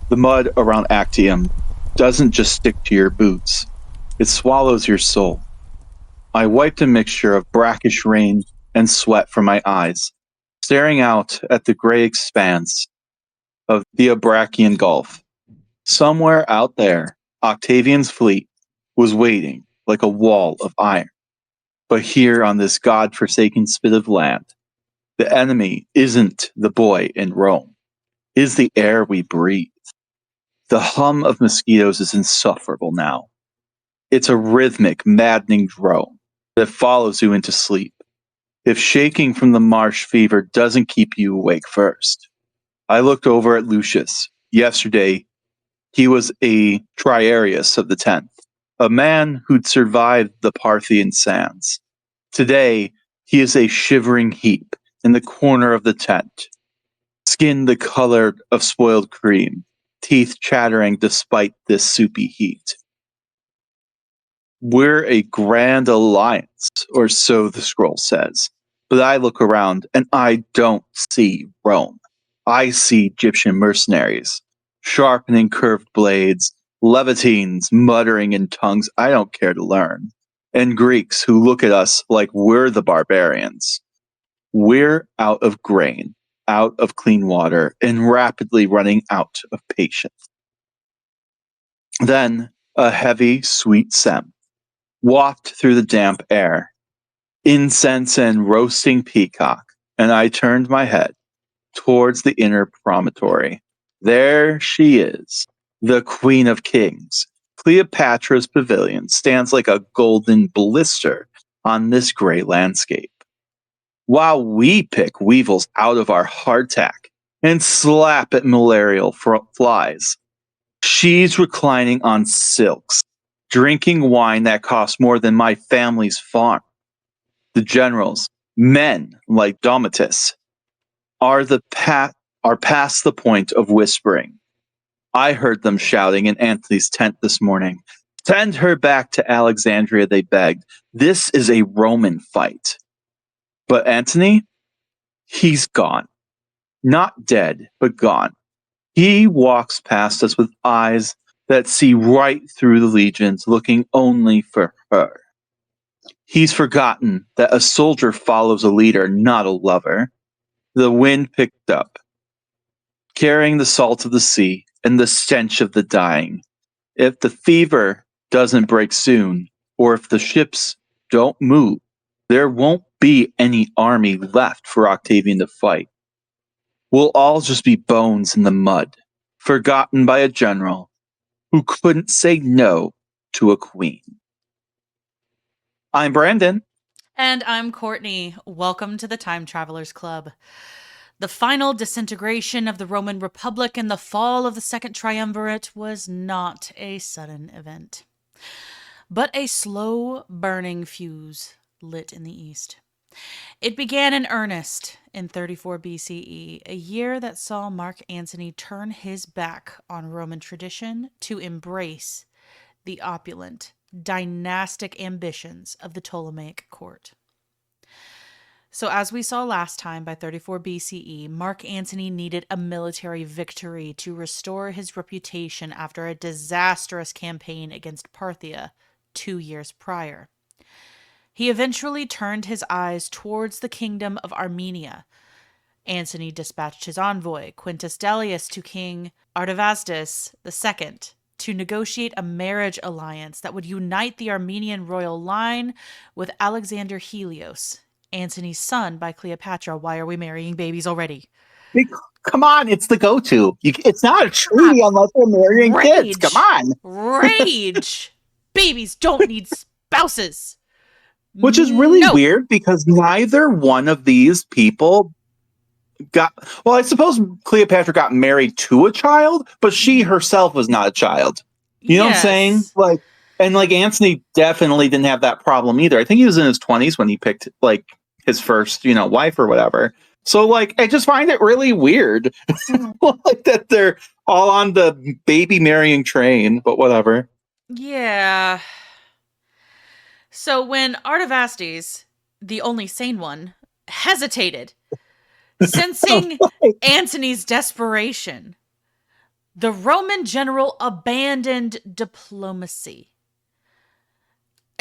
The mud around Actium doesn't just stick to your boots. It swallows your soul. I wiped a mixture of brackish rain and sweat from my eyes, staring out at the gray expanse of the Abrakian Gulf. Somewhere out there, Octavian's fleet was waiting like a wall of iron. But here on this god-forsaken spit of land, the enemy isn't the boy in Rome. It is the air we breathe. The hum of mosquitoes is insufferable now. It's a rhythmic, maddening drone that follows you into sleep. If shaking from the marsh fever doesn't keep you awake first. I looked over at Lucius. Yesterday, he was a Triarius of the 10th, a man who'd survived the Parthian sands. Today, he is a shivering heap in the corner of the tent, skin the color of spoiled cream, teeth chattering despite this soupy heat. We're a grand alliance, or so the scroll says. But I look around and I don't see Rome. I see Egyptian mercenaries, sharpening curved blades, Levantines muttering in tongues I don't care to learn, and Greeks who look at us like we're the barbarians. We're out of grain, out of clean water, and rapidly running out of patience. Then a heavy, sweet scent wafted through the damp air, incense and roasting peacock, and I turned my head towards the inner promontory. There she is, the Queen of Kings. Cleopatra's pavilion stands like a golden blister on this gray landscape. While we pick weevils out of our hardtack and slap at malarial flies, she's reclining on silks, drinking wine that costs more than my family's farm. The generals, men like Domitus, are past the point of whispering. I heard them shouting in Antony's tent this morning. Send her back to Alexandria, they begged. This is a Roman fight. But Antony, he's gone. Not dead, but gone. He walks past us with eyes that see right through the legions, looking only for her. He's forgotten that a soldier follows a leader, not a lover. The wind picked up, carrying the salt of the sea and the stench of the dying. If the fever doesn't break soon, or if the ships don't move, there won't be any army left for Octavian to fight. We'll all just be bones in the mud, forgotten by a general who couldn't say no to a queen. I'm Brandon. And I'm Courtney. Welcome to the Time Travelers Club. The final disintegration of the Roman Republic and the fall of the Second Triumvirate was not a sudden event, but a slow burning fuse lit in the east. It began in earnest in 34 BCE, a year that saw Mark Antony turn his back on Roman tradition to embrace the opulent, dynastic ambitions of the Ptolemaic court. So as we saw last time, by 34 BCE, Mark Antony needed a military victory to restore his reputation after a disastrous campaign against Parthia 2 years prior. He eventually turned his eyes towards the kingdom of Armenia. Antony dispatched his envoy, Quintus Dellius, to King Artavasdes II to negotiate a marriage alliance that would unite the Armenian royal line with Alexander Helios, Antony's son by Cleopatra. Why are we marrying babies already? Come on, it's the go-to. It's not a treaty unless we're marrying kids. Come on. Rage! Babies don't need spouses. Which is really weird because neither one of these people got... Well, I suppose Cleopatra got married to a child, but she herself was not a child. You know what I'm saying? Like Antony definitely didn't have that problem either. I think he was in his 20s when he picked like his first, wife or whatever. So like I just find it really weird like that they're all on the baby marrying train, but whatever. Yeah. So when Artavasdes, the only sane one, hesitated, Sensing Antony's desperation, the Roman general abandoned diplomacy.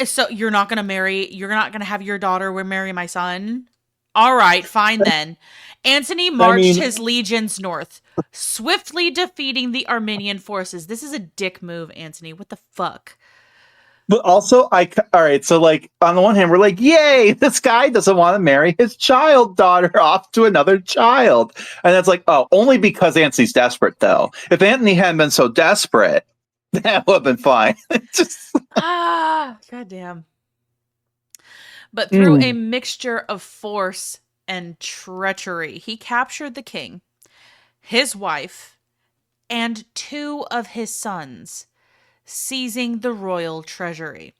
So you're not going to have your daughter marry my son? All right, fine then. Antony I marched mean, his legions north, swiftly defeating the Armenian forces. This is a dick move, Antony. What the fuck? but also, all right. So, like, on the one hand, we're like, "Yay! This guy doesn't want to marry his child daughter off to another child," and that's like, oh, only because Antony's desperate. Though, if Antony hadn't been so desperate, that would have been fine. Just Goddamn. But through a mixture of force and treachery, he captured the king, his wife, and 2 of his sons, seizing the royal treasury.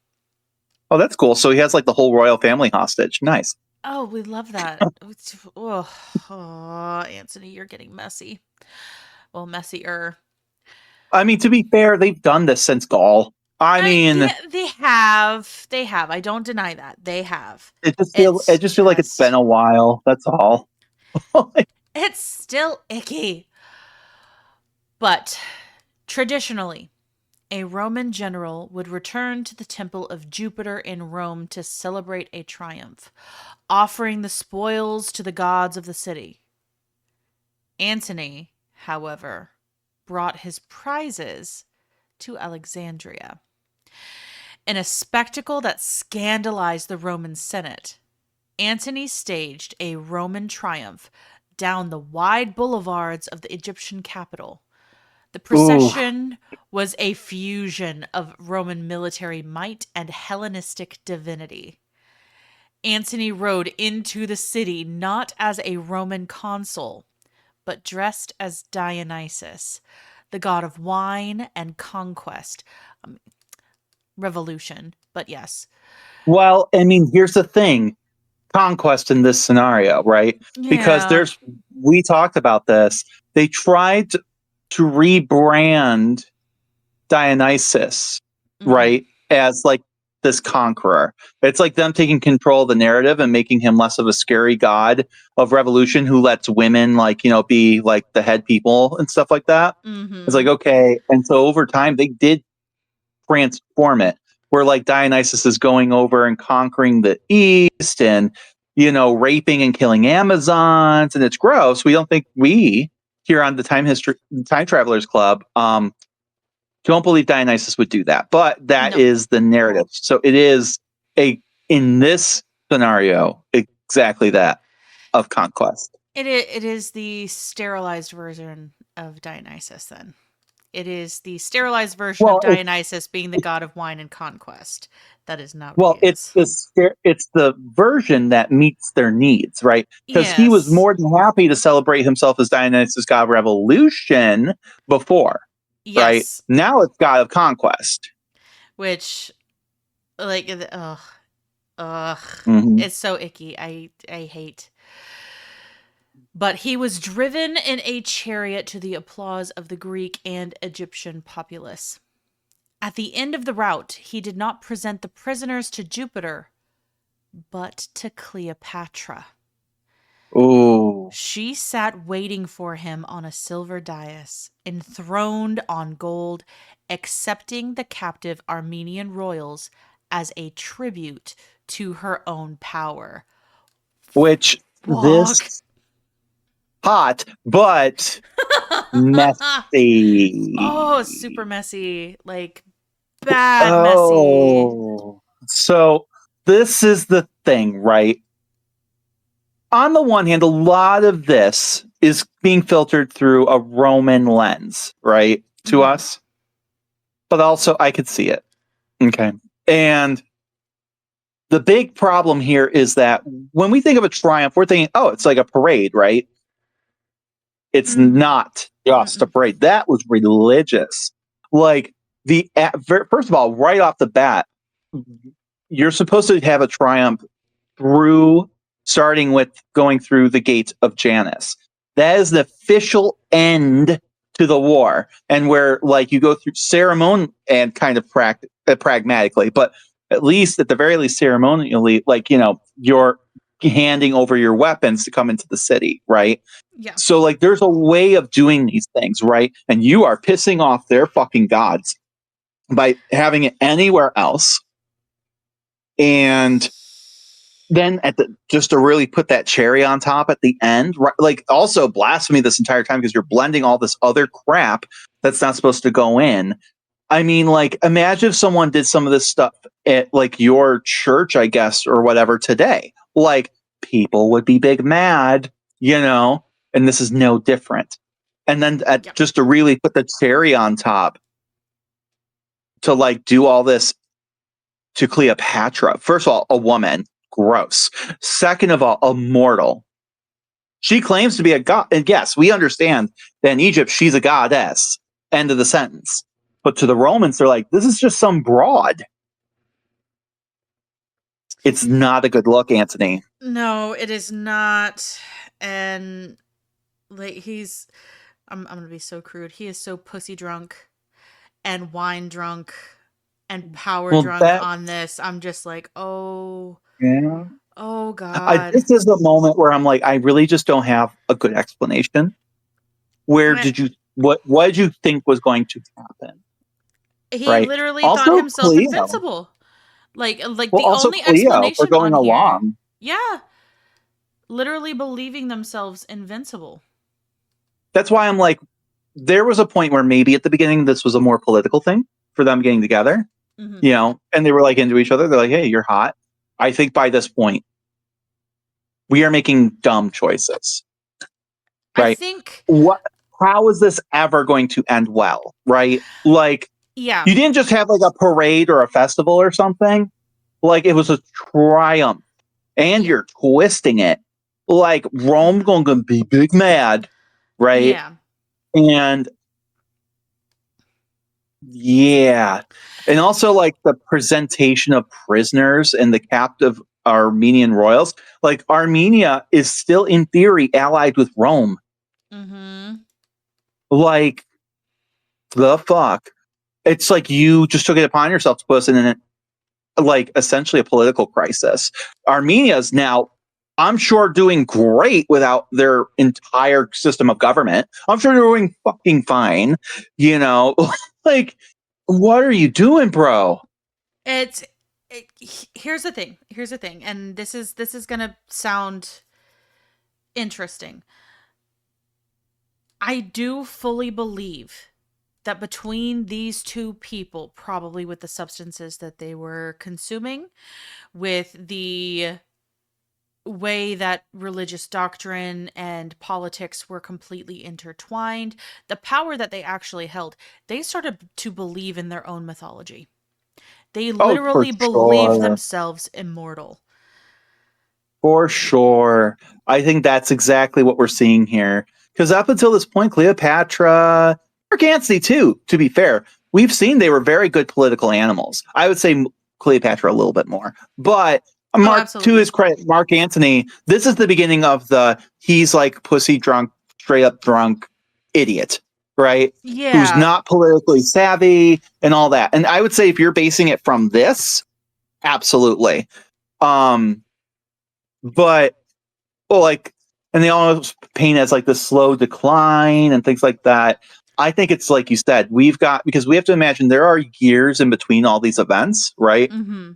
oh, that's cool. So he has like the whole royal family hostage. Nice. Oh, we love that. Antony, you're getting messy. Well, messier. I mean, to be fair, they've done this since Gaul. I mean, yeah, they have. They have. I don't deny that. They have. it just feels like it's been a while. That's all. It's still icky. But traditionally, a Roman general would return to the temple of Jupiter in Rome to celebrate a triumph, offering the spoils to the gods of the city. Antony, however, brought his prizes to Alexandria. In a spectacle that scandalized the Roman Senate, Antony staged a Roman triumph down the wide boulevards of the Egyptian capital. The procession was a fusion of Roman military might and Hellenistic divinity. Antony rode into the city not as a Roman consul, but dressed as Dionysus, the god of wine and conquest. Revolution, but yes. Well, I mean, here's the thing. Conquest in this scenario, right? Yeah. Because we talked about this. They tried to rebrand Dionysus, right, as like this conqueror. It's like them taking control of the narrative and making him less of a scary god of revolution who lets women, like, be like the head people and stuff like that. It's like, okay. And so over time, they did transform it, where like Dionysus is going over and conquering the East and, raping and killing Amazons. And it's gross. We don't think here on the Time Travelers Club, don't believe Dionysus would do that, but that is the narrative. So it is in this scenario, exactly that of conquest. It is the sterilized version of Dionysus then. It is the sterilized version of Dionysus being the god of wine and conquest. That is not what he is. It's the version that meets their needs, right? Because he was more than happy to celebrate himself as Dionysus, god of revolution, before. Yes. Right? Now it's god of conquest. Which, like, it's so icky. I hate. But he was driven in a chariot to the applause of the Greek and Egyptian populace. At the end of the route, he did not present the prisoners to Jupiter, but to Cleopatra. Oh. She sat waiting for him on a silver dais, enthroned on gold, accepting the captive Armenian royals as a tribute to her own power. Which this hot, but messy. Oh, super messy. Like, bad messy. So this is the thing, right? On the one hand, a lot of this is being filtered through a Roman lens, right? To us. But also, I could see it. Okay. And the big problem here is that when we think of a triumph, we're thinking, oh, it's like a parade, right? It's not just a parade. That was religious. Like, first of all, right off the bat, you're supposed to have a triumph starting with going through the gates of Janus. That is the official end to the war, and where like you go through ceremony and kind of pragmatically, but at the very least ceremonially, like, you're handing over your weapons to come into the city, right? Yeah. So like there's a way of doing these things, right? And you are pissing off their fucking gods by having it anywhere else. And then just to really put that cherry on top at the end, right, like also blasphemy this entire time because you're blending all this other crap that's not supposed to go in. I mean, like, imagine if someone did some of this stuff at like your church, I guess, or whatever today. Like, people would be big mad, and this is no different. And then Yeah. just to really put the cherry on top, to like do all this to Cleopatra. First of all, a woman, gross. Second of all, a mortal. She claims to be a god. And yes, we understand that in Egypt, she's a goddess. End of the sentence. But to the Romans, they're like, this is just some broad. It's not a good look, Antony. No, it is not. And like I'm gonna be so crude. He is so pussy drunk and wine drunk and power drunk on this. I'm just like, oh, yeah. Oh God. This is the moment where I'm like, I really just don't have a good explanation. What did you think was going to happen? He Right. literally Also, thought himself Cleo. invincible. Like Well, the also only Cleo for explanation going on here. along. Yeah. Literally believing themselves invincible. That's why I'm like, there was a point where maybe at the beginning this was a more political thing for them getting together, and they were like into each other. They're like, hey, you're hot. I think by this point, we are making dumb choices. Right? I think how is this ever going to end well? Right? Like, yeah. You didn't just have like a parade or a festival or something. Like it was a triumph. And you're twisting it. Like Rome gonna be big mad. Right? Yeah. And yeah. And also like the presentation of prisoners and the captive Armenian royals. Like Armenia is still in theory allied with Rome. Mm-hmm. Like the fuck. It's like you just took it upon yourself to put us in an like essentially a political crisis. Armenia's now, I'm sure, doing great without their entire system of government. I'm sure they're doing fucking fine. Like, what are you doing, bro? Here's the thing. And this is gonna sound interesting. I do fully believe that between these two people, probably with the substances that they were consuming, with the way that religious doctrine and politics were completely intertwined, the power that they actually held, they started to believe in their own mythology. They literally believed themselves immortal. For sure. I think that's exactly what we're seeing here. Because up until this point, Cleopatra, Mark Antony too, to be fair, we've seen they were very good political animals. I would say Cleopatra a little bit more. But Mark, to his credit, Mark Antony, this is the beginning of he's like pussy drunk, straight up drunk idiot, right? Yeah. Who's not politically savvy and all that. And I would say if you're basing it from this, absolutely. But and they almost paint as like the slow decline and things like that. I think it's like you said, because we have to imagine there are years in between all these events, right? Mm-hmm.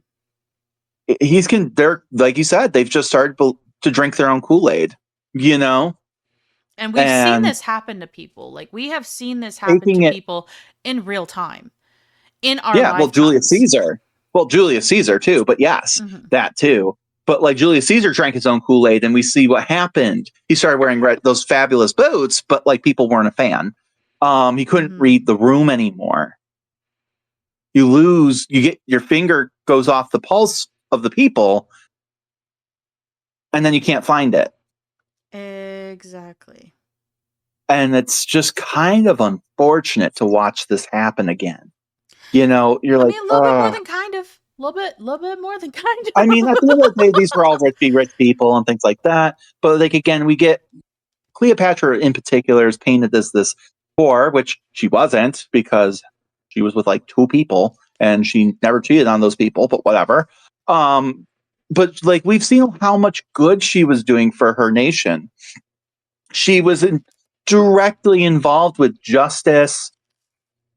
They're like you said, they've just started to drink their own Kool-Aid, And we've seen this happen to people. Like we have seen this happen to people in real time, in our lifetimes. Well, Julius Caesar too. But yes, that too. But like Julius Caesar drank his own Kool-Aid, and we see what happened. He started wearing those fabulous boots, but like people weren't a fan. He couldn't read the room anymore. You get your finger goes off the pulse of the people, and then you can't find it. Exactly. And it's just kind of unfortunate to watch this happen again. You're like, a little bit more than kind of. A little bit more than kind of. I mean, at the end of the day, these were all rich people and things like that. But like again, we get Cleopatra in particular is painted as this whore, which she wasn't because she was with like two people and she never cheated on those people. But whatever. but like we've seen how much good she was doing for her nation. She was directly involved with justice,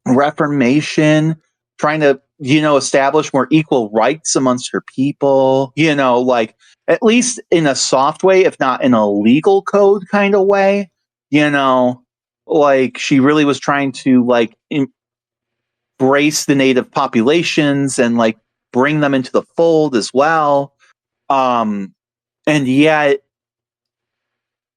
reformation, trying to, establish more equal rights amongst her people, like at least in a soft way, if not in a legal code kind of way, like she really was trying to like embrace the native populations and like bring them into the fold as well. And yet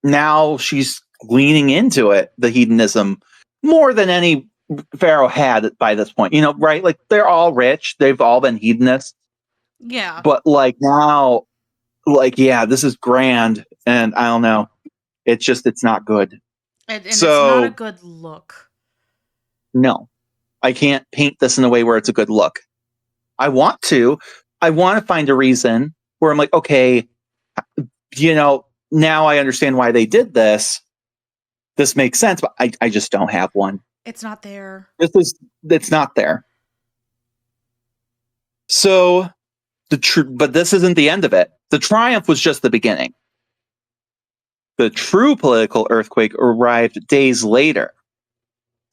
now she's leaning into it, the hedonism, more than any pharaoh had by this point, right? Like they're all rich, they've all been hedonists, Yeah. but like now, like, yeah, this is grand, and I don't know, it's not good. And it's not a So good look. no, I can't paint this in a way where it's a good look. I want to find a reason where I'm like, okay, now I understand why they did this. This makes sense, but I just don't have one. It's not there. It's not there. So but this isn't the end of it. The triumph was just the beginning. The true political earthquake arrived days later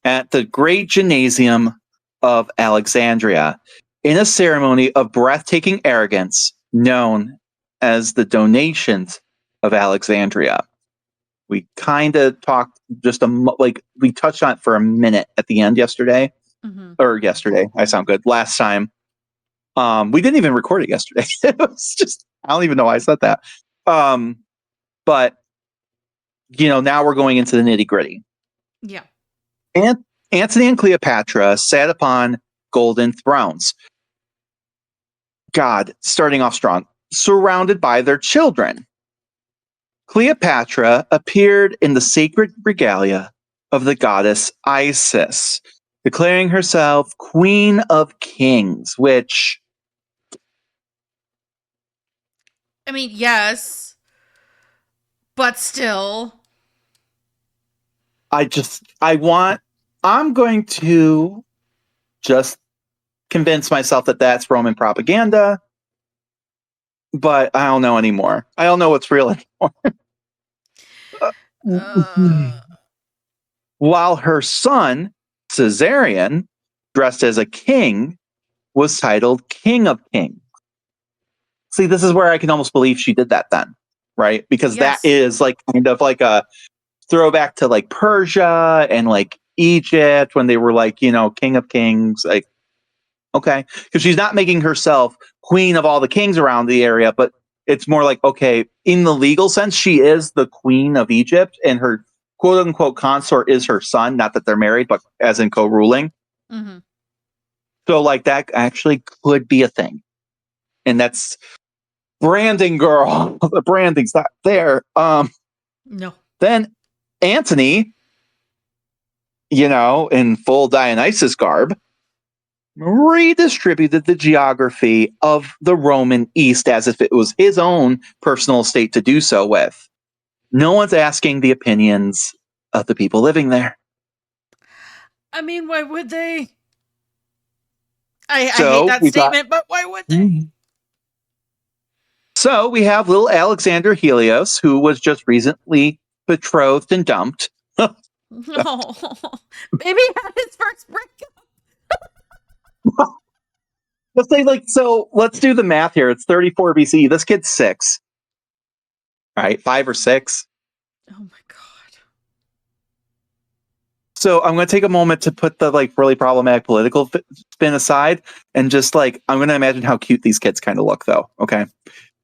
at the Great Gymnasium of Alexandria in a ceremony of breathtaking arrogance known as the Donations of Alexandria. We kind of talked we touched on it for a minute at the end yesterday. Mm-hmm. Or yesterday, I sound good. Last time. We didn't even record it yesterday. It was just, I don't even know why I said that. But now we're going into the nitty gritty. Yeah. And Antony and Cleopatra sat upon golden thrones. God, starting off strong, surrounded by their children. Cleopatra appeared in the sacred regalia of the goddess Isis, declaring herself Queen of Kings, which, I mean, yes, but still. I'm going to just convince myself that that's Roman propaganda, but I don't know anymore. I don't know what's real anymore. While her son, Caesarion, dressed as a king, was titled King of Kings. See, this is where I can almost believe she did that then, right? Because that is like kind of like a throwback to like Persia and like Egypt when they were like, King of Kings. Like, okay, because she's not making herself queen of all the kings around the area, but it's more like, okay, in the legal sense, she is the queen of Egypt, and her quote unquote consort is her son. Not that they're married, but as in co-ruling. Mm-hmm. So like that actually could be a thing, and that's branding, girl. The branding's not there. No. Then Antony, in full Dionysus garb, redistributed the geography of the Roman East as if it was his own personal state to do so with. No one's asking the opinions of the people living there. I mean, why would they? I hate that statement, but why would they? So we have little Alexander Helios, who was just recently betrothed and dumped. Oh, baby had his first breakup. Let's say, let's do the math here. It's 34 BC. This kid's 6. All right, 5 or 6. Oh my god. So I'm going to take a moment to put the really problematic political spin aside and just I'm going to imagine how cute these kids kind of look, though. Okay.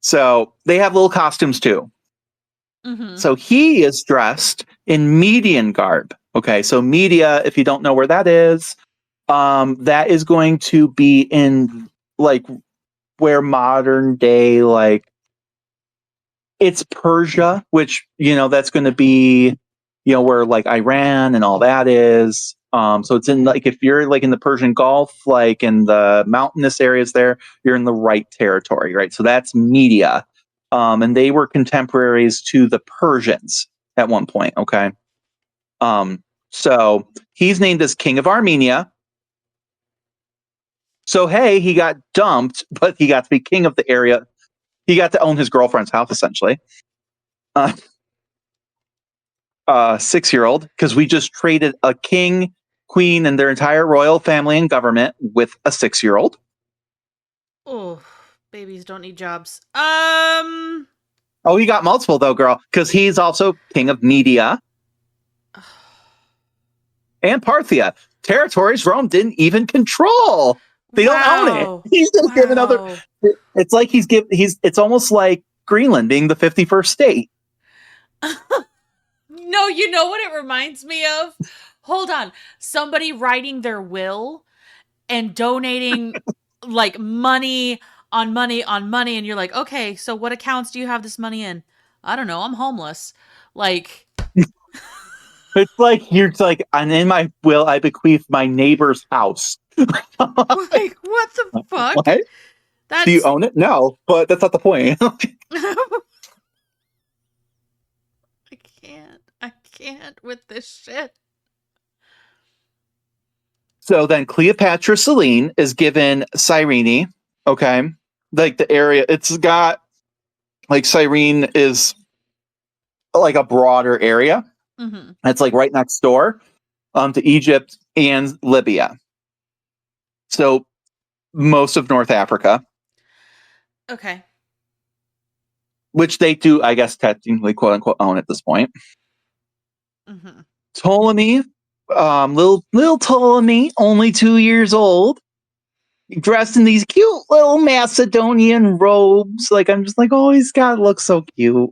So they have little costumes too. Mm-hmm. So he is dressed in Median garb. Okay. So Media, if you don't know where that is going to be in where modern day, it's Persia, which, that's going to be, where Iran and all that is. So it's in if you're in the Persian Gulf, in the mountainous areas there, you're in the right territory, right? So that's Media. And they were contemporaries to the Persians at one point. Okay. So he's named as King of Armenia. So, hey, he got dumped, but he got to be king of the area. he got to own his girlfriend's house essentially. 6-year-old, because we just traded a king, queen, and their entire royal family and government with a 6-year-old. Oh, babies don't need jobs. Oh, he got multiple though, girl, because he's also king of Media and Parthia, territories Rome didn't even control. They don't own it. He's just given other. It's like It's almost like Greenland being the 51st state. No, you know what it reminds me of? Hold on. Somebody writing their will and donating like money on money on money, and you're like, okay, so what accounts do you have this money in? I don't know. I'm homeless. Like, it's like, and in my will, I bequeath my neighbor's house. like what the fuck? What? Do you own it? No, but that's not the point. I can't with this shit. So then Cleopatra Selene is given Cyrene, okay? Like the area, it's got, like Cyrene is like a broader area. Mm-hmm. It's like right next door to Egypt and Libya. So most of North Africa. Okay. Which they do, I guess, technically, quote unquote, own at this point. Mm-hmm. Ptolemy, little Ptolemy, only 2 years old, dressed in these cute little Macedonian robes. Like, I'm just like, oh, he's got to look so cute.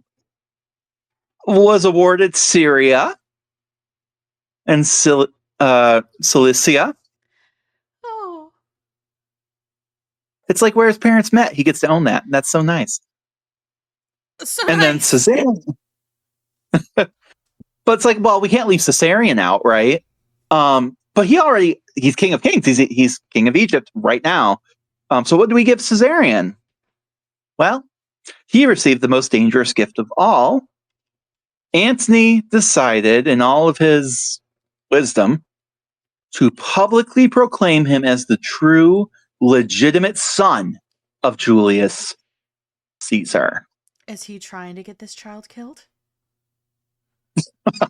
Was awarded Syria and Cilicia. Oh. It's like where his parents met. He gets to own that. That's so nice. And then Caesarion. But it's like, well, we can't leave Caesarion out, right? But he's king of kings. He's king of Egypt right now. So what do we give Caesarion? Well, he received the most dangerous gift of all. Antony decided, in all of his wisdom, to publicly proclaim him as the true, legitimate son of Julius Caesar. Is he trying to get this child killed?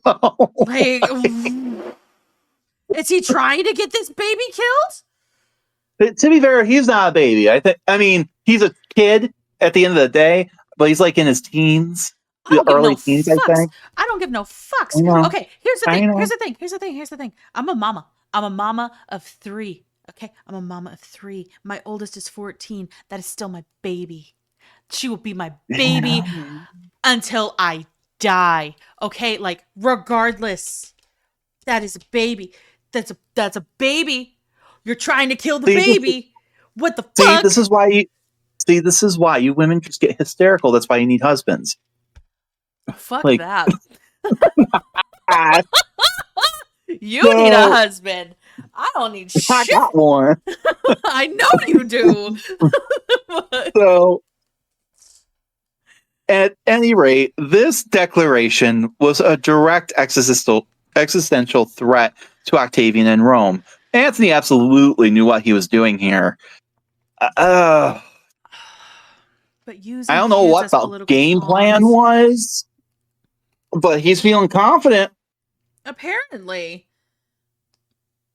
Oh, like, is he trying to get this baby killed? to be fair, he's not a baby. I mean, he's a kid at the end of the day, but he's like in his teens. Early teens, I think. I don't give no fucks. Okay, here's the thing. I'm a mama. I'm a mama of 3. Okay, I'm a mama of 3. My oldest is 14. That is still my baby. She will be my baby until I die. Okay, like regardless. That is a baby. That's a baby. You're trying to kill the baby. What the fuck? This is why you women just get hysterical. That's why you need husbands. Fuck that. You need a husband. I don't need shit. I got one. I know you do. So, at any rate, this declaration was a direct existential threat to Octavian and Rome. Antony absolutely knew what he was doing here. But I don't know what the game plan was, but he's feeling confident. Apparently.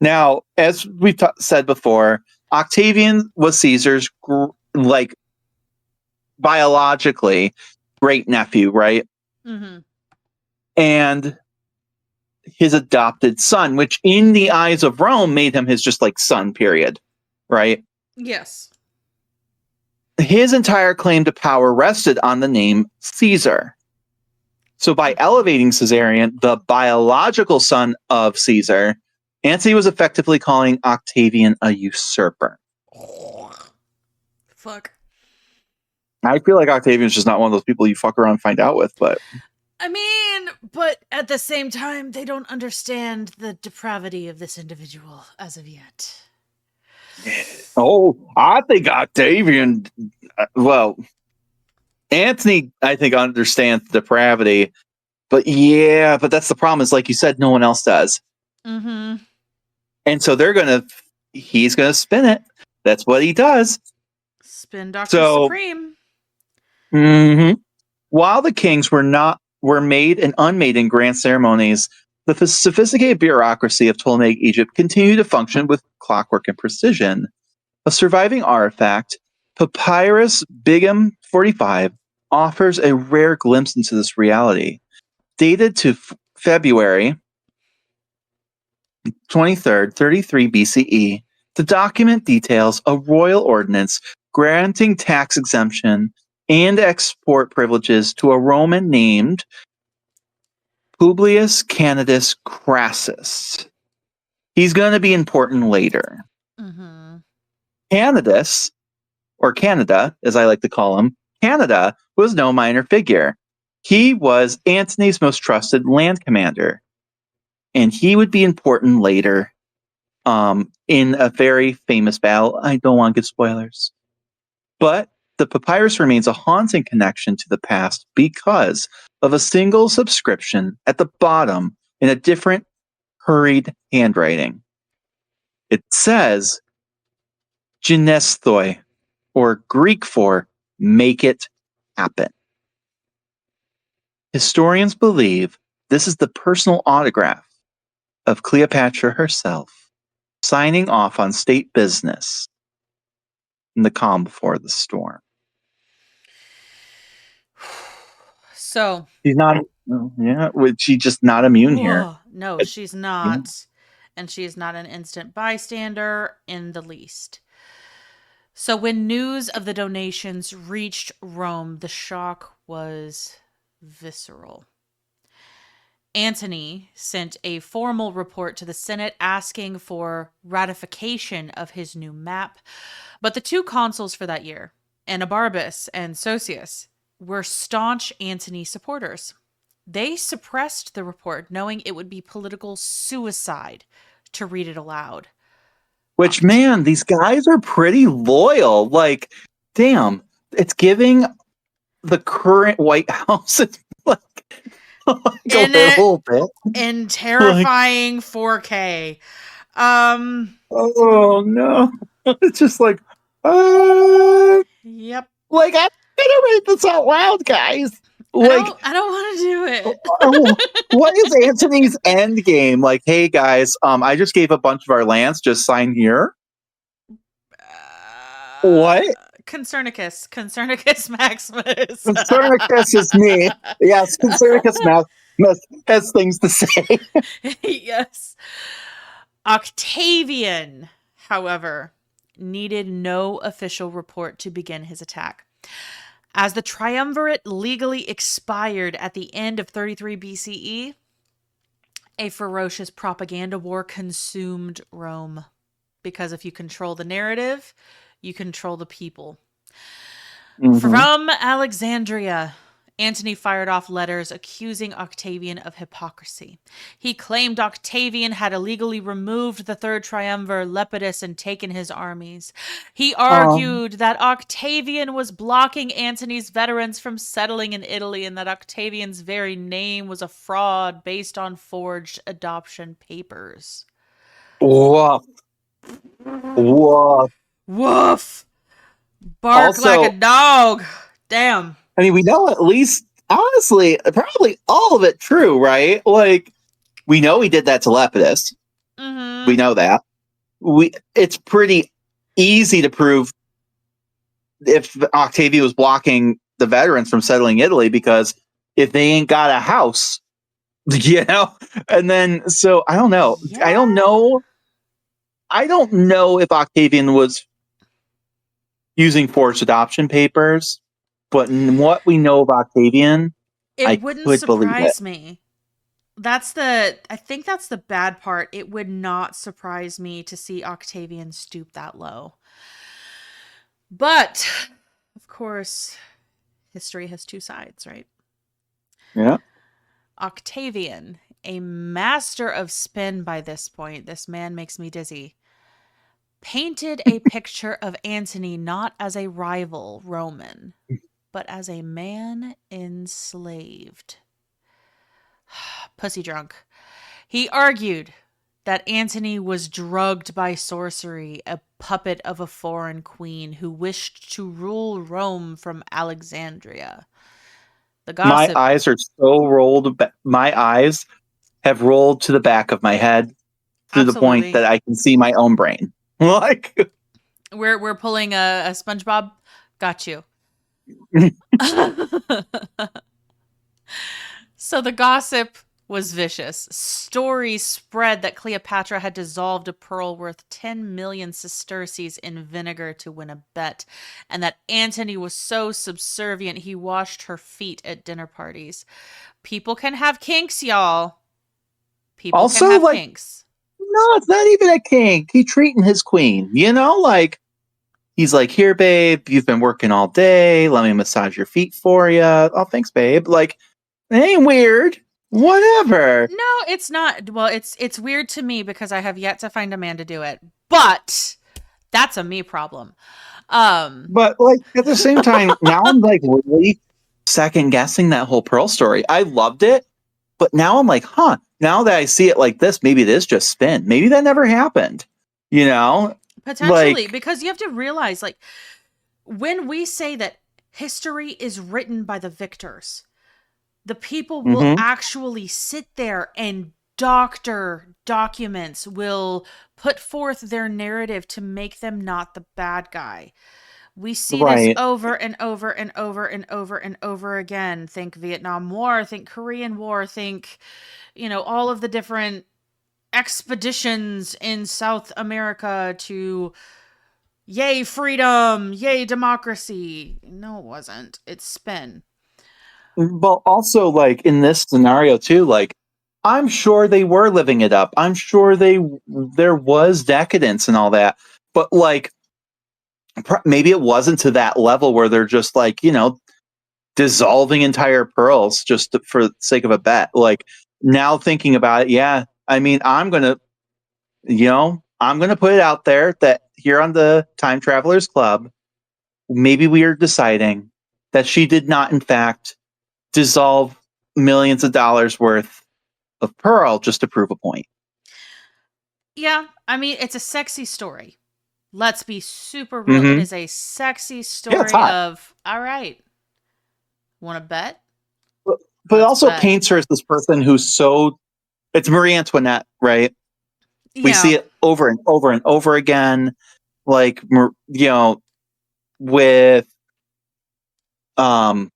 Now, as we've said before, Octavian was Caesar's biologically great nephew, right? Mm-hmm. And his adopted son, which in the eyes of Rome made him his just like son, period. Right? Yes. His entire claim to power rested on the name Caesar. So by elevating Caesarion, the biological son of Caesar, Antony was effectively calling Octavian a usurper. Fuck. I feel like Octavian's just not one of those people you fuck around and find out with, but... I mean, but at the same time, they don't understand the depravity of this individual as of yet. Oh, I think Octavian... Well, Antony, I think, understands the depravity. But yeah, but that's the problem is, like you said, no one else does. Mm-hmm. And so he's going to spin it. That's what he does. Spin Dr. Supreme. Mhm. While the kings were made and unmade in grand ceremonies, the sophisticated bureaucracy of Ptolemaic Egypt continued to function with clockwork and precision. A surviving artifact, Papyrus Bigam 45, offers a rare glimpse into this reality. Dated to February 23rd, 33 BCE, the document details a royal ordinance granting tax exemption and export privileges to a Roman named Publius Candidus Crassus. He's going to be important later. Mm-hmm. Candidus, or Canada, as I like to call him, Canada was no minor figure. He was Antony's most trusted land commander, and he would be important later in a very famous battle. I don't want to give spoilers. But the papyrus remains a haunting connection to the past because of a single subscription at the bottom in a different, hurried handwriting. It says Genestoi, or Greek for make it happen. Historians believe this is the personal autograph of Cleopatra herself, signing off on state business in the calm before the storm. So, She's not, she's just not immune here. whoa, no, It- she's yeah. not. And she is not an instant bystander in the least. So, when news of the donations reached Rome, the shock was visceral. Antony sent a formal report to the Senate asking for ratification of his new map, but the two consuls for that year, Anabarbus and Sosius, were staunch Antony supporters. They suppressed the report, knowing it would be political suicide to read it aloud. Which, man, these guys are pretty loyal. Like, damn, it's giving the current White House like, like a In it, little bit. in Like, terrifying 4K. oh no. It's just uh, Yep. like I'm gonna read this out loud, guys. Like, I don't want to do oh, it. what is Antony's end game? Like, hey guys, I just gave a bunch of our lands, just sign here. What? Concernicus Maximus. Concernicus is me. Yes, Concernicus has things to say. Yes. Octavian, however, needed no official report to begin his attack. As the triumvirate legally expired at the end of 33 BCE, a ferocious propaganda war consumed Rome. Because if you control the narrative, you control the people. Mm-hmm. From Alexandria, Antony fired off letters accusing Octavian of hypocrisy. He claimed Octavian had illegally removed the third triumvir, Lepidus, and taken his armies. He argued that Octavian was blocking Antony's veterans from settling in Italy and that Octavian's very name was a fraud based on forged adoption papers. Woof. Woof. Woof! Bark Also, like a dog. Damn. I mean, we know at least, honestly, probably all of it true, right? Like, we know he did that to Lepidus. Mm-hmm. We know that. It's pretty easy to prove if Octavian was blocking the veterans from settling Italy, because if they ain't got a house, you know, and then so I don't know. Yeah. I don't know if Octavian was using forged adoption papers, but in what we know of Octavian, I wouldn't could believe it. surprise me. I think that's the bad part. It would not surprise me to see Octavian stoop that low. But, of course, history has two sides, right? Yeah. Octavian, a master of spin by this point, this man makes me dizzy, painted a picture of Antony not as a rival Roman, but as a man enslaved. Pussy drunk. He argued that Antony was drugged by sorcery, a puppet of a foreign queen who wished to rule Rome from Alexandria. The My gossip. eyes are so rolled. My eyes have rolled to the back of my head to the point Absolutely. that I can see my own brain. Like, We're pulling a SpongeBob. Got you. So the gossip was vicious. Stories spread that Cleopatra had dissolved a pearl worth 10 million sesterces in vinegar to win a bet, and that Antony was so subservient he washed her feet at dinner parties. People can have kinks, y'all. People can also, have like, kinks. no, it's not even a kink. He treating his queen, like he's like, here, babe, you've been working all day. Let me massage your feet for you. Oh, thanks, babe. Like, it ain't weird. Whatever. No, it's not. Well, it's weird to me because I have yet to find a man to do it. But that's a me problem. Um But like at the same time, now I'm like really second guessing that whole Pearl story. I loved it, but now I'm like, huh, now that I see it like this, maybe it is just spin. Maybe that never happened. You know? Potentially, Like, because you have to realize, like, when we say that history is written by the victors, the people will mm-hmm. actually sit there and doctor documents, will put forth their narrative to make them not the bad guy. We see this Right. over and over and over and over and over again. Think Vietnam War, think Korean War, think, all of the different expeditions in South America to yay freedom, yay democracy. No, it wasn't. It's spin. But also like in this scenario too, like I'm sure they were living it up. I'm sure there was decadence and all that. But like maybe it wasn't to that level where they're just like, dissolving entire pearls just for the sake of a bet. Like now thinking about it, yeah, I mean, I'm gonna put it out there that here on the Time Travelers Club, maybe we are deciding that she did not, in fact, dissolve millions of dollars worth of pearl just to prove a point. Yeah, I mean, it's a sexy story. Let's be super real. It Mm-hmm. is a sexy Yeah, it's story hot. of, all right, want to bet? But it Let's also bet. paints her as this person who's so. It's Marie Antoinette, right? We see Yeah. it over and over and over again, like with um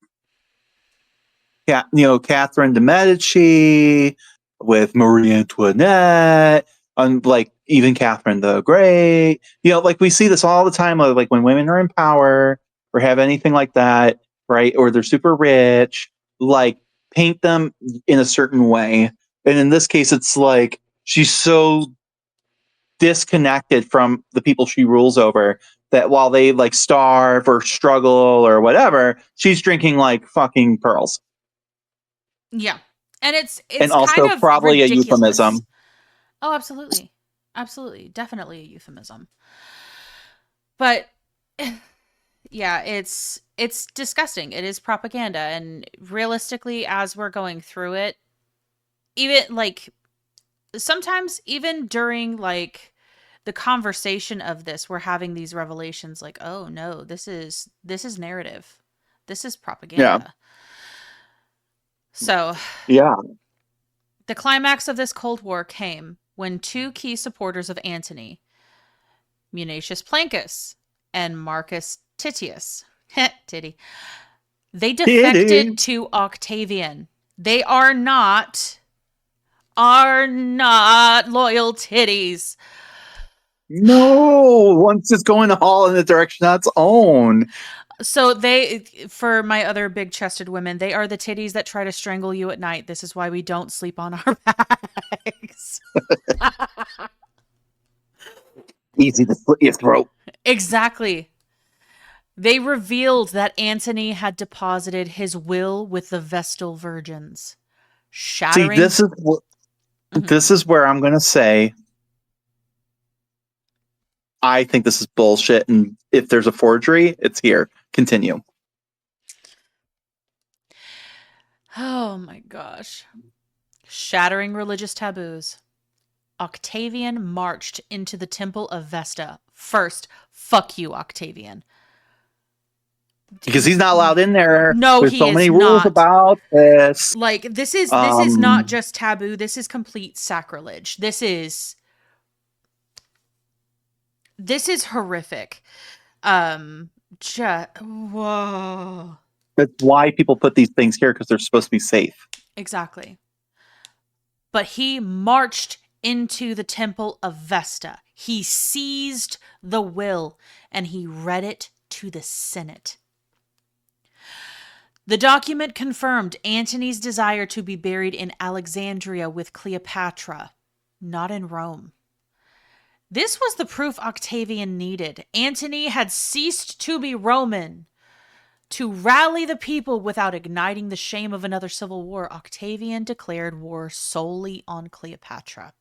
yeah, Catherine de Medici, with Marie Antoinette, and like even Catherine the Great. Like we see this all the time, like when women are in power or have anything like that, right? Or they're super rich, like paint them in a certain way. And in this case, it's like she's so disconnected from the people she rules over that while they like starve or struggle or whatever, she's drinking like fucking pearls. Yeah. And it's And it's kind also of probably a ridiculous. euphemism. Oh, absolutely. Absolutely. Definitely a euphemism. But yeah, it's disgusting. It is propaganda, and realistically as we're going through it, even like sometimes even during like the conversation of this, we're having these revelations like, "Oh no, this is narrative. This is Yeah. propaganda." So, Yeah. the climax of this Cold War came when two key supporters of Antony, Munatius Plancus and Marcus Titius, Titty, they defected Titties. to Octavian. They are not loyal titties. No, once it's going all in the direction on its own. So for my other big chested women, they are the titties that try to strangle you at night. This is why we don't sleep on our backs. Easy to slit your throat. Exactly. They revealed that Antony had deposited his will with the Vestal virgins, See, shattering. Mhm. this is where I'm gonna say I think this is bullshit, and if there's a forgery, it's here. Continue. Oh my gosh. Shattering religious taboos, Octavian marched into the temple of Vesta. First, fuck you, Octavian. Because he's not allowed in there. No, There's he so many is rules not. about this. Like, this is not just taboo. This is complete sacrilege. This is horrific. Whoa. That's why people put these things here, because they're supposed to be safe. Exactly. But he marched into the temple of Vesta. He seized the will and he read it to the Senate. The document confirmed Antony's desire to be buried in Alexandria with Cleopatra, not in Rome. This was the proof Octavian needed. Antony had ceased to be Roman. To rally the people without igniting the shame of another civil war, Octavian declared war solely on Cleopatra.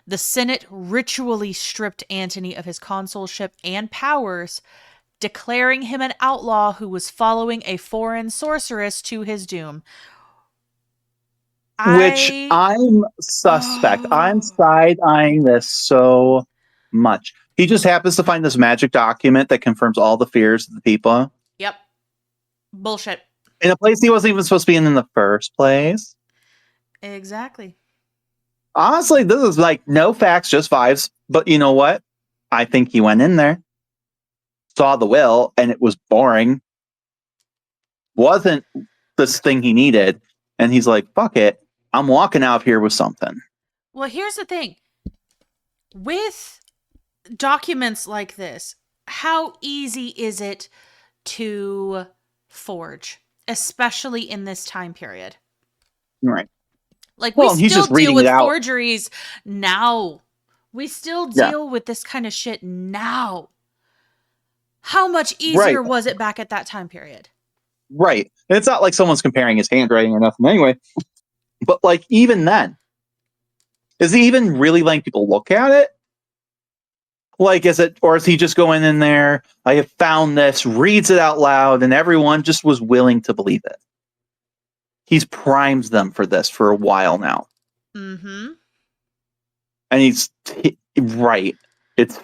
The Senate ritually stripped Antony of his consulship and powers, declaring him an outlaw who was following a foreign sorceress to his doom. Which I'm suspect. I'm side-eyeing this so much. He just happens to find this magic document that confirms all the fears of the people. Yep. Bullshit. In a place he wasn't even supposed to be in the first place. Exactly. Honestly, this is like no facts, just vibes. But you know what? I think he went in there, saw the will, and it was boring. Wasn't this thing he needed. And he's like, fuck it. I'm walking out of here with something. Well, here's the thing. With documents like this, how easy is it to forge, especially in this time period? Right. Like, we still deal with out. forgeries now. We still deal with this kind of shit now. How much easier was it back at that time period? Right. And it's not like someone's comparing his handwriting or nothing anyway. But like, even then, is he even really letting people look at it? Like, is he just going in there, I have found this, reads it out loud, and everyone just was willing to believe it? He's primed them for this for a while now. Mm-hmm. And right. It's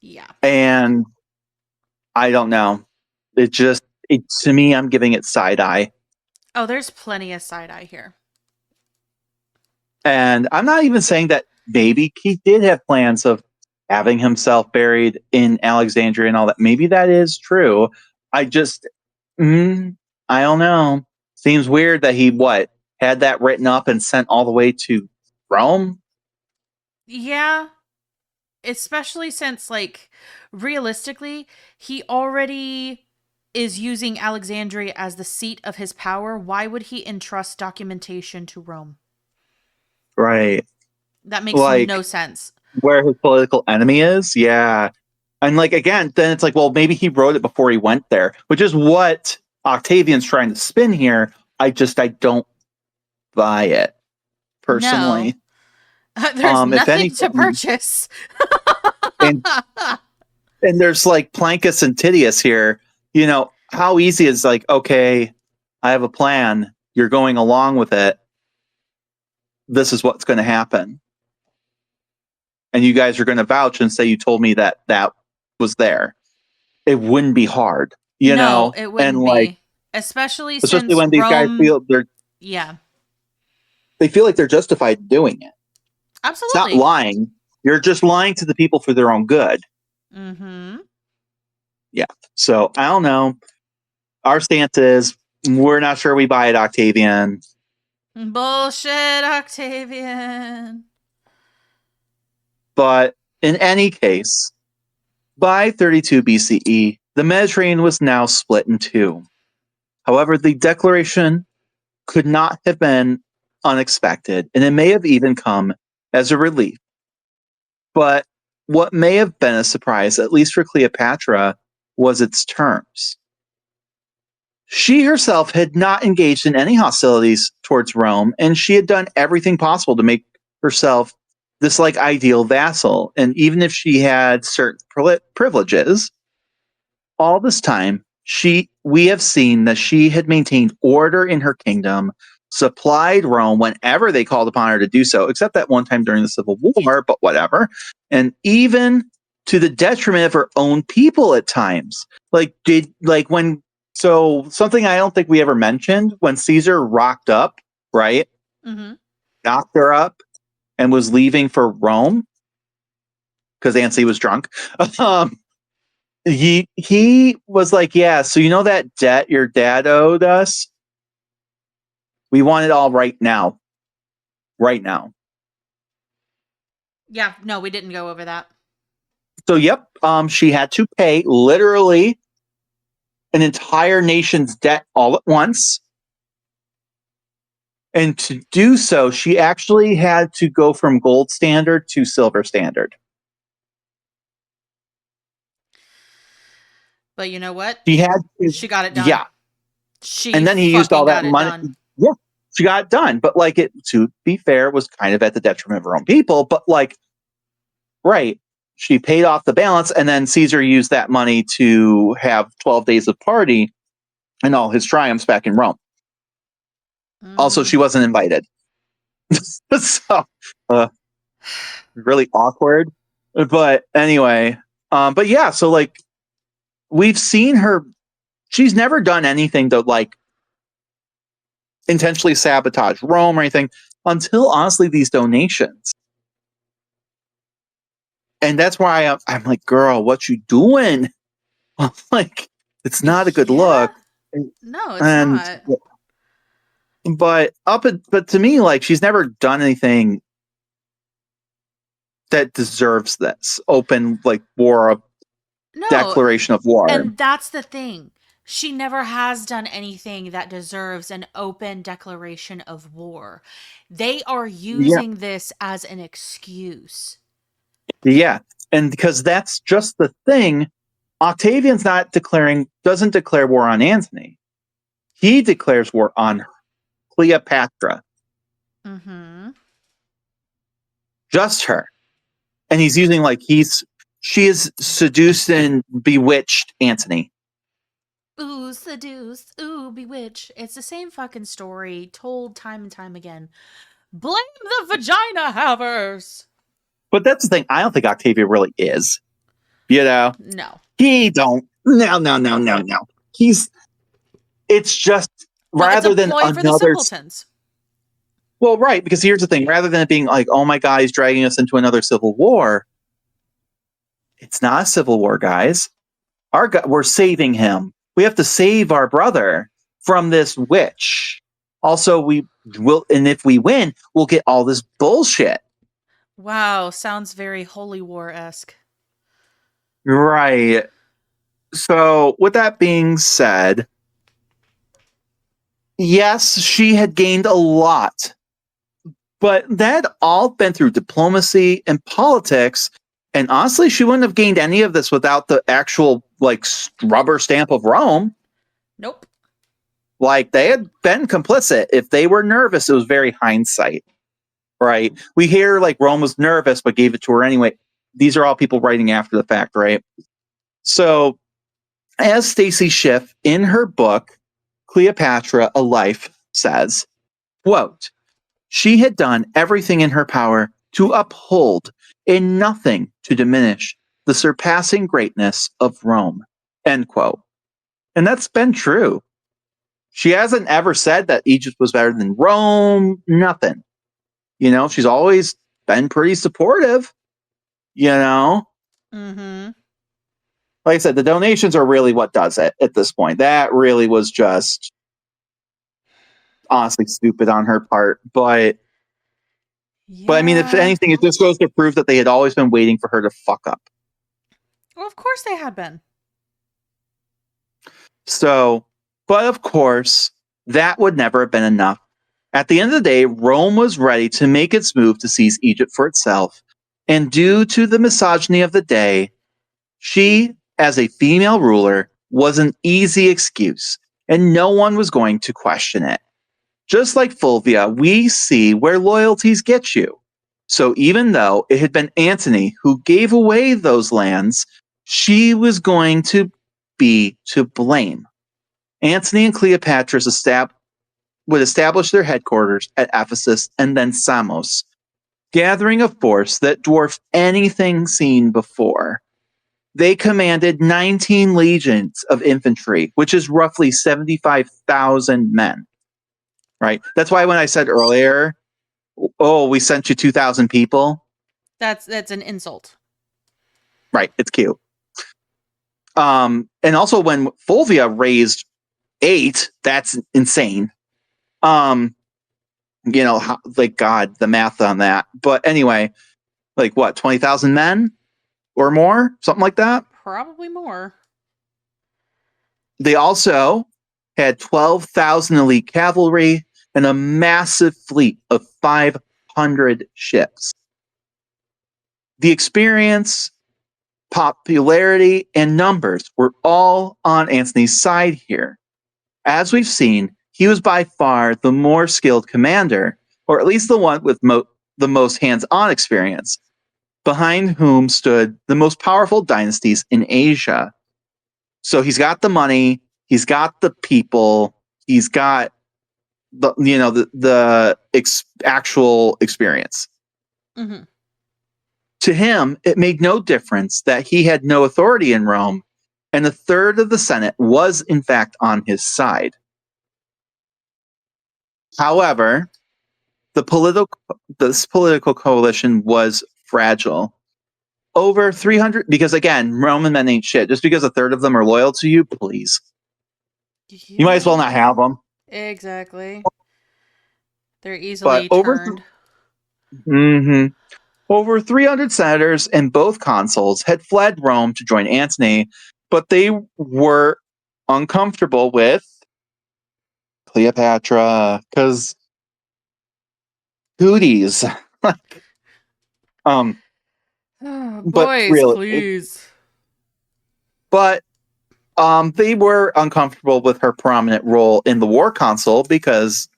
Yeah. And I don't know. To me, I'm giving it side eye. Oh, there's plenty of side eye here. And I'm not even saying that maybe he did have plans of having himself buried in Alexandria and all that. Maybe that is true. I just, I don't know. Seems weird that he, had that written up and sent all the way to Rome? Yeah. Especially since, like, realistically, he already is using Alexandria as the seat of his power. Why would he entrust documentation to Rome? Right. That makes no sense. Where his political enemy is? Yeah. And like, again, then it's like, well, maybe he wrote it before he went there, which is what Octavian's trying to spin here. I don't buy it, personally. No. There's nothing to purchase. and there's like Plancus and Titius here. You know, how easy is like, okay, I have a plan. You're going along with it. This is what's going to happen. And you guys are going to vouch and say you told me that was there. It wouldn't be hard, you know? It wouldn't be. Especially since when these guys feel they feel like they're justified doing it. Absolutely. It's not lying. You're just lying to the people for their own good. Mm-hmm. Yeah. So I don't know. Our stance is we're not sure we buy it, Octavian. Bullshit, Octavian. But in any case, by 32 BCE, the Mediterranean was now split in two. However, the declaration could not have been unexpected, and it may have even come as a relief. But what may have been a surprise, at least for Cleopatra, was its terms. She herself had not engaged in any hostilities towards Rome, and she had done everything possible to make herself this like ideal vassal. And even if she had certain privileges, all this time she we have seen that she had maintained order in her kingdom, supplied Rome whenever they called upon her to do so, except that one time during the Civil War, but whatever. And even to the detriment of her own people at times. So something I don't think we ever mentioned, when Caesar rocked up, right? Mm-hmm. Knocked her up and was leaving for Rome because Antony was drunk. He was like, yeah, so you know that debt your dad owed us? We want it all right now. Right now. Yeah, no, we didn't go over that. So yep, she had to pay literally an entire nation's debt all at once. And to do so, she actually had to go from gold standard to silver standard. But you know what? She had to, She got it done. yeah. She And then he used all fucking that got it money. done. Yeah, she got it done. But like, it, to be fair, was kind of at the detriment of her own people. But like, right, she paid off the balance, and then Caesar used that money to have 12 days of party and all his triumphs back in Rome. Also, she wasn't invited. So, really awkward. But anyway, but yeah, so like, we've seen her, she's never done anything to like intentionally sabotage Rome or anything until honestly these donations. And that's why I'm like, girl, what you doing? Like, it's not a good look. No, it's And not. but to me, like, she's never done anything that deserves this open like war of No, declaration of war. and that's the thing. She never has done anything that deserves an open declaration of war. They are Yeah, using this as an excuse. yeah, and because that's just the thing. Octavian's doesn't declare war on Antony. He declares war on Cleopatra. Mm-hmm. Just her. And he's using she has seduced and bewitched Antony. Ooh, seduced. Ooh, bewitched. It's the same fucking story told time and time again. Blame the vagina havers. But that's the thing. I don't think Octavia really is. You know? No. He don't. No. It's just Well, it's a rather than ploy for the another. simpletons. Well, right, because here's the thing. Rather than it being like, oh my God, he's dragging us into another civil war. It's not a civil war, guys. We're saving him. We have to save our brother from this witch. Also, we will, and if we win, we'll get all this bullshit. Wow, sounds very Holy War-esque. Right. So, with that being said, yes, she had gained a lot, but that had all been through diplomacy and politics. And honestly, she wouldn't have gained any of this without the actual like rubber stamp of Rome. Nope. Like, they had been complicit. If they were nervous, it was very hindsight, right? We hear like Rome was nervous, but gave it to her anyway. These are all people writing after the fact, right? So, as Stacy Schiff in her book, Cleopatra, A Life, says, quote, she had done everything in her power to uphold and nothing to diminish the surpassing greatness of Rome, end quote. And that's been true. She hasn't ever said that Egypt was better than Rome, nothing. You know, she's always been pretty supportive, you know? Mm-hmm. Like I said, the donations are really what does it at this point. That really was just honestly stupid on her part. But I mean, if anything, it just goes to prove that they had always been waiting for her to fuck up. Well, of course they had been. So, but of course, that would never have been enough. At the end of the day, Rome was ready to make its move to seize Egypt for itself. And due to the misogyny of the day, she, as a female ruler, was an easy excuse, and no one was going to question it. Just like Fulvia, we see where loyalties get you. So even though it had been Antony who gave away those lands, she was going to be to blame. Antony and Cleopatra would establish their headquarters at Ephesus and then Samos, gathering a force that dwarfed anything seen before. They commanded 19 legions of infantry, which is roughly 75,000 men. Right? That's why when I said earlier, oh, we sent you 2,000 people. That's an insult. Right. It's cute. And also when Fulvia raised 8, that's insane. Like God, the math on that. But anyway, like what, 20,000 men or more? Something like that? Probably more. They also had 12,000 elite cavalry and a massive fleet of 500 ships. The experience, popularity, and numbers were all on Antony's side here. As we've seen, he was by far the more skilled commander, or at least the one with the most hands-on experience, behind whom stood the most powerful dynasties in Asia. So he's got the money, he's got the people, he's got the actual experience. Mm-hmm. To him, it made no difference that he had no authority in Rome, and a third of the Senate was in fact on his side. However, this political coalition was fragile. Over 300, because again, Roman men ain't shit. Just because a third of them are loyal to you, please. Yeah, You might as well not have them. Exactly. They're easily But turned. Over 300 senators and both consuls had fled Rome to join Antony, but they were uncomfortable with Cleopatra because cooties. Oh, But boys, really, please. They were uncomfortable with her prominent role in the war council because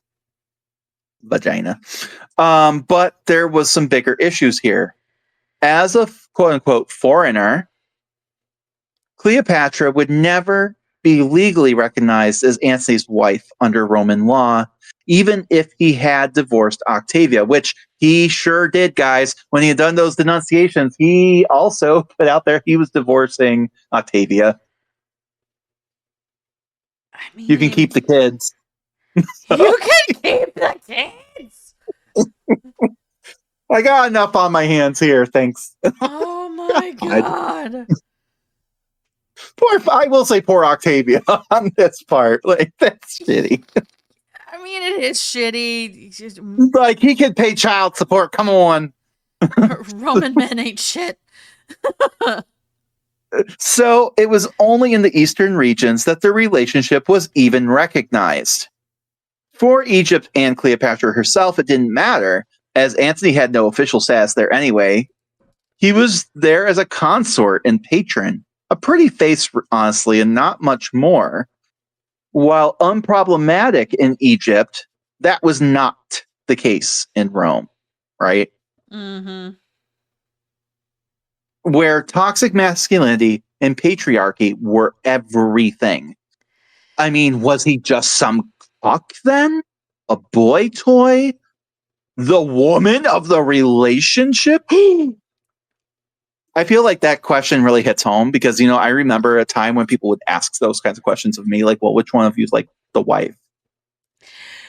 vagina. But there was some bigger issues here. As a quote unquote foreigner, Cleopatra would never be legally recognized as Antony's wife under Roman law, even if he had divorced Octavia, which he sure did, guys. When he had done those denunciations, he also put out there he was divorcing Octavia. I You can mean, keep the kids. you can keep the kids. I got enough on my hands here, thanks. Oh my God. I will say poor Octavia on this part. Like, that's shitty. I mean, it is shitty. Like, he could pay child support. Come on. Roman men ain't shit. So it was only in the eastern regions that the relationship was even recognized. For Egypt and Cleopatra herself, it didn't matter, as Antony had no official status there anyway. He was there as a consort and patron, a pretty face, honestly, and not much more. While unproblematic in Egypt, that was not the case in Rome, right? Mm-hmm. Where toxic masculinity and patriarchy were everything. I mean, was he just some fuck then? A boy toy? The woman of the relationship? I feel like that question really hits home because, I remember a time when people would ask those kinds of questions of me, like, well, which one of you is like the wife?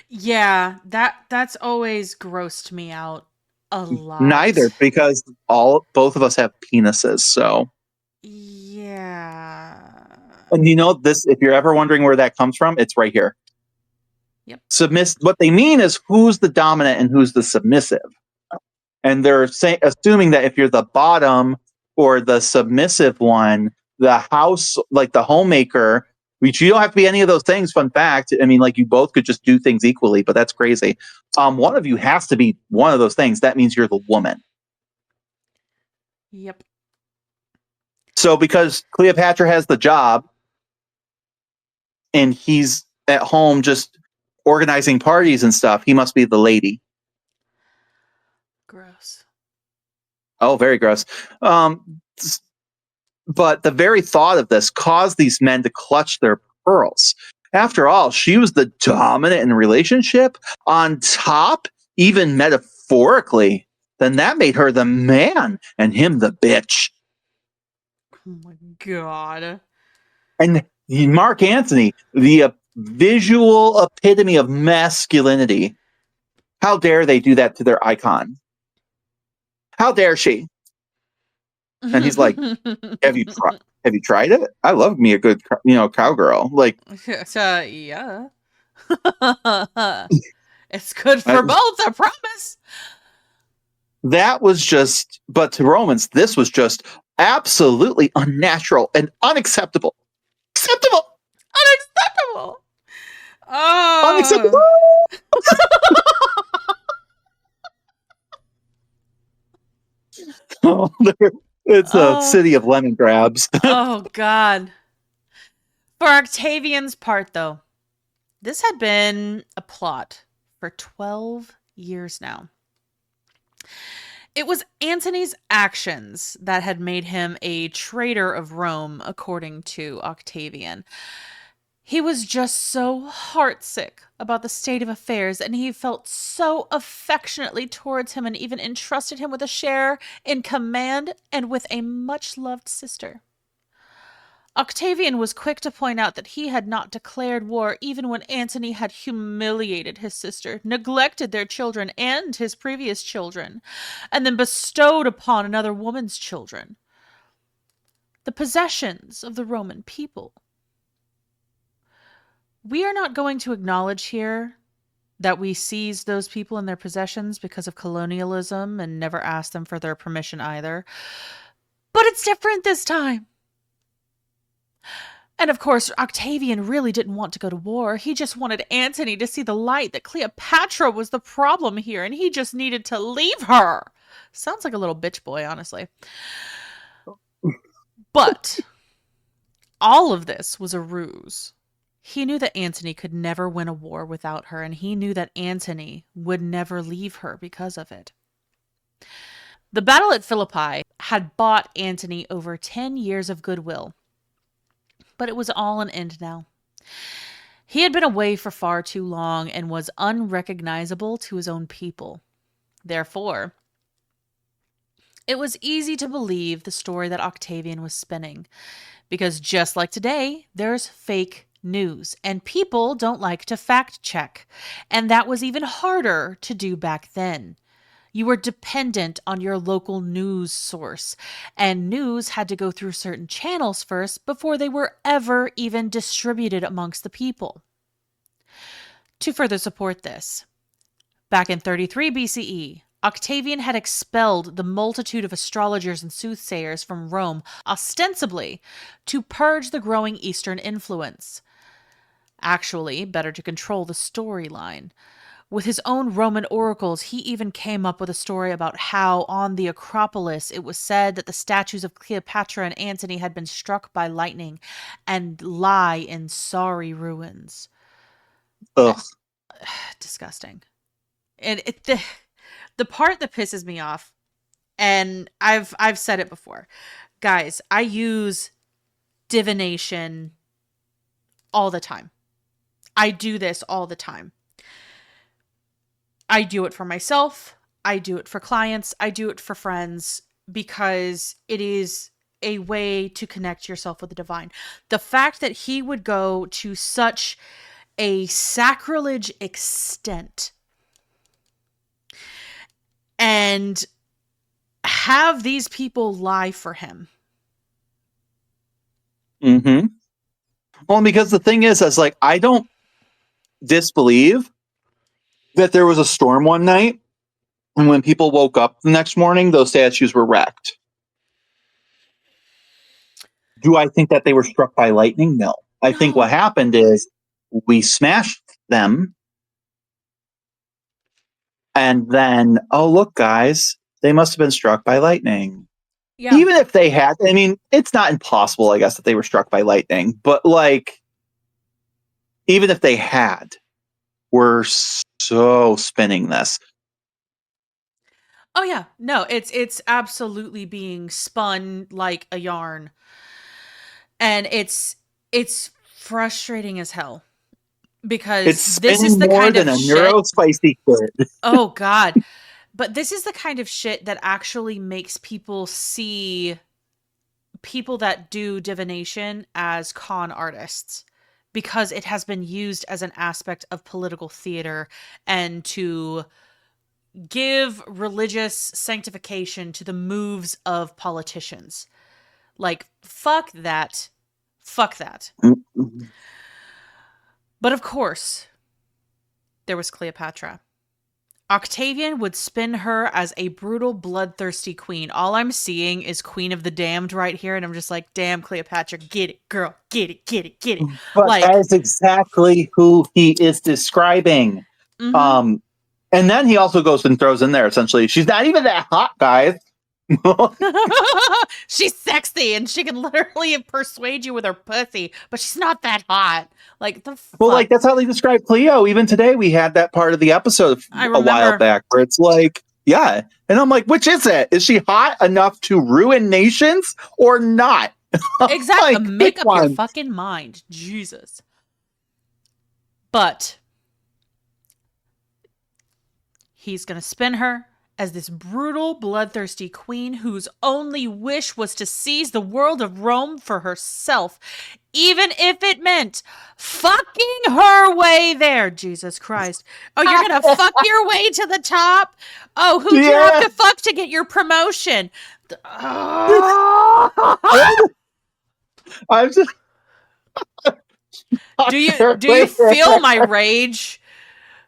Yeah, that's always grossed me out a Neither, lot. because both of us have penises, so. Yeah. And this, if you're ever wondering where that comes from, it's right here. Yep. What they mean is who's the dominant and who's the submissive. And they're assuming that if you're the bottom or the submissive one, the house, like the homemaker, which you don't have to be any of those things. Fun fact. I mean, like you both could just do things equally, but that's crazy. One of you has to be one of those things. That means you're the woman. Yep. So because Cleopatra has the job and he's at home just organizing parties and stuff, he must be the lady. Gross. Oh, very gross. But the very thought of this caused these men to clutch their pearls. After all, she was the dominant in the relationship. On top, even metaphorically, then that made her the man and him the bitch. Oh my god. And Mark Antony, the visual epitome of masculinity. How dare they do that to their icon? How dare she? And he's like, "Have you tried? Have you tried it? I love me a good, cowgirl. Like, Yeah. It's good I, for both, I promise. that was just. But to Romans, this was just absolutely unnatural and unacceptable. Acceptable, Unacceptable. unacceptable. Oh. It's a Oh. city of lemon grabs. Oh god. For Octavian's part though, this had been a plot for 12 years now. It was Antony's actions that had made him a traitor of Rome, according to Octavian. He was just so heartsick about the state of affairs, and he felt so affectionately towards him and even entrusted him with a share in command and with a much loved sister. Octavian was quick to point out that he had not declared war even when Antony had humiliated his sister, neglected their children and his previous children, and then bestowed upon another woman's children the possessions of the Roman people. We are not going to acknowledge here that we seized those people and their possessions because of colonialism and never asked them for their permission either. But it's different this time. And of course, Octavian really didn't want to go to war. He just wanted Antony to see the light that Cleopatra was the problem here, and he just needed to leave her. Sounds like a little bitch boy, honestly. But all of this was a ruse. He knew that Antony could never win a war without her, and he knew that Antony would never leave her because of it. The battle at Philippi had bought Antony over 10 years of goodwill, but it was all an end now. He had been away for far too long and was unrecognizable to his own people. Therefore, it was easy to believe the story that Octavian was spinning, because just like today, there's fake news, and people don't like to fact check, and that was even harder to do back then. You were dependent on your local news source, and news had to go through certain channels first before they were ever even distributed amongst the people. To further support this, back in 33 BCE, Octavian had expelled the multitude of astrologers and soothsayers from Rome, ostensibly to purge the growing Eastern influence. Actually, better to control the storyline. With his own Roman oracles, he even came up with a story about how on the Acropolis it was said that the statues of Cleopatra and Antony had been struck by lightning and lie in sorry ruins. Ugh. Disgusting. And the part that pisses me off, and I've said it before, guys, I use divination all the time. I do this all the time. I do it for myself. I do it for clients. I do it for friends because it is a way to connect yourself with the divine. The fact that he would go to such a sacrilege extent and have these people lie for him. Mm-hmm. Well, because the thing is like, I don't disbelieve that there was a storm one night, and when people woke up the next morning, those statues were wrecked. Do I think that they were struck by lightning? No. I think what No. happened is we smashed them, and then, oh, look, guys, they must have been struck by lightning. Yeah. Even if they had, I mean, it's not impossible, I guess, that they were struck by lightning, but like, even if they had, we're so spinning this. Oh yeah. No, it's absolutely being spun like a yarn. And it's frustrating as hell. It's Because this is spinning the more kind than of a shit. neurospicy kid. Oh, God. But this is the kind of shit that actually makes people see people that do divination as con artists, because it has been used as an aspect of political theater and to give religious sanctification to the moves of politicians. Like, fuck that. Fuck that. But of course, there was Cleopatra. Octavian would spin her as a brutal, bloodthirsty queen. All I'm seeing is Queen of the Damned right here, and I'm just like, damn, Cleopatra, get it, girl, get it, get it, get it. But that Like, is exactly who he is describing. mm-hmm. And then he also goes and throws in there, essentially, she's not even that hot, guys. She's sexy and she can literally persuade you with her pussy, but she's not that hot. Like, the fuck? Well, like, that's how they describe Cleo. Even today, we had that part of the episode I a while remember. back where it's like, yeah. And I'm like, which is it? Is she hot enough to ruin nations or not? Exactly. Like, Make pick up your one. fucking mind. Jesus. But he's going to spin her as this brutal, bloodthirsty queen whose only wish was to seize the world of Rome for herself, even if it meant fucking her way there. Jesus Christ. Oh, you're going to fuck your way to the top? Oh, who'd you have to fuck to get your promotion? I'm just. Do you feel my rage?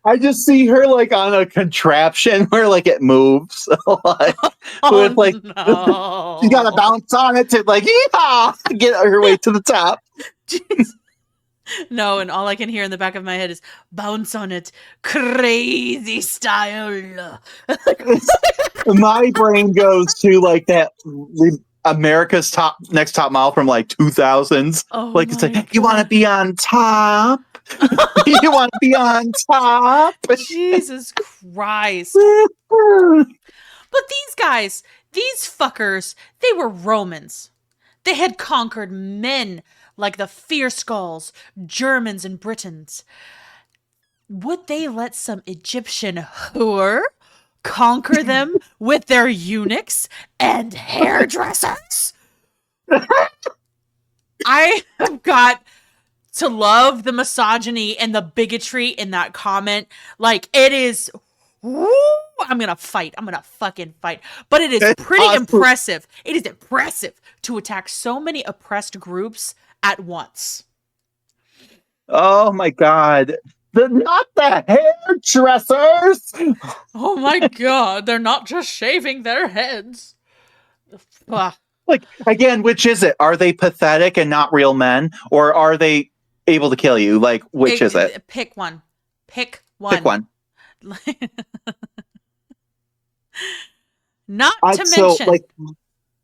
I just see her like on a contraption where like it moves, like with like no. she's got to bounce on it to like yeehaw to get her way to the top. Jeez. No, and all I can hear in the back of my head is bounce on it, crazy style. My brain goes to like that America's Next Top Model from like 2000s. Oh, like it's like, God. you want to be on top. You want to be on top. Jesus Christ. But these guys, these fuckers, they were Romans. They had conquered men like the fierce Gauls, Germans, and Britons. Would they let some Egyptian whore conquer them with their eunuchs and hairdressers? I have got to love the misogyny and the bigotry in that comment. Like, it is, woo, I'm gonna fight. I'm gonna fucking fight. But it is pretty impressive. It is impressive to attack so many oppressed groups at once. Oh my God. Not the hairdressers. Oh my God. They're not just shaving their heads. Like, again, which is it? Are they pathetic and not real men? Or are they able to kill you? Like, which is it? Pick one. Pick one. Pick one. Not to mention.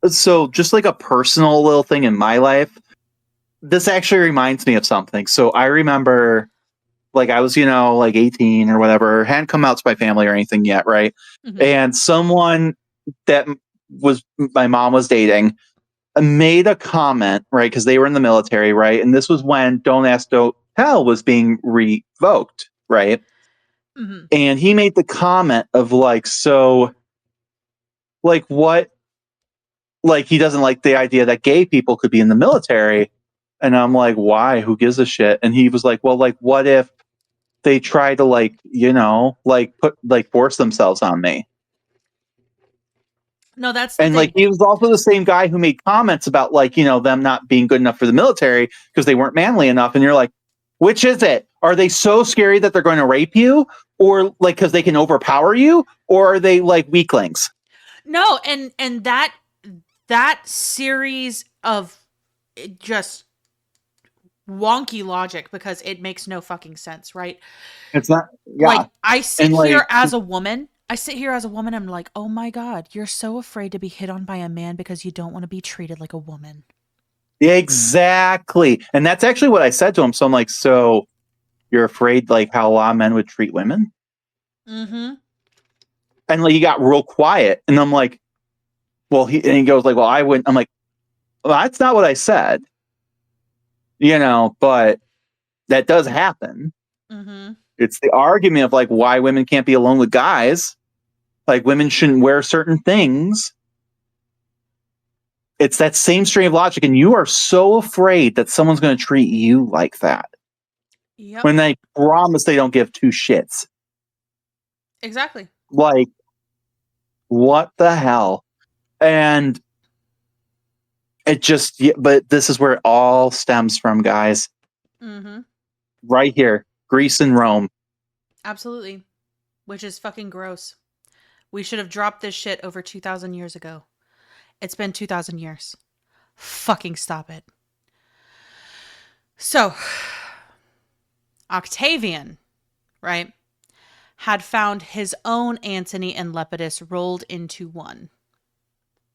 So just like a personal little thing in my life, this actually reminds me of something. So I remember, like, I was, like 18 or whatever, hadn't come out to my family or anything yet, right? Mm-hmm. And someone that my mom was dating made a comment, right? Because they were in the military, right? And this was when Don't Ask, Don't Tell was being revoked, right? Mm-hmm. And he made the comment of like, so, like, what? Like, he doesn't like the idea that gay people could be in the military. And I'm like, why? Who gives a shit? And he was like, well, like, what if they try to like, force themselves on me? No, that's the and thing. Like, he was also the same guy who made comments about like, them not being good enough for the military because they weren't manly enough. And you're like, which is it? Are they so scary that they're going to rape you, or like because they can overpower you, or are they like weaklings? No, and that series of just wonky logic, because it makes no fucking sense, right? It's not. Yeah. Like, I sit here as a woman. I'm like, oh my God, you're so afraid to be hit on by a man because you don't want to be treated like a woman. Exactly. And that's actually what I said to him. So I'm like, so you're afraid like how a lot of men would treat women? Mm-hmm. And like, he got real quiet. And I'm like, well, he goes like, well, I wouldn't. I'm like, well, that's not what I said. But that does happen. Mm-hmm. It's the argument of like why women can't be alone with guys. Like women shouldn't wear certain things. It's that same strain of logic, and you are so afraid that someone's going to treat you like that Yep. when they promise they don't give two shits. Exactly. Like, what the hell? And it just, but this is where it all stems from, guys. Mm-hmm. Right here, Greece and Rome. Absolutely. Which is fucking gross. We should have dropped this shit over 2,000 years ago. It's been 2,000 years. Fucking stop it. So, Octavian, right, had found his own Antony and Lepidus rolled into one.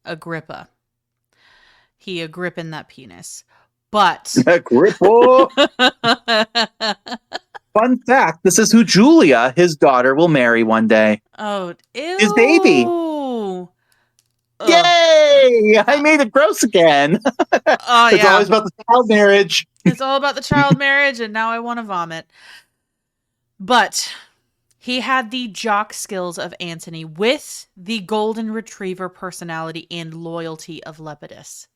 Agrippa. He Agrippin that penis. But. Agrippa. Fun fact, this is who Julia, his daughter, will marry one day. Oh, ew. His baby. Ugh. Yay! I made it gross again. Oh, It's yeah. always about the child marriage. It's all about the child marriage, and now I want to vomit. But he had the jock skills of Antony with the golden retriever personality and loyalty of Lepidus.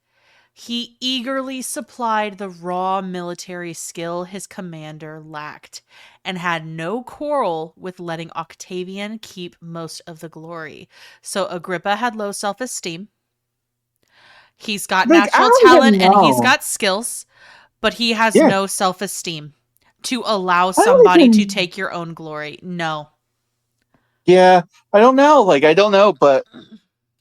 He eagerly supplied the raw military skill his commander lacked and had no quarrel with letting Octavian keep most of the glory. So Agrippa had low self-esteem. He's got natural talent and he's got skills, but he has no self-esteem to allow somebody to take your own glory. No. Yeah, I don't know. Like, I don't know, but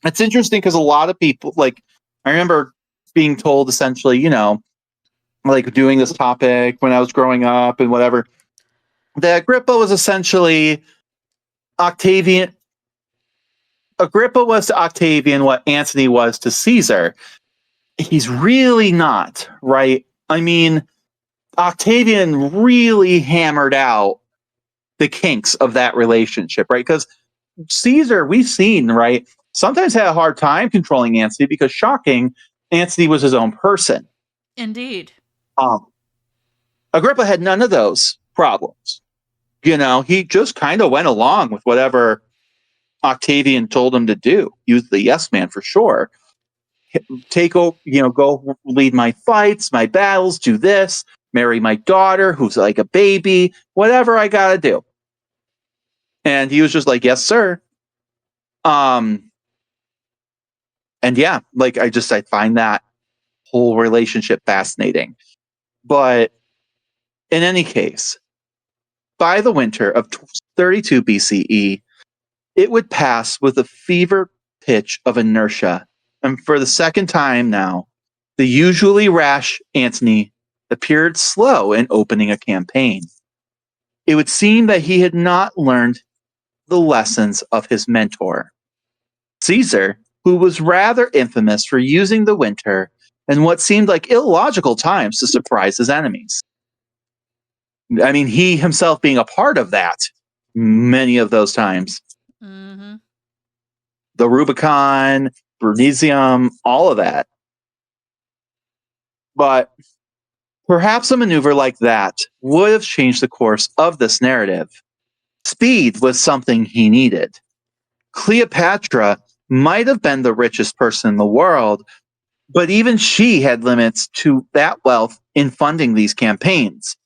it's interesting because a lot of people, like, I remember being told essentially, like doing this topic when I was growing up and whatever, that Agrippa was essentially Octavian. Agrippa was to Octavian what Antony was to Caesar. He's really not, right? I mean, Octavian really hammered out the kinks of that relationship, right? Because Caesar, we've seen, right, sometimes had a hard time controlling Antony because, shocking, Antony was his own person. Indeed. Agrippa had none of those problems. He just kind of went along with whatever Octavian told him to do. He was the yes man for sure. Take over, go lead my fights, my battles, do this, marry my daughter, who's like a baby, whatever I gotta do. And he was just like, yes, sir. And yeah, like I find that whole relationship fascinating. But in any case, by the winter of 32 BCE, it would pass with a fever pitch of inertia. And for the second time now, the usually rash Antony appeared slow in opening a campaign. It would seem that he had not learned the lessons of his mentor, Caesar, who was rather infamous for using the winter and what seemed like illogical times to surprise his enemies. I mean, he himself being a part of that many of those times. Mm-hmm. The Rubicon, Brunesium, all of that. But perhaps a maneuver like that would have changed the course of this narrative. Speed was something he needed. Cleopatra might have been the richest person in the world, but even she had limits to that wealth in funding these campaigns.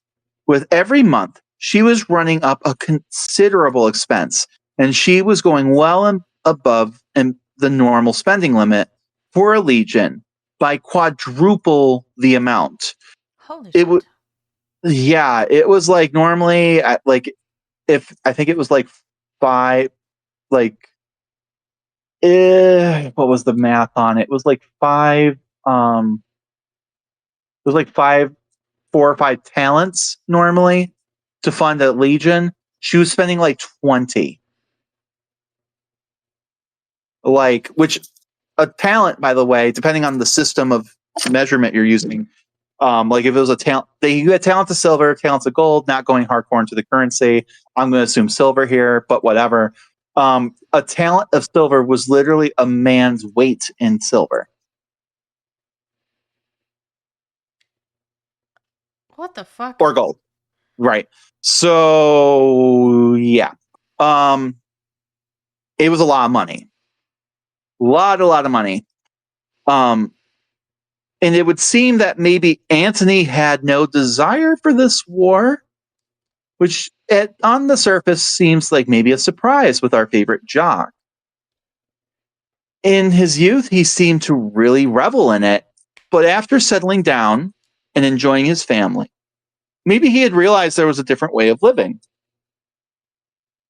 With every month, she was running up a considerable expense, and she was going well above the normal spending limit for a legion by quadruple the amount. Holy It shit. would, yeah, it was like normally like if I think it was like five, like what was the math on it? It was like five, it was like 4 or 5 talents normally to fund a legion. She was spending like 20. Like, which a talent, by the way, depending on the system of measurement you're using, like if it was a talent, you had talent to silver, talent to gold, not going hardcore into the currency. I'm going to assume silver here, but whatever. A talent of silver was literally a man's weight in silver. What the fuck? Or gold. Right. So yeah. It was a lot of money. A lot of money. Um, and it would seem that maybe Antony had no desire for this war, which on the surface seems like maybe a surprise with our favorite jock. In his youth, he seemed to really revel in it, but after settling down and enjoying his family, maybe he had realized there was a different way of living.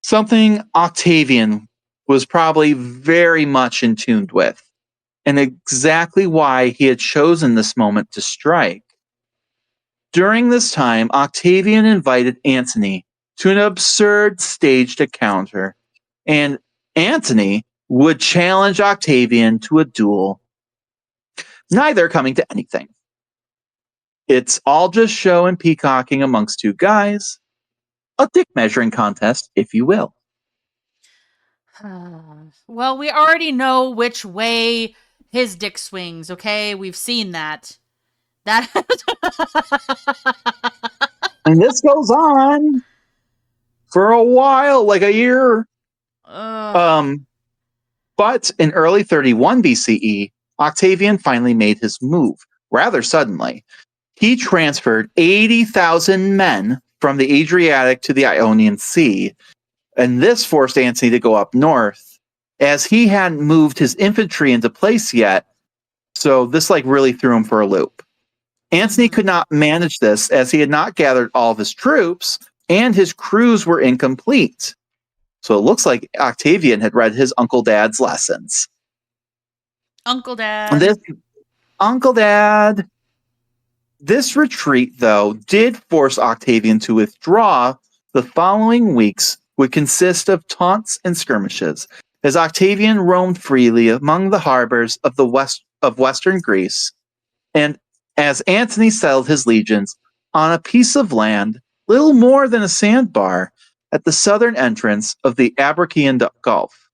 Something Octavian was probably very much in tune with, and exactly why he had chosen this moment to strike. During this time, Octavian invited Antony to an absurd staged encounter, and Antony would challenge Octavian to a duel, neither coming to anything. It's all just show and peacocking amongst two guys, a dick measuring contest, if you will. Well, we already know which way his dick swings, okay? We've seen that. That And this goes on for a while, like a year. But in early 31 BCE, Octavian finally made his move, rather suddenly. He transferred 80,000 men from the Adriatic to the Ionian Sea, and this forced Antony to go up north, as he hadn't moved his infantry into place yet, so this really threw him for a loop. Antony could not manage this as he had not gathered all of his troops, and his crews were incomplete. So it looks like Octavian had read his Uncle Dad's lessons. Uncle Dad. This retreat, though, did force Octavian to withdraw. The following weeks would consist of taunts and skirmishes, as Octavian roamed freely among the harbors of western Greece, and as Antony settled his legions on a piece of land, little more than a sandbar, at the southern entrance of the Ambracian Gulf.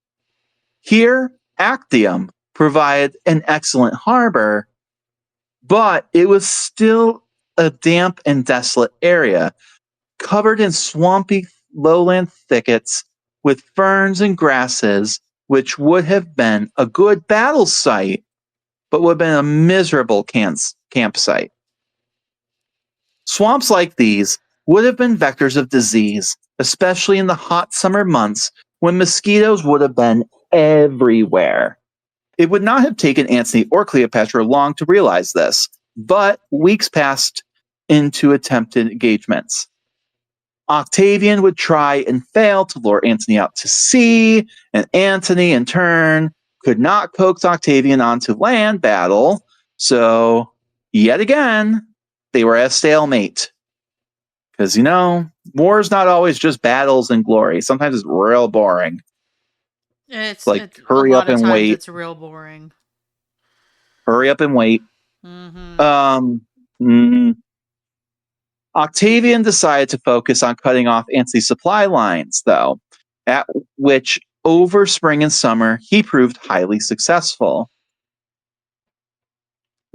Here, Actium provided an excellent harbor, but it was still a damp and desolate area, covered in swampy lowland thickets with ferns and grasses, which would have been a good battle site, but would have been a miserable campsite. Swamps like these would have been vectors of disease, especially in the hot summer months when mosquitoes would have been everywhere. It would not have taken Antony or Cleopatra long to realize this, but weeks passed into attempted engagements. Octavian would try and fail to lure Antony out to sea, and Antony, in turn, could not coax Octavian onto land battle, so yet again, they were at a stalemate. Because, war is not always just battles and glory. Sometimes it's real boring. It's hurry up and wait. It's real boring. Hurry up and wait. Octavian decided to focus on cutting off Antony's supply lines, though, at which over spring and summer he proved highly successful.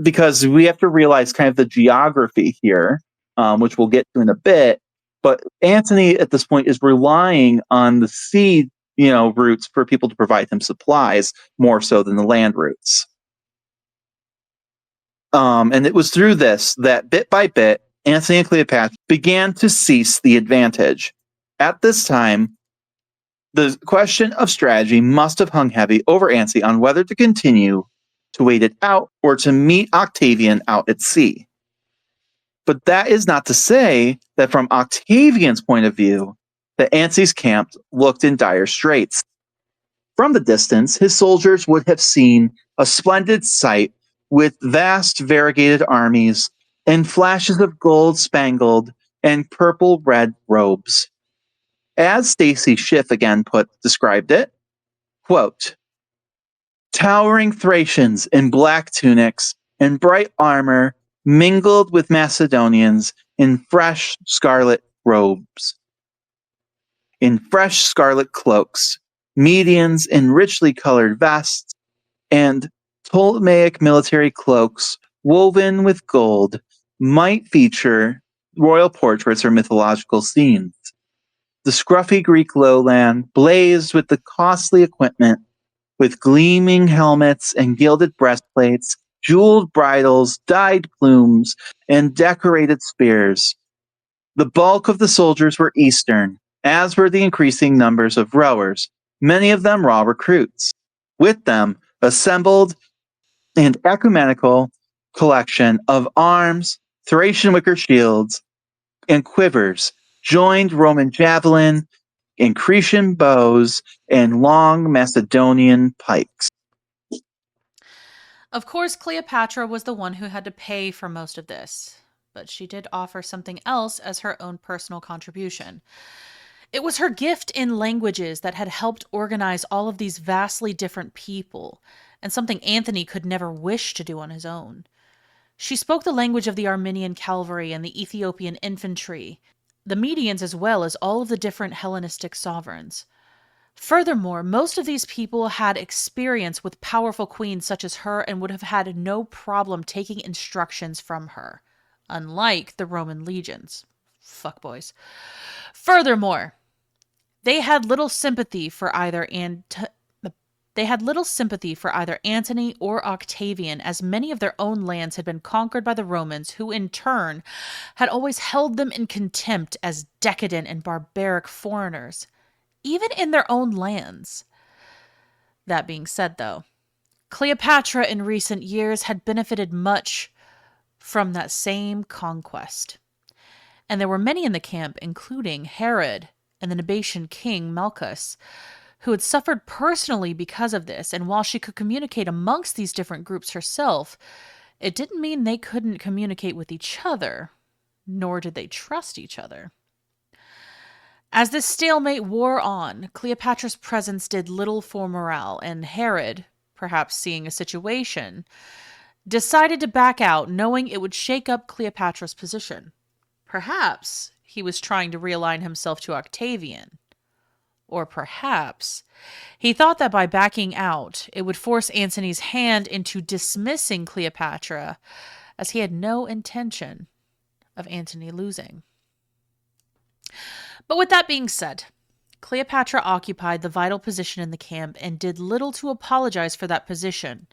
Because we have to realize kind of the geography here, which we'll get to in a bit. But Antony at this point is relying on the sea, routes for people to provide him supplies more so than the land routes. And it was through this that bit by bit, Antony and Cleopatra began to seize the advantage. At this time, the question of strategy must have hung heavy over Antony on whether to continue to wait it out or to meet Octavian out at sea. But that is not to say that from Octavian's point of view, that Antony's camp looked in dire straits. From the distance, his soldiers would have seen a splendid sight with vast variegated armies and flashes of gold-spangled and purple-red robes. As Stacy Schiff again described it, quote, towering Thracians in black tunics and bright armor mingled with Macedonians in fresh scarlet robes, in fresh scarlet cloaks, Medians in richly colored vests, and Ptolemaic military cloaks woven with gold might feature royal portraits or mythological scenes. The scruffy Greek lowland blazed with the costly equipment, with gleaming helmets and gilded breastplates, jeweled bridles, dyed plumes, and decorated spears. The bulk of the soldiers were Eastern, as were the increasing numbers of rowers, many of them raw recruits. With them, assembled an ecumenical collection of arms, Thracian wicker shields, and quivers, joined Roman javelin, and Cretan bows, and long Macedonian pikes. Of course, Cleopatra was the one who had to pay for most of this, but she did offer something else as her own personal contribution. It was her gift in languages that had helped organize all of these vastly different people, and something Antony could never wish to do on his own. She spoke the language of the Armenian cavalry and the Ethiopian infantry, the Medians as well as all of the different Hellenistic sovereigns. Furthermore, most of these people had experience with powerful queens such as her and would have had no problem taking instructions from her, unlike the Roman legions. Fuckboys. Furthermore, they had little sympathy for either Antony or Octavian, as many of their own lands had been conquered by the Romans, who in turn had always held them in contempt as decadent and barbaric foreigners, even in their own lands. That being said, though, Cleopatra in recent years had benefited much from that same conquest. And there were many in the camp, including Herod and the Nabatean king Malchus, who had suffered personally because of this, and while she could communicate amongst these different groups herself, it didn't mean they couldn't communicate with each other, nor did they trust each other. As this stalemate wore on, Cleopatra's presence did little for morale, and Herod, perhaps seeing a situation, decided to back out, knowing it would shake up Cleopatra's position. Perhaps he was trying to realign himself to Octavian. Or perhaps he thought that by backing out, it would force Antony's hand into dismissing Cleopatra, as he had no intention of Antony losing. But with that being said, Cleopatra occupied the vital position in the camp and did little to apologize for that position.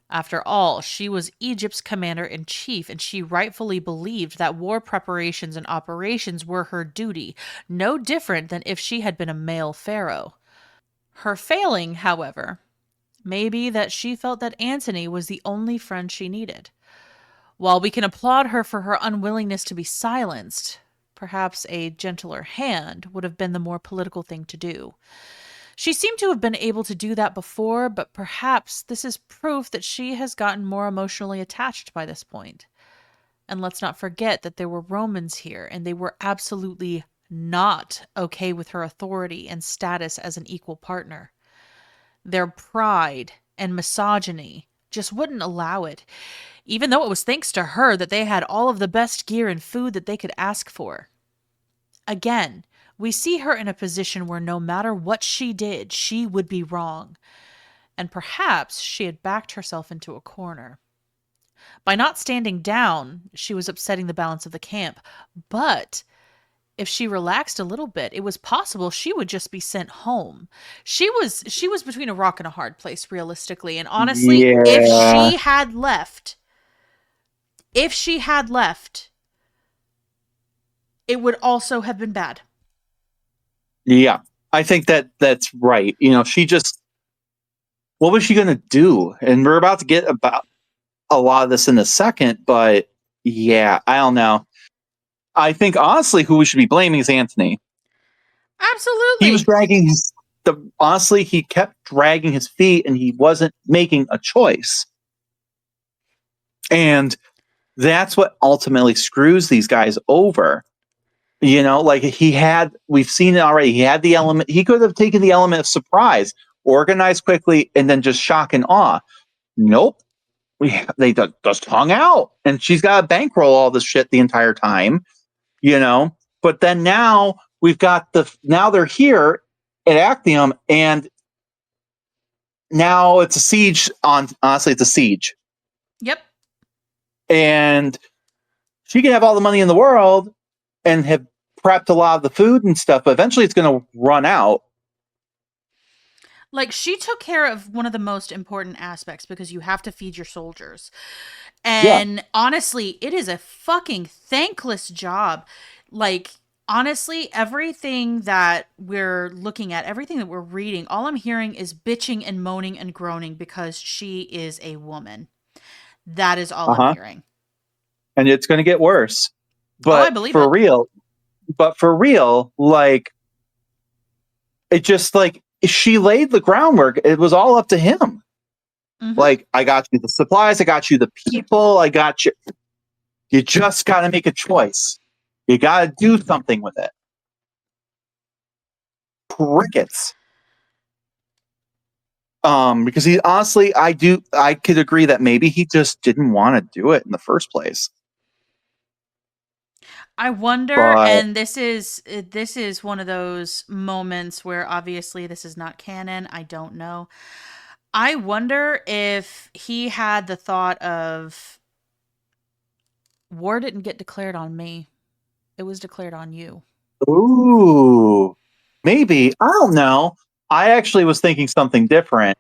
After all, she was Egypt's commander-in-chief, and she rightfully believed that war preparations and operations were her duty, no different than if she had been a male pharaoh. Her failing, however, may be that she felt that Antony was the only friend she needed. While we can applaud her for her unwillingness to be silenced, perhaps a gentler hand would have been the more political thing to do. She seemed to have been able to do that before, but perhaps this is proof that she has gotten more emotionally attached by this point. And let's not forget that there were Romans here, and they were absolutely not okay with her authority and status as an equal partner. Their pride and misogyny just wouldn't allow it, even though it was thanks to her that they had all of the best gear and food that they could ask for. Again, we see her in a position where no matter what she did, she would be wrong. And perhaps she had backed herself into a corner. By not standing down, she was upsetting the balance of the camp. But if she relaxed a little bit, it was possible she would just be sent home. She was between a rock and a hard place, realistically. And honestly, if she had left, it would also have been bad. Yeah, I think that's right. She just, what was she going to do? And we're about to get about a lot of this in a second, but yeah, I don't know. I think honestly, who we should be blaming is Antony. Absolutely. He was honestly, he kept dragging his feet and he wasn't making a choice. And that's what ultimately screws these guys over. Like we've seen it already. He had the element, he could have taken the element of surprise, organized quickly, and then just shock and awe. Nope. They just hung out, and she's got to bankroll all this shit the entire time, But then now now they're here at Actium, and now it's a siege honestly, it's a siege. Yep. And she can have all the money in the world, and have prepped a lot of the food and stuff, but eventually it's going to run out. Like, she took care of one of the most important aspects because you have to feed your soldiers. Yeah. And honestly, it is a fucking thankless job. Like, honestly, everything that we're looking at, everything that we're reading, all I'm hearing is bitching and moaning and groaning because she is a woman. That is all I'm Uh-huh. hearing. And it's going to get worse. Oh, I But believe for it. real, like, it just, like, she laid the groundwork. It was all up to him. Mm-hmm. Like, I got you the supplies, I got you the people, I got you. You just got to make a choice. You got to do something with it. Crickets. Because he honestly, I could agree that maybe he just didn't want to do it in the first place. I wonder, But and this is one of those moments where obviously this is not canon. I don't know. I wonder if he had the thought of, war didn't get declared on me. It was declared on you. ooh, maybe, I don't know. I actually was thinking something different.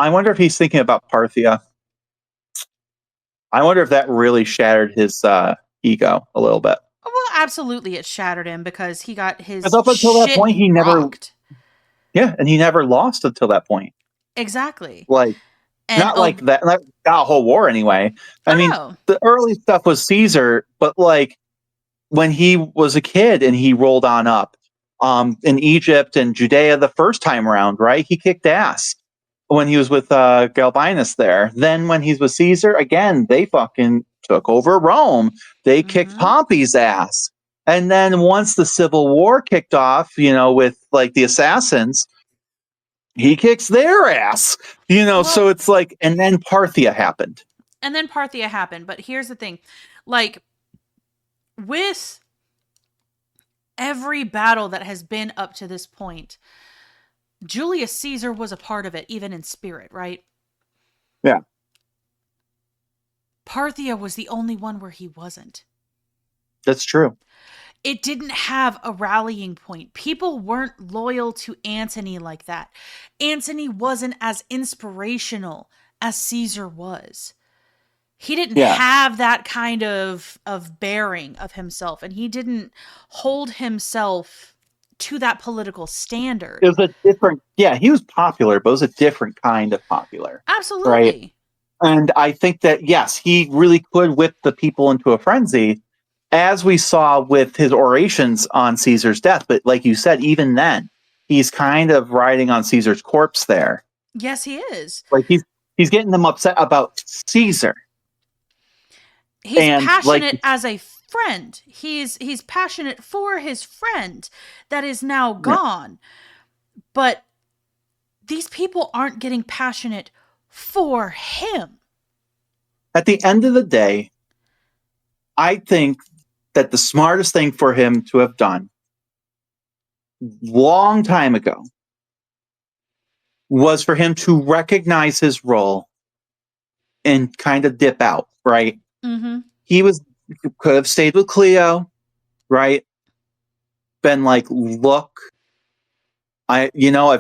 I wonder if he's thinking about Parthia. I wonder if that really shattered his ego a little bit. Well, absolutely it shattered him because he got Because his up until that shit point, rocked. and he never lost until that point. Exactly. Like, And not like that, not a whole war anyway. I mean, oh, the early stuff was Caesar, but like when he was a kid and he rolled on up in Egypt and Judea the first time around, right? He kicked ass when he was with Galbinus there. Then when he's with Caesar, again, they fucking took over Rome. They kicked mm-hmm. Pompey's ass. And then once the Civil War kicked off, with like the assassins, he kicks their ass. Well, So it's like, and then Parthia happened. and then Parthia happened. But here's the thing, like, with every battle that has been up to this point, Julius Caesar was a part of it, even in spirit, right? Yeah. Parthia was the only one where he wasn't. That's true. It didn't have a rallying point. People weren't loyal to Antony like that. Antony wasn't as inspirational as Caesar was. He didn't Yeah. have that kind of bearing of himself, and he didn't hold himself to that political standard. It was a different, he was popular, but it was a different kind of popular. Absolutely. Right. And I think that, yes, he really could whip the people into a frenzy, as we saw with his orations on Caesar's death. But like you said, even then, he's kind of riding on Caesar's corpse there. Yes, he is. Like he's getting them upset about Caesar. He's and passionate as a friend. He's passionate for his friend that is now gone. Yeah. But these people aren't getting passionate for him. At the end of the day, I think that the smartest thing for him to have done long time ago was for him to recognize his role and kind of dip out, right? Mm-hmm. He could have stayed with Cleo, right? Been like, look, I've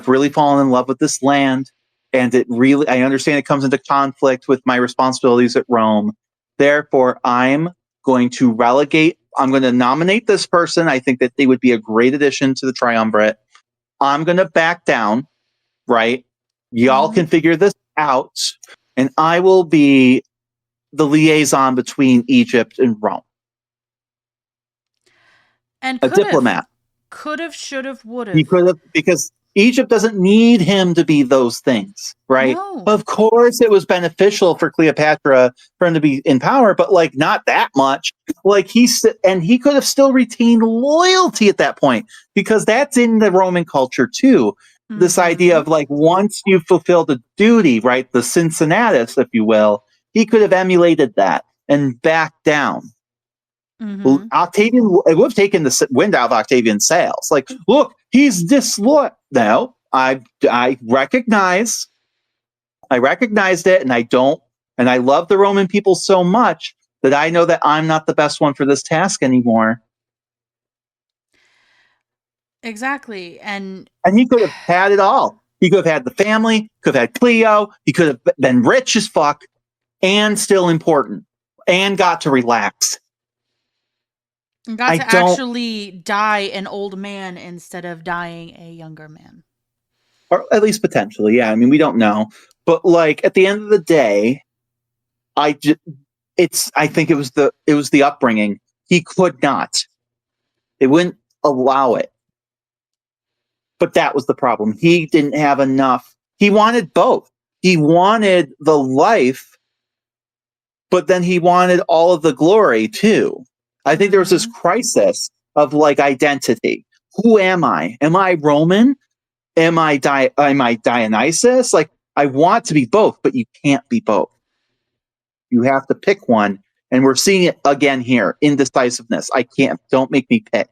really fallen in love with this land, and I understand it comes into conflict with my responsibilities at Rome. Therefore, I'm going to nominate this person. I think that they would be a great addition to the triumvirate. I'm going to back down, right? Y'all can figure this out, and I will be the liaison between Egypt and Rome. And a diplomat. Could have, should have, would have. He could have, because Egypt doesn't need him to be those things, right? No. Of course, it was beneficial for Cleopatra for him to be in power, but like not that much. Like he could have still retained loyalty at that point, because that's in the Roman culture too. Mm-hmm. This idea of like, once you fulfill the duty, right, the Cincinnatus, if you will, he could have emulated that and backed down. Mm-hmm. Octavian, it would have taken the wind out of Octavian's sails. Like, look, he's disloyal. No, I recognized it, and I love the Roman people so much that I know that I'm not the best one for this task anymore. Exactly. And he could have had it all. He could have had the family, could have had Cleo, he could have been rich as fuck and still important and got to relax. got I to don't, actually die an old man instead of dying a younger man. or at least potentially, yeah. I mean, we don't know. But like at the end of the day, I just, I think it was the upbringing. He could not. They wouldn't allow it. But that was the problem. He didn't have enough. He wanted both. He wanted the life, but then he wanted all of the glory too. I think there was this crisis of like identity. Who am I? Am I Roman? Am I Dionysus? Like I want to be both, but you can't be both. You have to pick one, and we're seeing it again here. Indecisiveness. I can't. Don't make me pick.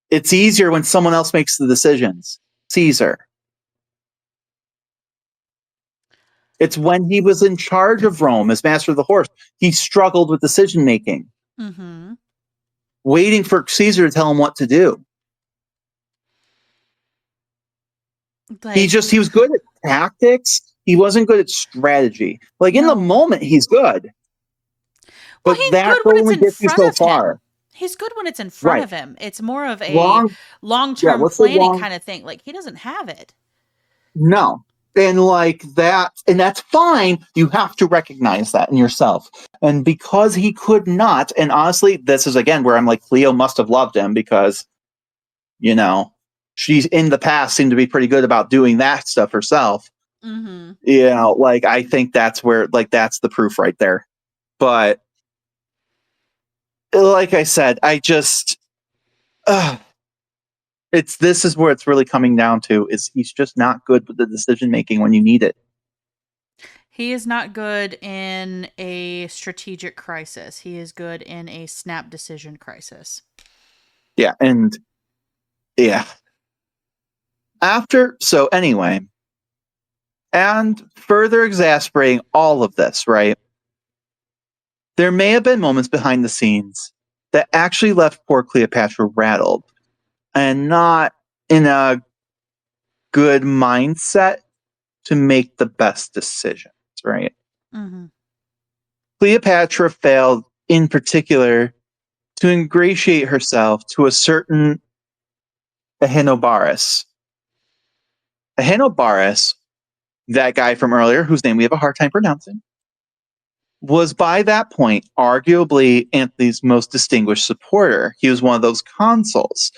It's easier when someone else makes the decisions. Caesar. It's when he was in charge of Rome as master of the horse, he struggled with decision making, waiting for Caesar to tell him what to do. Like, He was good at tactics. He wasn't good at strategy. Like in the no. moment, he's good. Well, But he's that good when it's only in gets you front so of him. far. He's good when it's in front Right. of him. It's more of a Yeah, long-term what's the planning long? kind of thing. Like he doesn't have it. No. And like that, and that's fine. You have to recognize that in yourself. And because he could not, and honestly, this is again where I'm like, Cleo must have loved him because, you know, she's in the past seemed to be pretty good about doing that stuff herself. You know, like I think that's where, like, that's the proof right there. But like I said, I just, this is where it's really coming down to is he's just not good with the decision making when you need it. He is not good in a strategic crisis. He is good in a snap decision crisis. Yeah. And yeah. So anyway, and further exasperating all of this, right? There may have been moments behind the scenes that actually left poor Cleopatra rattled and not in a good mindset to make the best decisions, right? Cleopatra failed, in particular, to ingratiate herself to a certain Ahenobarbus. Ahenobarbus, that guy from earlier, whose name we have a hard time pronouncing, was by that point arguably Antony's most distinguished supporter. He was one of those consuls.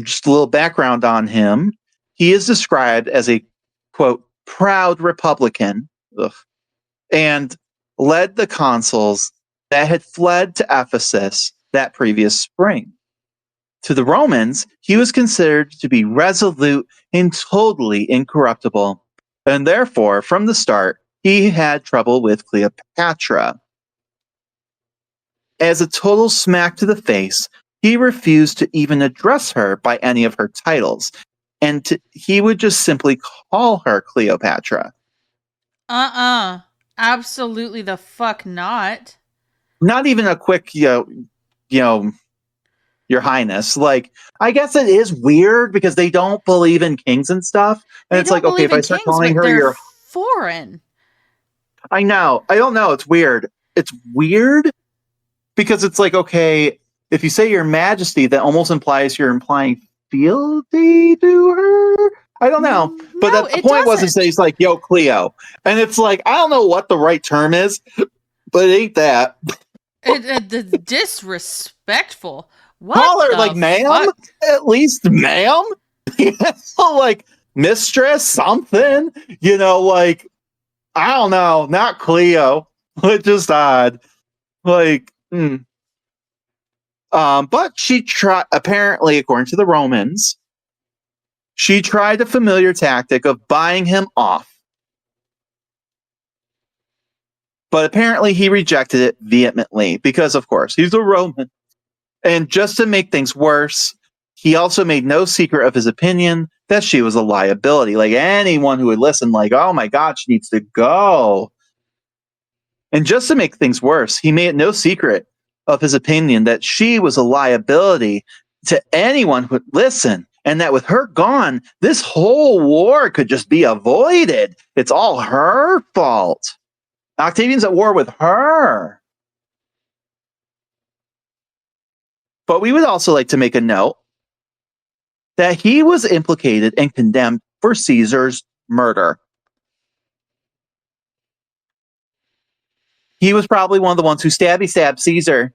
Just a little background on him. He is described as a, quote, proud Republican, and led the consuls that had fled to Ephesus that previous spring. To the Romans, he was considered to be resolute and totally incorruptible, and therefore, from the start, he had trouble with Cleopatra. As a total smack to the face, he refused to even address her by any of her titles, and he would just simply call her Cleopatra. Absolutely the fuck not. Not even a quick, Your Highness. Like, I guess it is weird because they don't believe in kings and stuff. And They it's don't like, okay, believe if I in start kings, calling but her they're your... foreign. I know. I don't know. It's weird. It's weird because it's like, okay, if you say your majesty, that almost implies you're implying fealty to her. I don't know. But No, the it point was to doesn't. say, he's like, yo, Cleo. And it's like, I don't know what the right term is, but it ain't that. It's disrespectful. What Call her the like ma'am, fuck? at least ma'am. Like mistress, something. Like, I don't know, not Cleo. It's just odd. Like, but she tried. Apparently, according to the Romans, she tried a familiar tactic of buying him off. But apparently, he rejected it vehemently because, of course, he's a Roman. And just to make things worse, he also made no secret of his opinion that she was a liability. Like anyone who would listen, like, oh my God, she needs to go. And just to make things worse, he made it no secret of his opinion that she was a liability to anyone who would listen, and that with her gone, this whole war could just be avoided. It's all her fault. Octavian's at war with her. But we would also like to make a note that he was implicated and condemned for Caesar's murder. He was probably one of the ones who stabbed Caesar.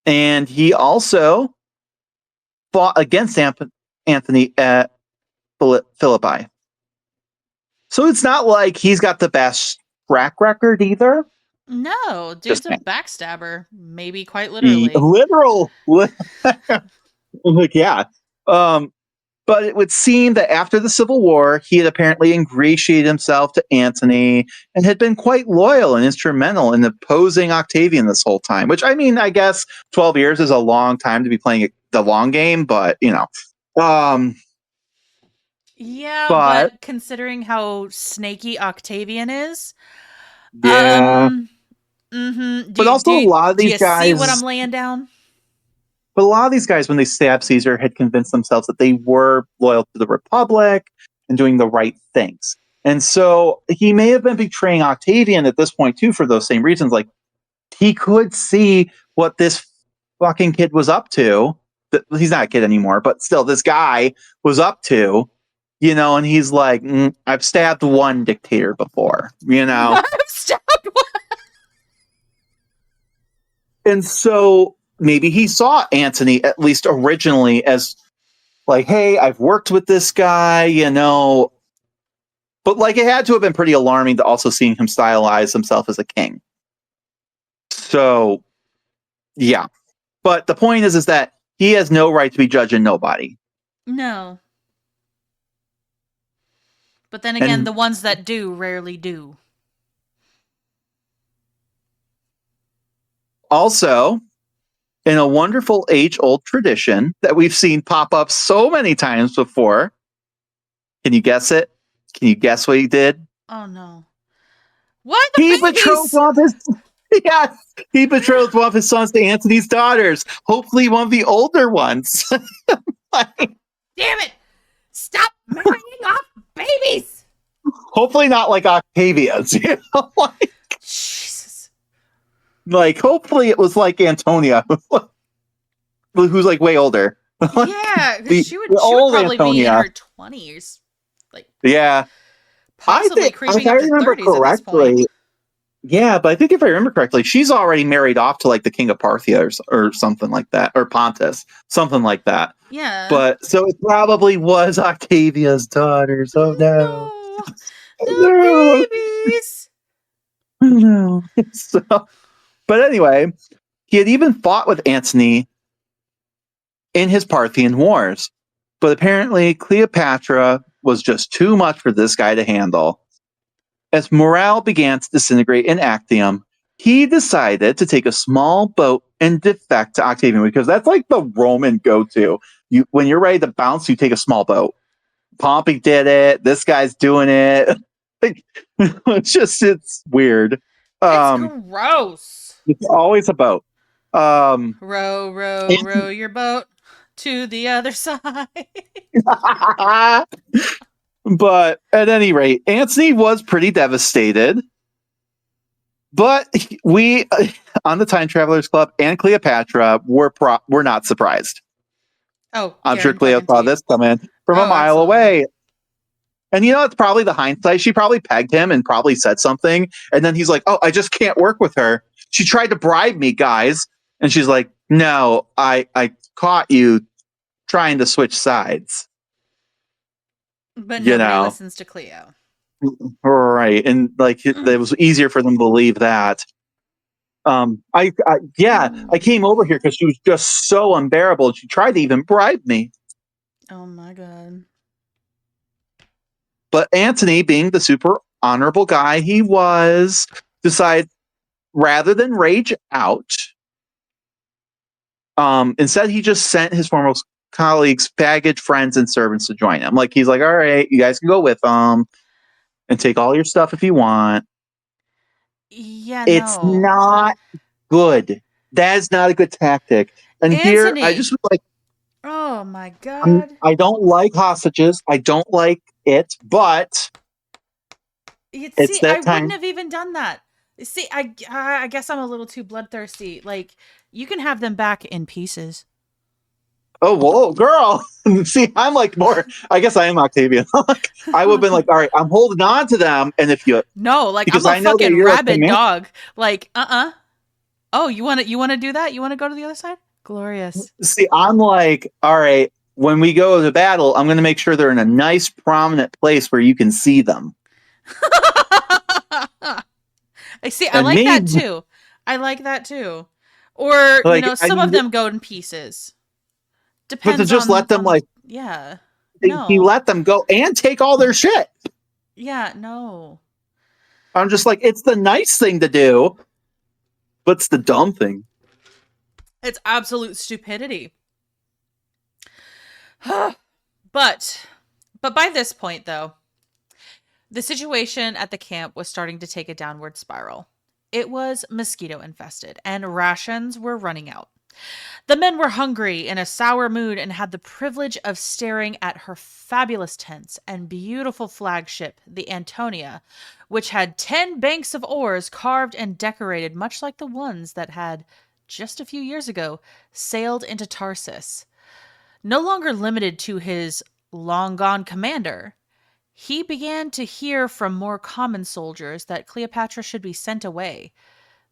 And he also fought against Antony at Philippi. So it's not like he's got the best track record either. No, dude's a backstabber. Maybe quite The literally. Like, yeah. But it would seem that after the Civil War, he had apparently ingratiated himself to Antony and had been quite loyal and instrumental in opposing Octavian this whole time. Which, I mean, I guess 12 years is a long time to be playing the long game, but, you know. Yeah, but considering how snaky Octavian is, yeah. But also, a lot of these guys. See what I'm laying down? But a lot of these guys, when they stabbed Caesar, had convinced themselves that they were loyal to the Republic and doing the right things. And so he may have been betraying Octavian at this point, too, for those same reasons. Like, he could see what this fucking kid was up to. He's not a kid anymore, but still, this guy was up to, you know, and he's like, I've stabbed one dictator before, you know? I've stabbed one. And so maybe he saw Antony, at least originally, as like, hey, I've worked with this guy, you know. But like, it had to have been pretty alarming to also seeing him stylize himself as a king. So, yeah. But the point is that he has no right to be judging nobody. No. But then again, the ones that do rarely do. Also, in a wonderful age-old tradition that we've seen pop up so many times before, can you guess it? Can you guess what he did? Oh no! What? The he babies? betrothed one of his. Yes, he betrothed one of his sons to Antony's daughters. Hopefully, one of the older ones. Damn it! Stop marrying off babies. Hopefully, not like Octavia's. You know, like, Jesus. Like, hopefully, it was like Antonia, who's like way older. Yeah, she would probably Antonia. Be in her 20s. Like, yeah, possibly creeping up to 30s at this point. Yeah, but I think if I remember correctly, she's already married off to like the king of Parthia or something like that, or Pontus, something like that. Yeah. But so it probably was Octavia's daughters. Oh no. The babies. No. So, but anyway, he had even fought with Antony in his Parthian wars. But apparently Cleopatra was just too much for this guy to handle. As morale began to disintegrate in Actium, he decided to take a small boat and defect to Octavian, because that's like the Roman go-to. When you're ready to bounce, you take a small boat. Pompey did it. This guy's doing it. It's weird. It's gross. It's always a boat. Row your boat to the other side. But at any rate, Antony was pretty devastated. But we, on the Time Travelers Club and Cleopatra, were not surprised. Oh, I'm sure Cleo saw this come in from a mile away. And you know, it's probably the hindsight. She probably pegged him and probably said something. And then he's like, oh, I just can't work with her. She tried to bribe me, guys. And she's like, no, I caught you trying to switch sides. But nobody listens to Cleo. Right. And like, it was easier for them to believe that. I came over here because she was just so unbearable. She tried to even bribe me. Oh my God. But Antony, being the super honorable guy he was, decided rather than rage out, instead he just sent his former colleagues, baggage, friends, and servants to join him. Like, he's like, all right, you guys can go with them and take all your stuff if you want. Yeah, It's no. not good. That is not a good tactic. And here, I Antony. just like, Oh my god. I don't like hostages. I don't like it, but it's See, I that wouldn't time. have even done that. See, I guess I'm a little too bloodthirsty. Like, you can have them back in pieces. Oh, whoa, girl. See, I'm like more, I guess I am Octavian. I would have been like, all right, I'm holding on to them. And if you, No, like I'm because a I know that fucking you're a rabid command. dog. Like, Oh, you want to do that? You want to go to the other side? Glorious. See, I'm like, all right, when we go to battle, I'm going to make sure they're in a nice, prominent place where you can see them. I see. I And like me, that too. I like that too. Or, like, I some of mean, them go in pieces. but to Depends just let them, on like, yeah. he No. let them go and take all their shit. Yeah, no. I'm just like, it's the nice thing to do, but it's the dumb thing. It's absolute stupidity. but by this point though, the situation at the camp was starting to take a downward spiral. It was mosquito infested and rations were running out. The men were hungry, in a sour mood, and had the privilege of staring at her fabulous tents and beautiful flagship, the Antonia, which had 10 banks of oars carved and decorated much like the ones that had, just a few years ago, sailed into Tarsus. No longer limited to his long gone commander, he began to hear from more common soldiers that Cleopatra should be sent away,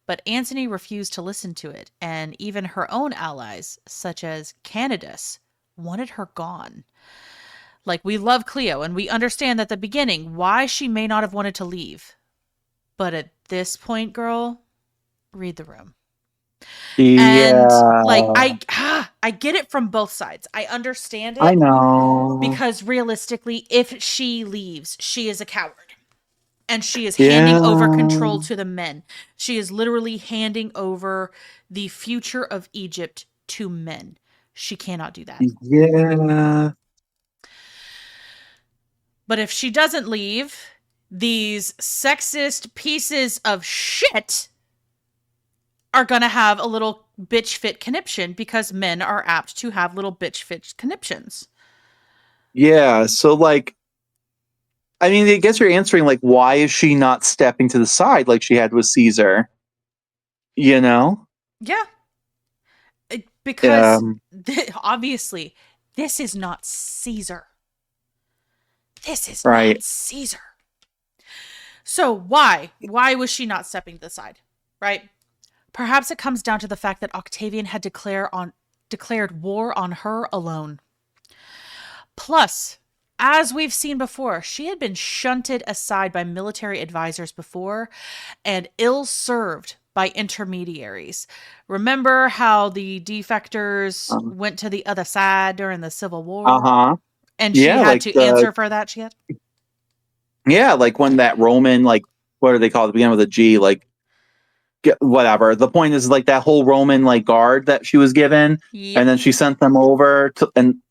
but Antony refused to listen to it, and even her own allies, such as Candidus, wanted her gone. Like, we love Cleo, and we understand at the beginning why she may not have wanted to leave. But at this point, girl, read the room. And like Yeah, I get it from both sides. I understand I it know. because realistically, if she leaves, she is a coward. And she is handing over Yeah, control to the men. She is literally handing over the future of Egypt to men. She cannot do that. yeah, But if she doesn't leave, these sexist pieces of shit are going to have a little bitch fit conniption because men are apt to have little bitch fit conniptions. yeah. So, like, I mean, I guess you're answering, like, why is she not stepping to the side like she had with Caesar? You know? Yeah, because Um, obviously this is not Caesar. This is not right. Caesar. So why? Why was she not stepping to the side? Right? Perhaps it comes down to the fact that Octavian had declared war on her alone. Plus, as we've seen before, she had been shunted aside by military advisors before and ill served by intermediaries. Remember how the defectors went to the other side during the Civil Uh War? huh. And she Yeah, had like to the answer for that shit? yeah, like when that Roman, like, what do they call it? Begin with a G, like, whatever. The point is, like, that whole Roman, like, guard that she was given, and Yep. then she sent them over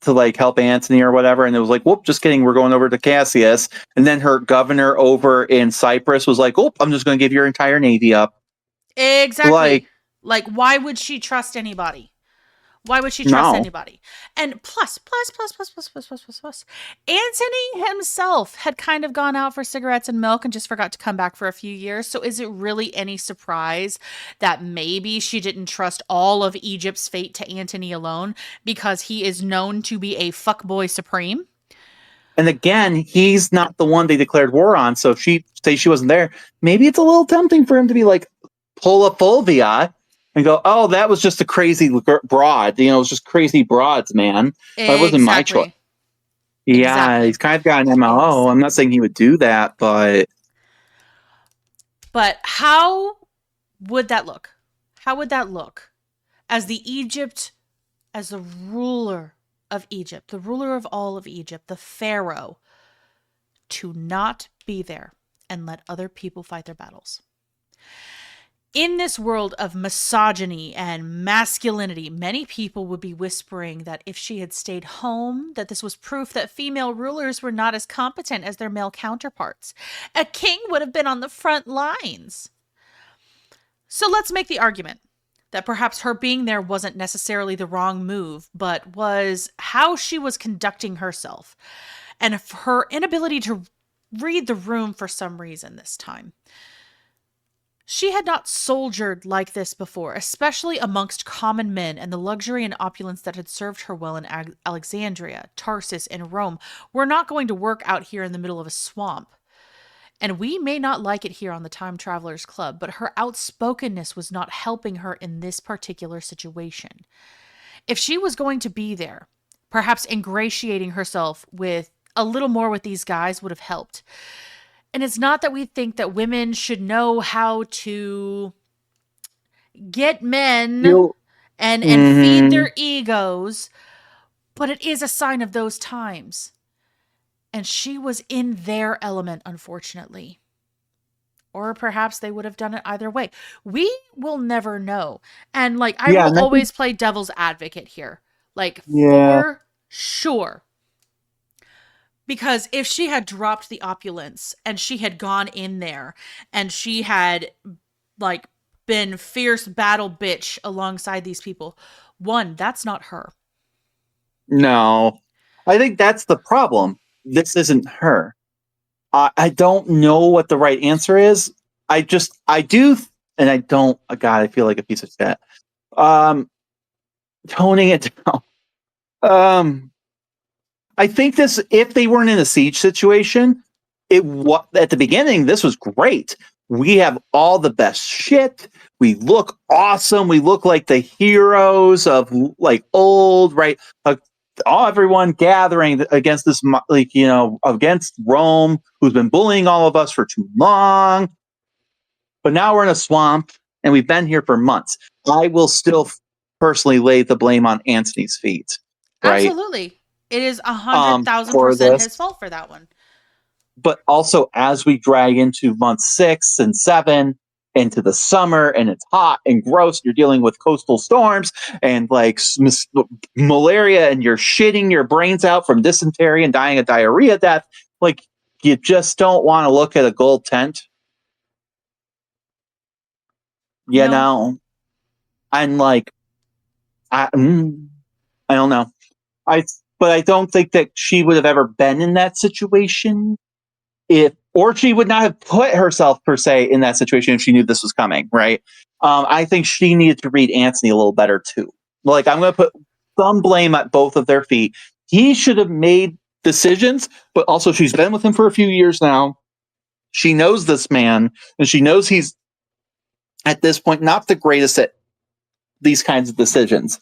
to like help Antony or whatever, and it was like, whoop, just kidding, we're going over to Cassius. And then her governor over in Cyprus was like, oh, I'm just going to give your entire navy up. Exactly. Like, Like, why would she trust anybody? Why would she trust no. anybody? And plus, Antony himself had kind of gone out for cigarettes and milk and just forgot to come back for a few years. So is it really any surprise that maybe she didn't trust all of Egypt's fate to Antony alone because he is known to be a fuckboy supreme? And again, he's not the one they declared war on. So if she say she wasn't there, maybe it's a little tempting for him to be like, pull a Fulvia and go, oh, that was just a crazy broad. You know, it was just crazy broads, man. That wasn't my choice. Exactly. Yeah, Exactly. he's kind of got an MO. I'm not Exactly. saying he would do that, but But how would that look? How would that look as as the ruler of Egypt, the ruler of all of Egypt, the Pharaoh, to not be there and let other people fight their battles? In this world of misogyny and masculinity, many people would be whispering that if she had stayed home, that this was proof that female rulers were not as competent as their male counterparts. A king would have been on the front lines. So let's make the argument that perhaps her being there wasn't necessarily the wrong move, but was how she was conducting herself and her inability to read the room for some reason this time. She had not soldiered like this before, especially amongst common men, and the luxury and opulence that had served her well in Alexandria, Tarsus, and Rome were not going to work out here in the middle of a swamp. And we may not like it here on the Time Travelers Club, but her outspokenness was not helping her in this particular situation. If she was going to be there, perhaps ingratiating herself with a little more with these guys would have helped. And it's not that we think that women should know how to get men and feed their egos, but it is a sign of those times. And she was in their element, unfortunately. Or perhaps they would have done it either way. We will never know. And I will always play devil's advocate here. For sure. Because if she had dropped the opulence and she had gone in there and she had been fierce battle bitch alongside these people, one, that's not her. No. I think that's the problem. This isn't her. I don't know what the right answer is. I do, and I don't. God, I feel like a piece of shit. Toning it down. I think this, if they weren't in a siege situation, at the beginning, this was great. We have all the best shit. We look awesome. We look like the heroes of old, right? Everyone gathering against this, against Rome, who's been bullying all of us for too long. But now we're in a swamp, and we've been here for months. I will still personally lay the blame on Antony's feet. Right? Absolutely. It is 100,000% his fault for that one. But also, as we drag into months 6 and 7, into the summer, and it's hot and gross, you're dealing with coastal storms and malaria, and you're shitting your brains out from dysentery and dying of diarrhea death. You just don't want to look at a gold tent. You know? And I don't know. But I don't think that she would have ever been in that situation or she would not have put herself per se in that situation if she knew this was coming, right? I think she needed to read Antony a little better too. I'm going to put some blame at both of their feet. He should have made decisions, but also she's been with him for a few years now. She knows this man, and she knows he's at this point not the greatest at these kinds of decisions.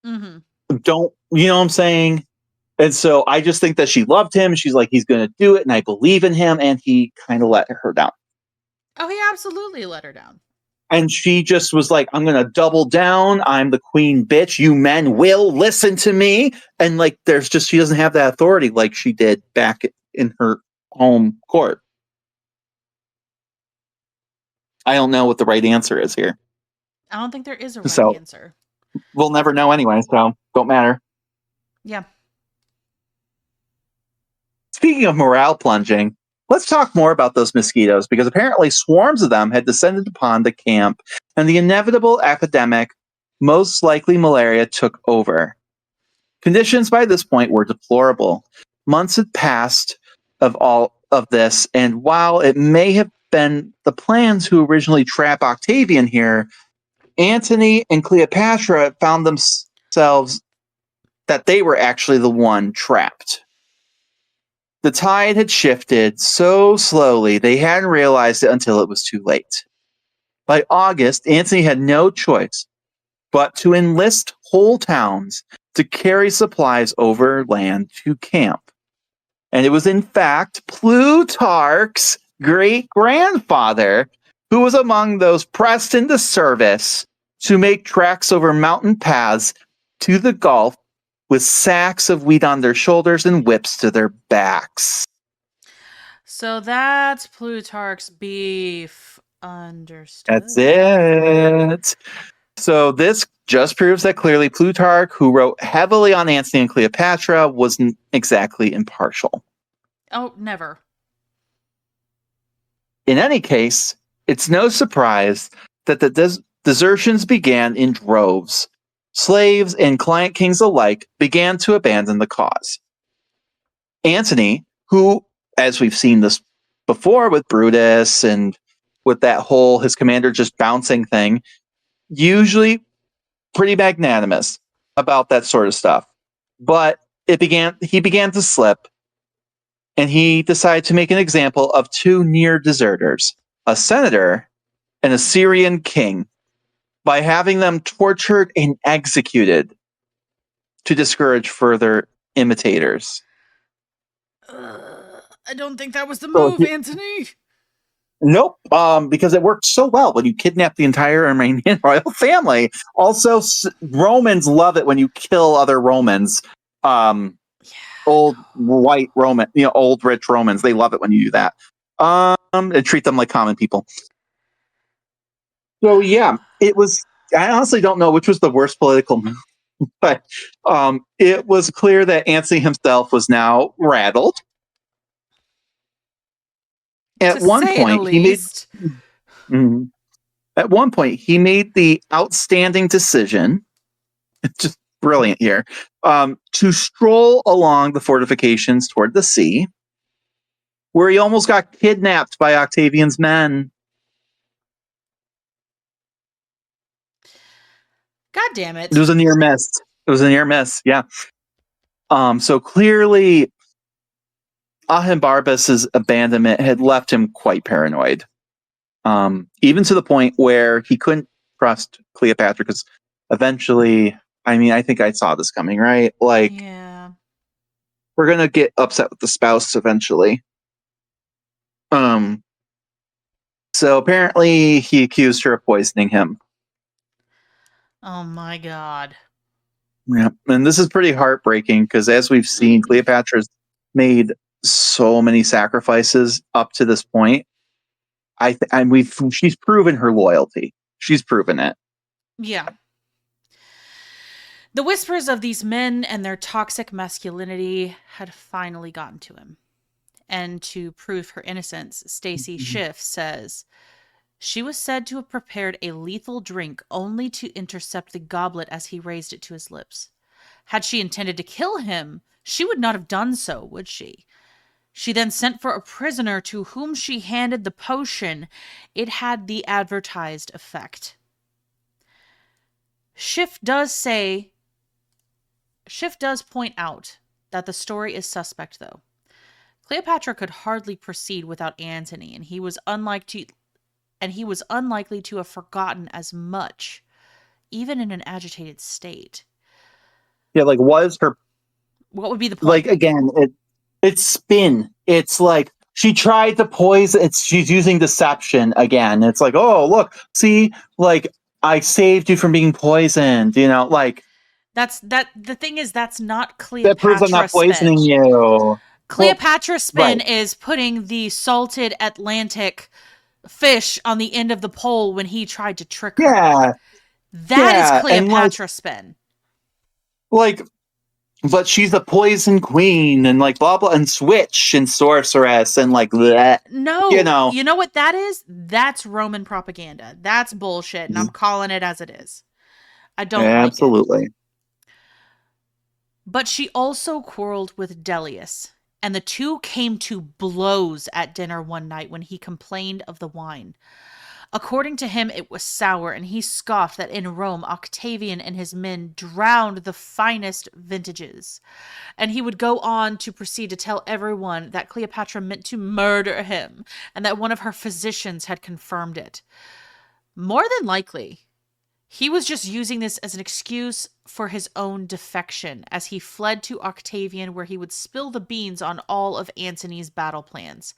Mm-hmm. Don't, you know what I'm saying? And so I just think that she loved him. She's like, he's going to do it, and I believe in him. And he kind of let her down. Oh, he absolutely let her down. And she just was like, I'm going to double down. I'm the queen bitch. You men will listen to me. And she doesn't have that authority like she did back in her home court. I don't know what the right answer is here. I don't think there is a right answer. We'll never know anyway, so don't matter. Yeah. Speaking of morale plunging, let's talk more about those mosquitoes, because apparently swarms of them had descended upon the camp, and the inevitable epidemic, most likely malaria, took over. Conditions by this point were deplorable. Months had passed of all of this, and while it may have been the plans who originally trapped Octavian here, Antony and Cleopatra found themselves that they were actually the one trapped. The tide had shifted so slowly they hadn't realized it until it was too late. By August, Antony had no choice but to enlist whole towns to carry supplies overland to camp. And it was in fact Plutarch's great-grandfather who was among those pressed into service to make tracks over mountain paths to the Gulf with sacks of wheat on their shoulders and whips to their backs. So that's Plutarch's beef. Understood. That's it. So this just proves that clearly Plutarch, who wrote heavily on Antony and Cleopatra, wasn't exactly impartial. Oh, never. In any case, It's no surprise that the desertions began in droves. Slaves and client kings alike began to abandon the cause. Antony, who, as we've seen this before with Brutus and with that whole his commander just bouncing thing, usually pretty magnanimous about that sort of stuff. But he began to slip, and he decided to make an example of two near deserters, a senator and a Syrian king, by having them tortured and executed to discourage further imitators. I don't think that was the So move, Antony. Nope, because it worked so well when you kidnap the entire Armenian royal family. Also, Romans love it when you kill other Romans. Old white Roman, old rich Romans. They love it when you do that. And treat them like common people. So yeah, it was. I honestly don't know which was the worst political move, but it was clear that Antony himself was now rattled. At To one say the point, he made. least. Mhm. At one point, he made the outstanding decision, just brilliant here, to stroll along the fortifications toward the sea, where he almost got kidnapped by Octavian's men. God damn it. It was a near miss. Yeah. So clearly, Ahenbarbus's abandonment had left him quite paranoid. Even to the point where he couldn't trust Cleopatra, because eventually, I think I saw this coming, right? Like, Yeah. we're gonna get upset with the spouse eventually. So apparently he accused her of poisoning him. Oh my god. Yeah, and this is pretty heartbreaking because, as we've seen, Cleopatra's made so many sacrifices up to this point. She's proven her loyalty. She's proven it. Yeah. The whispers of these men and their toxic masculinity had finally gotten to him. And to prove her innocence, Stacy Schiff says, she was said to have prepared a lethal drink only to intercept the goblet as he raised it to his lips. Had she intended to kill him, she would not have done so, would she? She then sent for a prisoner to whom she handed the potion. It had the advertised effect. Schiff does point out that the story is suspect, though. Cleopatra could hardly proceed without Antony, and he was unlikely to have forgotten as much, even in an agitated state. Yeah, like, was her, What would be the point? like, again, it's spin. It's like she tried to poison. She's using deception again. It's like, oh, look, see, like, I saved you from being poisoned. Like, The thing is, that's not that proves I'm Cleopatra not poisoning spin. you. Cleopatra spin right. is putting the salted Atlantic fish on the end of the pole when he tried to trick her. Yeah. That is Yeah, and Cleopatra spin. like, but she's the poison queen and like blah blah and switch and sorceress and like that. No, you know what that is? That's Roman propaganda. That's bullshit, and I'm calling it as it is. I don't like it. Absolutely. But she also quarreled with Delius, and the two came to blows at dinner one night when he complained of the wine. According to him, it was sour, and he scoffed that in Rome, Octavian and his men drowned the finest vintages. And he would go on to proceed to tell everyone that Cleopatra meant to murder him, and that one of her physicians had confirmed it. More than likely, he was just using this as an excuse for his own defection, as he fled to Octavian, where he would spill the beans on all of Antony's battle plans.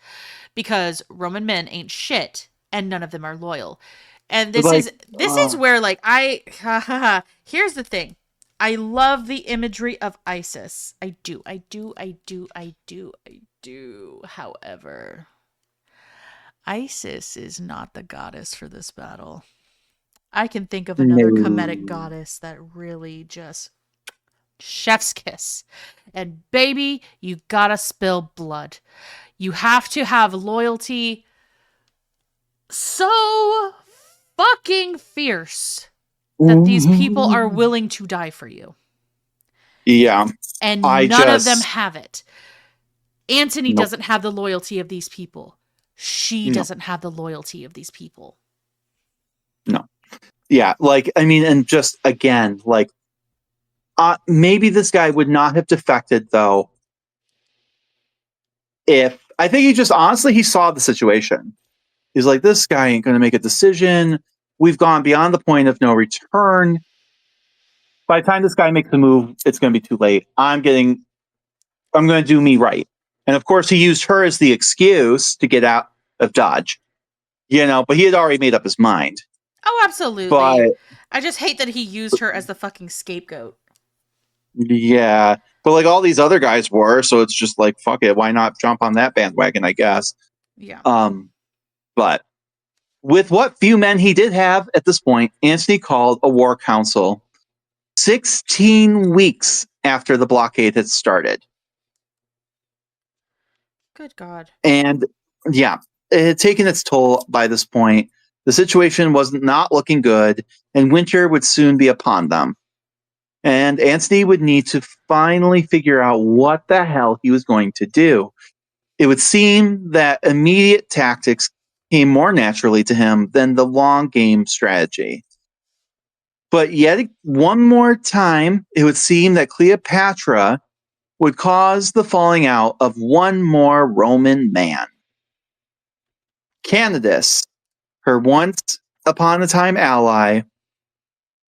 Because Roman men ain't shit, and none of them are loyal. And this is where, like, here's the thing. I love the imagery of Isis. I do. However, Isis is not the goddess for this battle. I can think of another Kemetic goddess that really just chef's kiss. And baby, you gotta spill blood. You have to have loyalty so fucking fierce that these people are willing to die for you. Yeah. And I none of them just have it. Antony nope. doesn't have the loyalty of these people. She No. doesn't have the loyalty of these people. No. Yeah, like I mean, and just again, like maybe this guy would not have defected though if I think he just honestly he saw the situation. He's like, this guy ain't going to make a decision. We've gone beyond the point of no return. By the time this guy makes a move, it's going to be too late. I'm going to do me right. And of course, he used her as the excuse to get out of Dodge, but he had already made up his mind. Oh, absolutely. But I just hate that he used her as the fucking scapegoat. yeah, but like all these other guys were, so it's just like, fuck it. Why not jump on that bandwagon, I guess. Yeah. But with what few men he did have at this point, Antony called a war council 16 weeks after the blockade had started. Good God. And yeah, it had taken its toll by this point. The situation was not looking good, and winter would soon be upon them. And Antony would need to finally figure out what the hell he was going to do. It would seem that immediate tactics came more naturally to him than the long game strategy. But yet one more time, it would seem that Cleopatra would cause the falling out of one more Roman man. Candace, her once upon a time ally,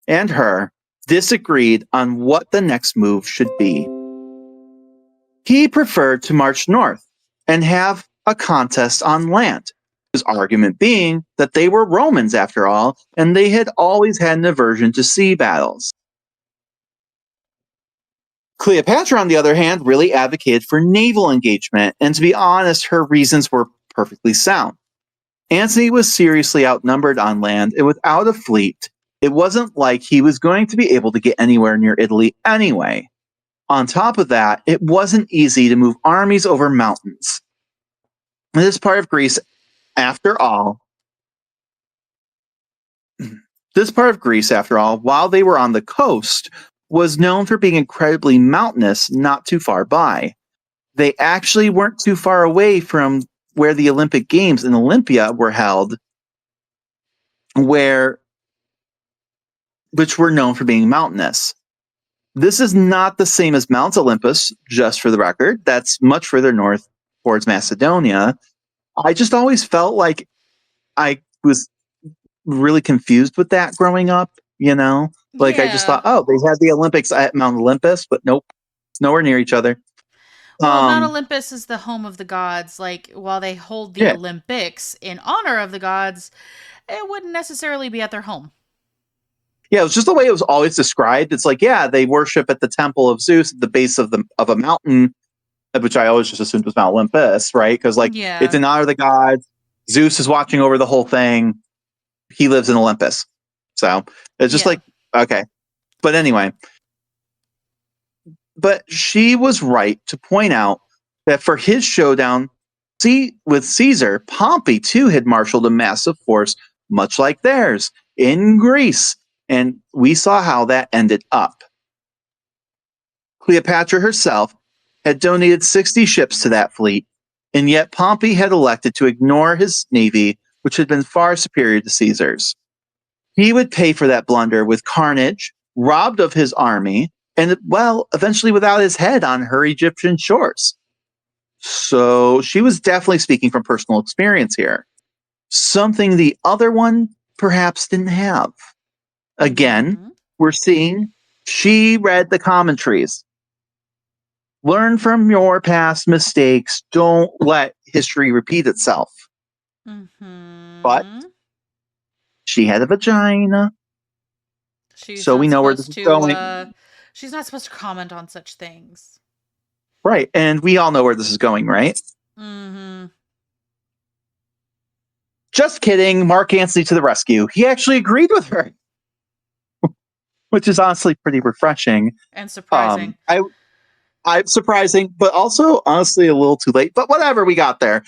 and her disagreed on what the next move should be. He preferred to march north and have a contest on land, his argument being that they were Romans after all, and they had always had an aversion to sea battles. Cleopatra, on the other hand, really advocated for naval engagement, and to be honest, her reasons were perfectly sound. Antony was seriously outnumbered on land, and without a fleet, it wasn't like he was going to be able to get anywhere near Italy anyway. On top of that, it wasn't easy to move armies over mountains. This part of Greece, after all, while they were on the coast, was known for being incredibly mountainous not too far by. They actually weren't too far away from where the Olympic Games in Olympia were held, which were known for being mountainous. This is not the same as Mount Olympus, just for the record. That's much further north towards Macedonia. I just always felt like I was really confused with that growing up, Like I just Yeah. thought, oh, they had the Olympics at Mount Olympus, but nope, nowhere near each other. Well, Mount Olympus is the home of the gods. Like, while they hold the Yeah. Olympics in honor of the gods, it wouldn't necessarily be at their home. Yeah, it was just the way it was always described. It's like, yeah, they worship at the temple of Zeus at the base of a mountain, which I always just assumed was Mount Olympus, right? Because like it's Yeah. in honor of the gods. Zeus is watching over the whole thing. He lives in Olympus, so it's just like okay. But anyway, but she was right to point out that for his showdown, with Caesar, Pompey too had marshaled a massive force, much like theirs, in Greece. And we saw how that ended up. Cleopatra herself had donated 60 ships to that fleet, and yet Pompey had elected to ignore his navy, which had been far superior to Caesar's. He would pay for that blunder with carnage, robbed of his army, and, well, eventually without his head on her Egyptian shores. So she was definitely speaking from personal experience here. Something the other one perhaps didn't have. Again, we're seeing she read the commentaries. Learn from your past mistakes. Don't let history repeat itself. But she had a vagina. So we know where this is going. She's not supposed to comment on such things. Right. And we all know where this is going, right? Just kidding. Mark Antony to the rescue. He actually agreed with her, which is honestly pretty refreshing. And surprising. I'm surprising, but also honestly a little too late. But whatever, we got there.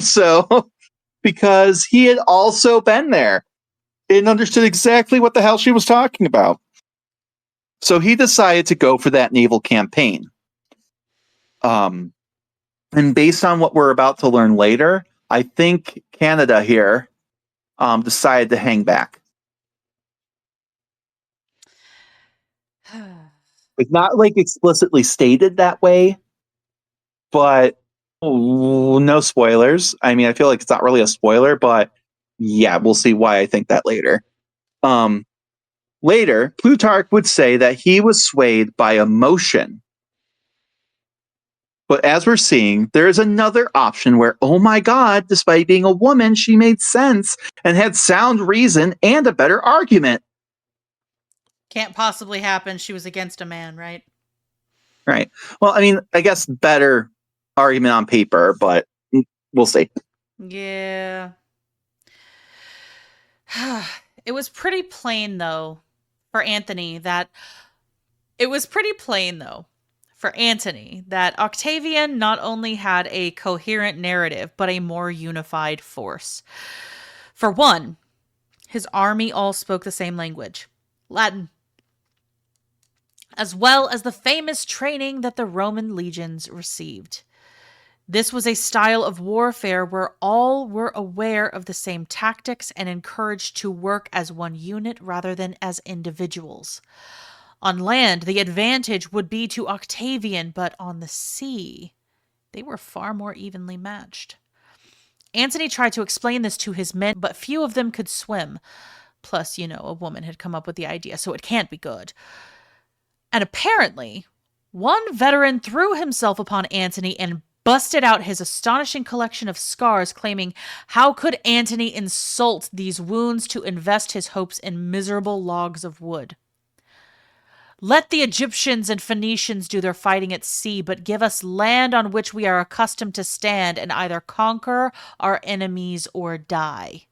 So because he had also been there and understood exactly what the hell she was talking about. So he decided to go for that naval campaign. And based on what we're about to learn later, I think Canada here decided to hang back. It's not like explicitly stated that way, but no spoilers. I mean, I feel like it's not really a spoiler, but yeah, we'll see why I think that later. Later, Plutarch would say that he was swayed by emotion. But as we're seeing, there is another option where, oh my God, despite being a woman, she made sense and had sound reason and a better argument. Can't possibly happen. She was against a man, right? Right. Well, I mean, I guess better argument on paper, but we'll see. Yeah. It was pretty plain, though, for Antony that Octavian not only had a coherent narrative, but a more unified force. For one, his army all spoke the same language, Latin, as well as the famous training that the Roman legions received. This was a style of warfare where all were aware of the same tactics and encouraged to work as one unit rather than as individuals. On land, the advantage would be to Octavian, but on the sea, they were far more evenly matched. Antony tried to explain this to his men, but few of them could swim. Plus, a woman had come up with the idea, so it can't be good. And apparently, one veteran threw himself upon Antony and busted out his astonishing collection of scars, claiming, how could Antony insult these wounds to invest his hopes in miserable logs of wood? Let the Egyptians and Phoenicians do their fighting at sea, but give us land on which we are accustomed to stand and either conquer our enemies or die.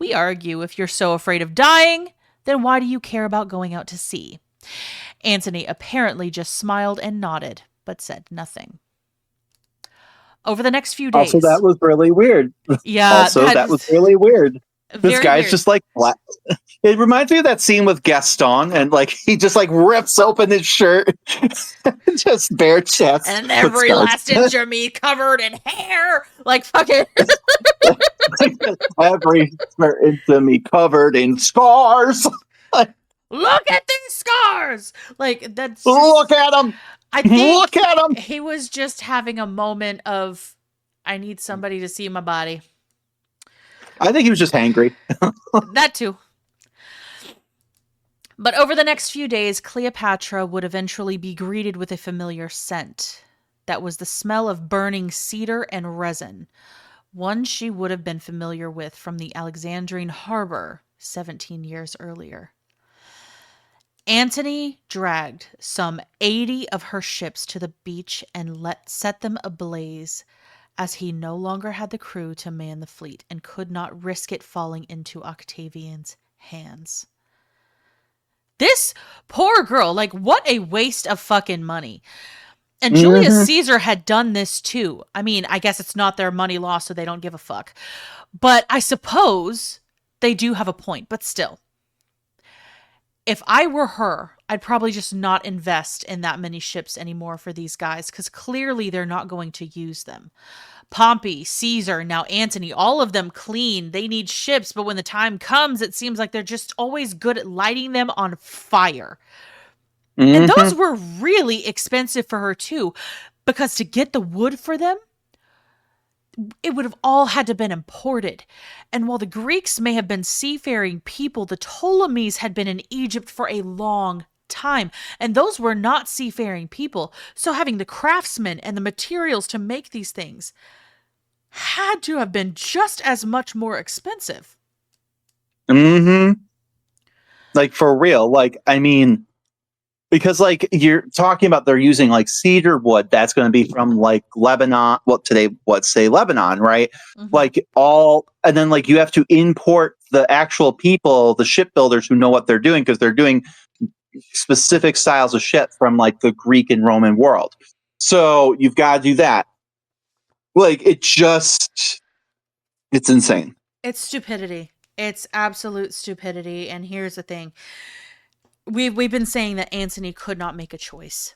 We argue, if you're so afraid of dying, then why do you care about going out to sea? Antony apparently just smiled and nodded, but said nothing. Over the next few days... Also, that was really weird. Yeah. That was really weird. This guy's weird. Just like... It reminds me of that scene with Gaston, and he just rips open his shirt, just bare chest, and every last inch of me covered in hair, fucking. Every inch of me covered in scars. Look at these scars! That's. Look at them. I think look at him. He was just having a moment of, I need somebody to see my body. I think he was just hangry. That too. But over the next few days, Cleopatra would eventually be greeted with a familiar scent. That was the smell of burning cedar and resin, one she would have been familiar with from the Alexandrine harbor 17 years earlier. Antony dragged some 80 of her ships to the beach and set them ablaze, as he no longer had the crew to man the fleet and could not risk it falling into Octavian's hands. This poor girl, what a waste of fucking money. And Julius Caesar had done this too. I mean, I guess it's not their money lost, so they don't give a fuck. But I suppose they do have a point, but still. If I were her, I'd probably just not invest in that many ships anymore for these guys, because clearly they're not going to use them. Pompey, Caesar, now Antony, all of them clean. They need ships, but when the time comes, it seems like they're just always good at lighting them on fire. And those were really expensive for her too, because to get the wood for them, it would have all had to have been imported. And while the Greeks may have been seafaring people, the Ptolemies had been in Egypt for a long time, and those were not seafaring people. So having the craftsmen and the materials to make these things had to have been just as much more expensive. For real. I mean, because you're talking about they're using cedar wood that's going to be from Lebanon. Well, today, let's say Lebanon, right? And then you have to import the actual people, the shipbuilders who know what they're doing, because they're doing specific styles of ship from the Greek and Roman world. So you've got to do that. It just It's insane. It's stupidity. It's absolute stupidity. And here's the thing. We've been saying that Antony could not make a choice.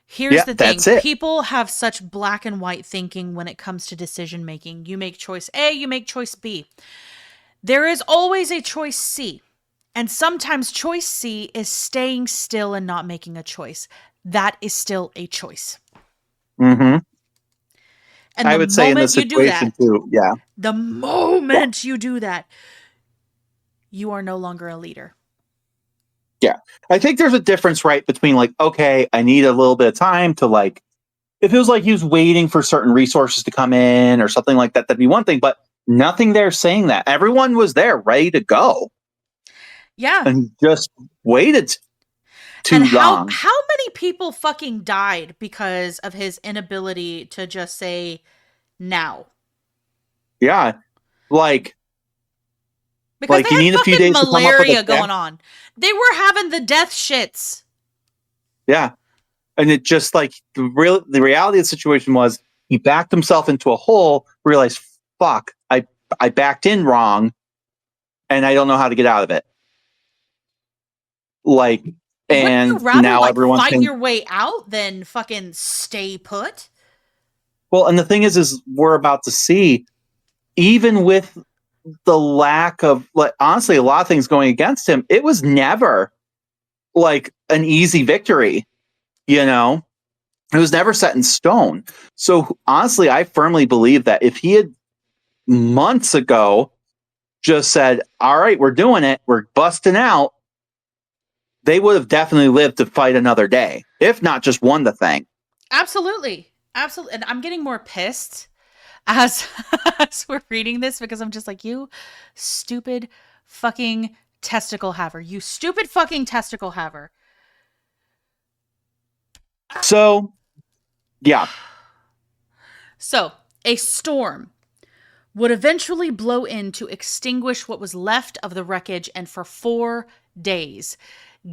Here's Yeah, the thing. that's it. People have such black and white thinking when it comes to decision making. You make choice A, you make choice B. There is always a choice C. And sometimes choice C is staying still and not making a choice. That is still a choice. Mm-hmm. And I the would say in this moment you do situation that, too. Yeah. the moment you do that, you are no longer a leader. Yeah. I think there's a difference, right, between like, okay, I need a little bit of time to like, if it was like he was waiting for certain resources to come in or something like that, that'd be one thing. But nothing there saying that. Everyone was there ready to go Yeah. and just waited And too how long. many people fucking died because of his inability to just say now? Yeah. Like, Because they you had need a few fucking days to come up with a malaria going on. They were having the death shits. Yeah. And it just like the reality of the situation was he backed himself into a hole, realized, fuck, I backed in wrong and I don't know how to get out of it. Like, Wouldn't you and rather now like everyone's fight saying, your way out than fucking stay put? well, and the thing is we're about to see, even with the lack of, like, honestly, a lot of things going against him, it was never like an easy victory, you know? It was never set in stone. So honestly, I firmly believe that if he had months ago just said, all right, we're doing it, we're busting out, they would have definitely lived to fight another day, if not just won the thing. Absolutely. Absolutely. And I'm getting more pissed as as we're reading this because I'm just like, you stupid fucking testicle haver. You stupid fucking testicle haver. So, yeah. So, a storm would eventually blow in to extinguish what was left of the wreckage, and for 4 days,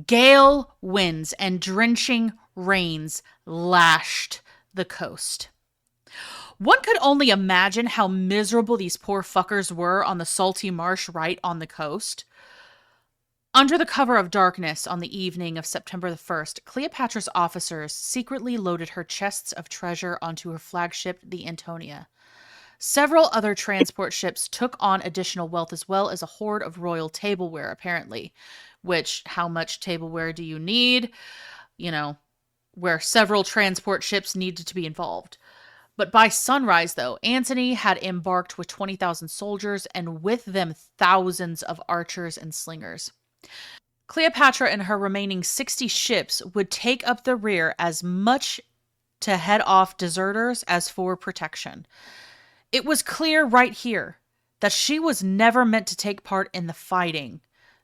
gale winds and drenching rains lashed the coast. One could only imagine how miserable these poor fuckers were on the salty marsh right on the coast. Under the cover of darkness on the evening of September the 1st, Cleopatra's officers secretly loaded her chests of treasure onto her flagship, the Antonia. Several other transport ships took on additional wealth as well as a hoard of royal tableware, apparently. Which, how much tableware do you need? You know, where several transport ships needed to be involved. But by sunrise, though, Antony had embarked with 20,000 soldiers and with them thousands of archers and slingers. Cleopatra and her remaining 60 ships would take up the rear as much to head off deserters as for protection. It was clear right here that she was never meant to take part in the fighting,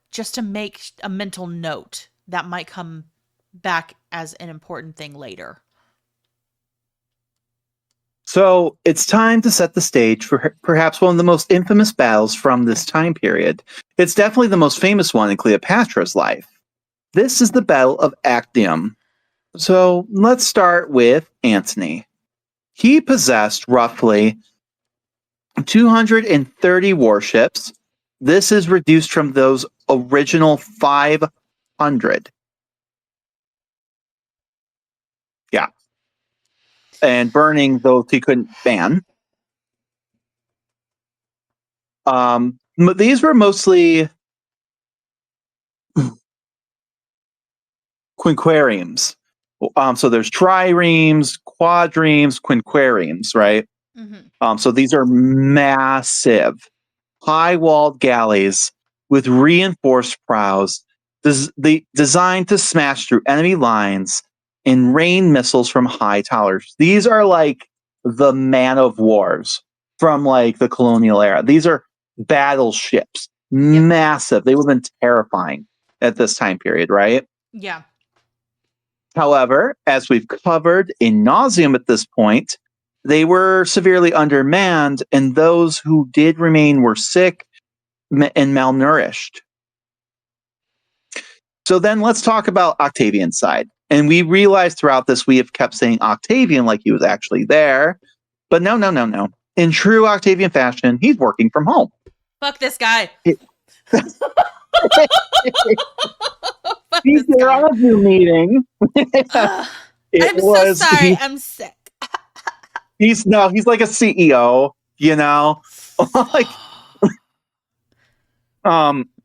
just to make a mental note that might come back as an important thing later. So it's time to set the stage for perhaps one of the most infamous battles from this time period. It's definitely the most famous one in Cleopatra's life. This is the Battle of Actium. So let's start with Antony. He possessed roughly 230 warships. This is reduced from those original 500. Yeah. And burning those he couldn't ban. These were mostly quinqueremes. So there's triremes, quadremes, quinqueremes, right? Mm-hmm. So these are massive, high-walled galleys with reinforced prows, designed to smash through enemy lines and rain missiles from high towers. These are like the man of wars from like the colonial era. These are battleships, Yep. massive. They would have been terrifying at this time period, right? Yeah. However, as we've covered in nauseum at this point, they were severely undermanned, and those who did remain were sick and malnourished. So then let's talk about Octavian's side. And we realized throughout this we have kept saying Octavian like he was actually there. But no. in true Octavian fashion, he's working from home. Fuck this guy. It- Fuck He's this there guy. on a Zoom meeting. Ugh. It I'm so was sorry. I'm sick. he's like a CEO, you know? Like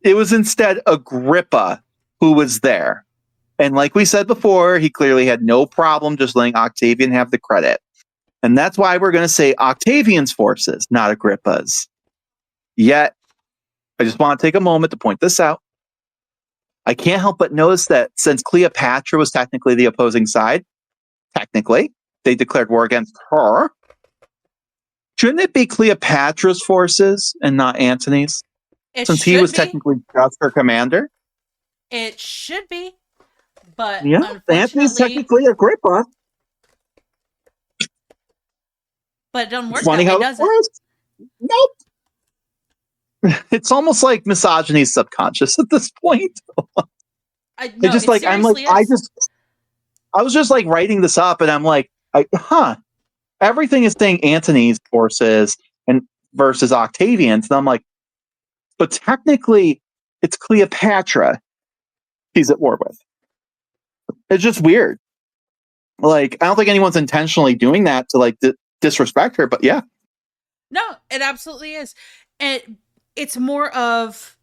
it was instead Agrippa who was there. And like we said before, he clearly had no problem just letting Octavian have the credit. And that's why we're going to say Octavian's forces, not Agrippa's. Yet, I just want to take a moment to point this out. I can't help but notice that since Cleopatra was technically the opposing side, technically, they declared war against her. Shouldn't it be Cleopatra's forces and not Antony's? It Since he should was be. technically just her commander? It should be. But Yeah, Antony's unfortunately, technically Agrippa. but it doesn't work Funny that way, how it does it? works. Nope. It's almost like misogyny is subconscious at this point. No, Just it like I'm like seriously is. I was just like writing this up, and I'm like, everything is saying Antony's forces and versus Octavian's, and I'm like, but technically, it's Cleopatra he's at war with. It's just weird. Like, I don't think anyone's intentionally doing that to like disrespect her, but yeah. No, it absolutely is. It's more of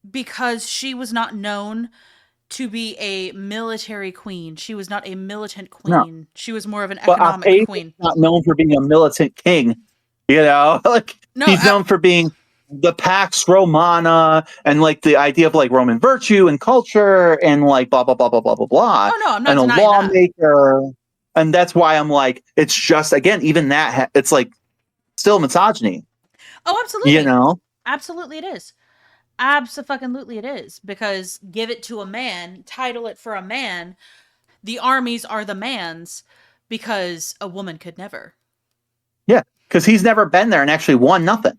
because she was not known to be a military queen. She was not a militant No. queen. She was more of an But economic Octavian's queen. not known for being a militant king, you know? Like, No, he's known for being the Pax Romana and like the idea of like Roman virtue and culture and like blah, blah, blah, blah, blah, blah, blah. oh no, I'm not And a denying that. lawmaker. And that's why I'm like, it's just, again, even that, it's like still misogyny, Oh, you absolutely. know? Absolutely it is. Absolutely it is. Because give it to a man, title it for a man, the armies are the man's because a woman could never. Yeah. Because he's never been there and actually won nothing.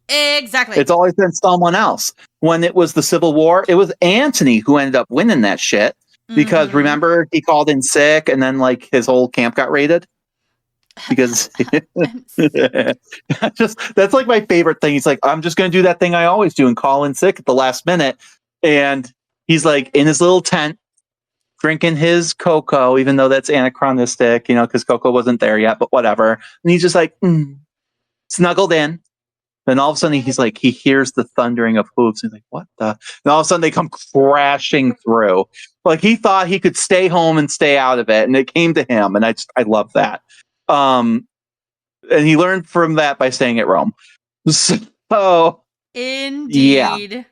Exactly. It's always been someone else. When it was the Civil War, it was Antony who ended up winning that shit. Because remember, he called in sick and then like his whole camp got raided? Because that's like my favorite thing. He's like, I'm just going to do that thing I always do and call in sick at the last minute. And he's like in his little tent drinking his cocoa, even though that's anachronistic, you know, because cocoa wasn't there yet, but whatever. And he's just like, snuggled in. Then all of a sudden he's like, he hears the thundering of hooves. He's like, what the? And all of a sudden they come crashing through. Like he thought he could stay home and stay out of it. And it came to him. And I love that. And he learned from that by staying at Rome. So, Indeed. Yeah.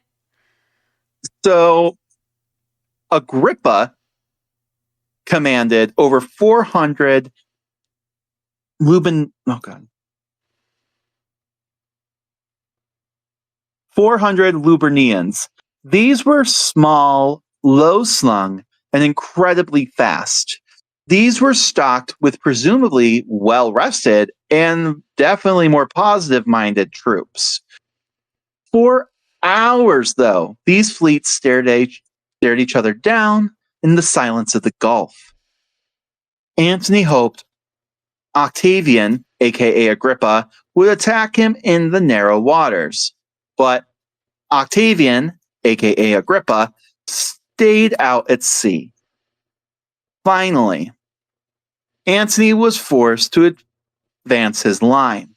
So Agrippa commanded over 400 oh God. 400 Lubernians. These were small, low-slung, and incredibly fast. These were stocked with presumably well-rested and definitely more positive-minded troops. For hours, though, these fleets stared each other down in the silence of the Gulf. Antony hoped Octavian, aka Agrippa, would attack him in the narrow waters. But Octavian, aka Agrippa, stayed out at sea. Finally, Antony was forced to advance his line.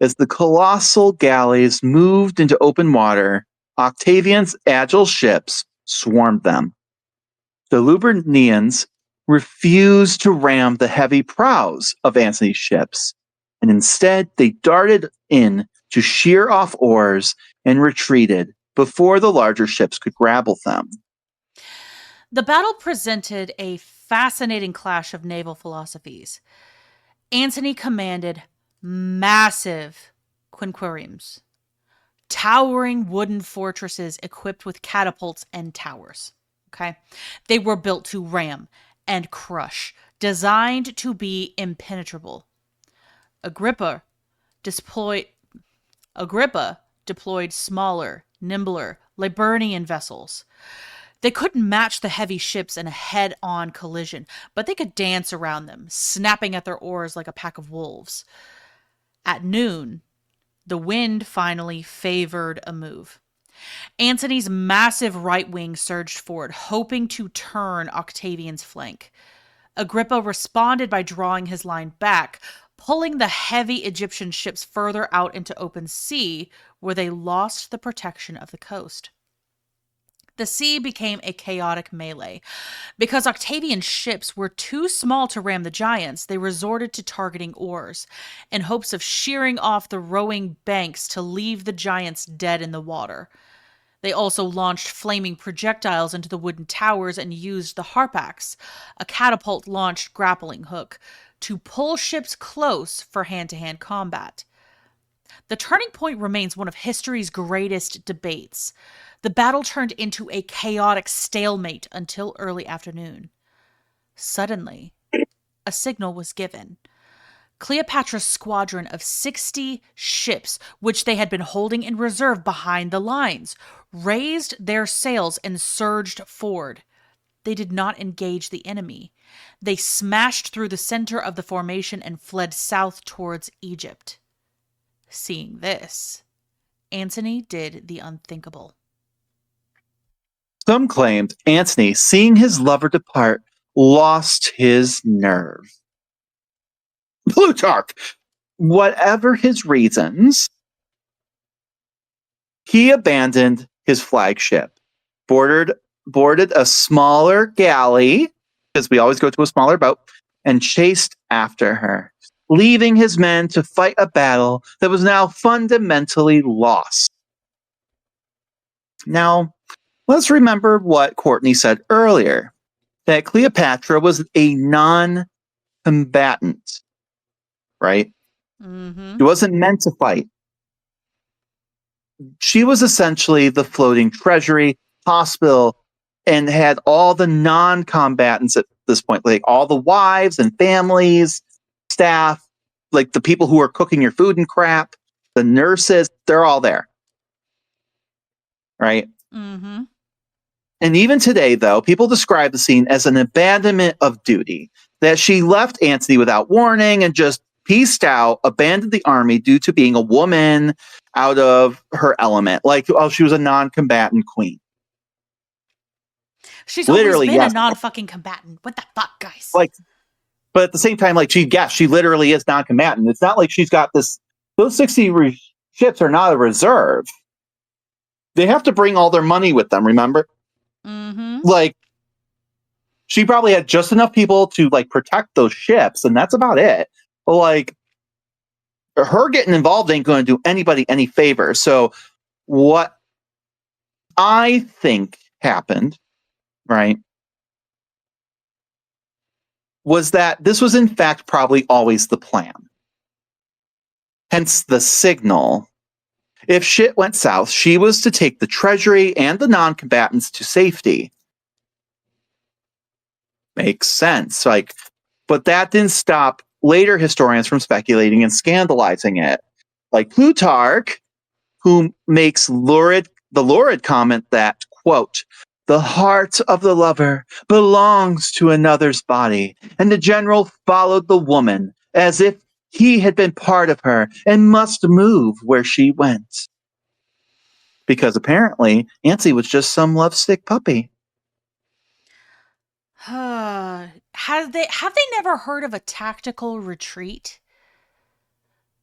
As the colossal galleys moved into open water, Octavian's agile ships swarmed them. The Lubernians refused to ram the heavy prows of Antony's ships, and instead they darted in to shear off oars and retreated before the larger ships could grapple them. The battle presented a fascinating clash of naval philosophies. Antony commanded massive quinqueremes, towering wooden fortresses equipped with catapults and towers. Okay? They were built to ram and crush, designed to be impenetrable. Agrippa deployed smaller, nimbler Liburnian vessels. They couldn't match the heavy ships in a head-on collision, but they could dance around them, snapping at their oars like a pack of wolves. At noon, the wind finally favored a move. Antony's massive right wing surged forward, hoping to turn Octavian's flank. Agrippa responded by drawing his line back, pulling the heavy Egyptian ships further out into open sea, where they lost the protection of the coast. The sea became a chaotic melee. Because Octavian's ships were too small to ram the giants, they resorted to targeting oars, in hopes of shearing off the rowing banks to leave the giants dead in the water. They also launched flaming projectiles into the wooden towers and used the harpax, a catapult-launched grappling hook, to pull ships close for hand-to-hand combat. The turning point remains one of history's greatest debates. The battle turned into a chaotic stalemate until early afternoon. Suddenly, a signal was given. Cleopatra's squadron of 60 ships, which they had been holding in reserve behind the lines, raised their sails and surged forward. They did not engage the enemy. They smashed through the center of the formation and fled south towards Egypt. Seeing this, Antony did the unthinkable. Some claimed Antony, seeing his lover depart, lost his nerve. Plutarch, whatever his reasons, he abandoned his flagship, boarded a smaller galley, because we always go to a smaller boat, and chased after her, leaving his men to fight a battle that was now fundamentally lost. Now, let's remember what Courtney said earlier, that Cleopatra was a non-combatant, right? Mm-hmm. She wasn't meant to fight. She was essentially the floating treasury, hospital, and had all the non-combatants at this point, like all the wives and families, staff, like the people who are cooking your food and crap, the nurses, they're all there. Right? Mm-hmm. And even today, though, people describe the scene as an abandonment of duty, that she left Antony without warning and just pieced out, abandoned the army due to being a woman out of her element. Like, oh, she was a non-combatant queen. She's Literally, always been yes. a non-fucking combatant. What the fuck, guys? Like, but at the same time, like, she literally is non-combatant. It's not like she's got this. Those 60 ships are not a reserve. They have to bring all their money with them, remember? Mm-hmm. Like, she probably had just enough people to, like, protect those ships, and that's about it. But, like, her getting involved ain't going to do anybody any favor. So what I think happened, right, was that this was in fact probably always the plan. Hence the signal. If shit went south, she was to take the treasury and the non-combatants to safety. Makes sense. Like, but that didn't stop later historians from speculating and scandalizing it. Like Plutarch, who makes the lurid comment that, quote, the heart of the lover belongs to another's body, and the general followed the woman as if he had been part of her and must move where she went. Because apparently Antony was just some lovesick puppy. Have they never heard of a tactical retreat?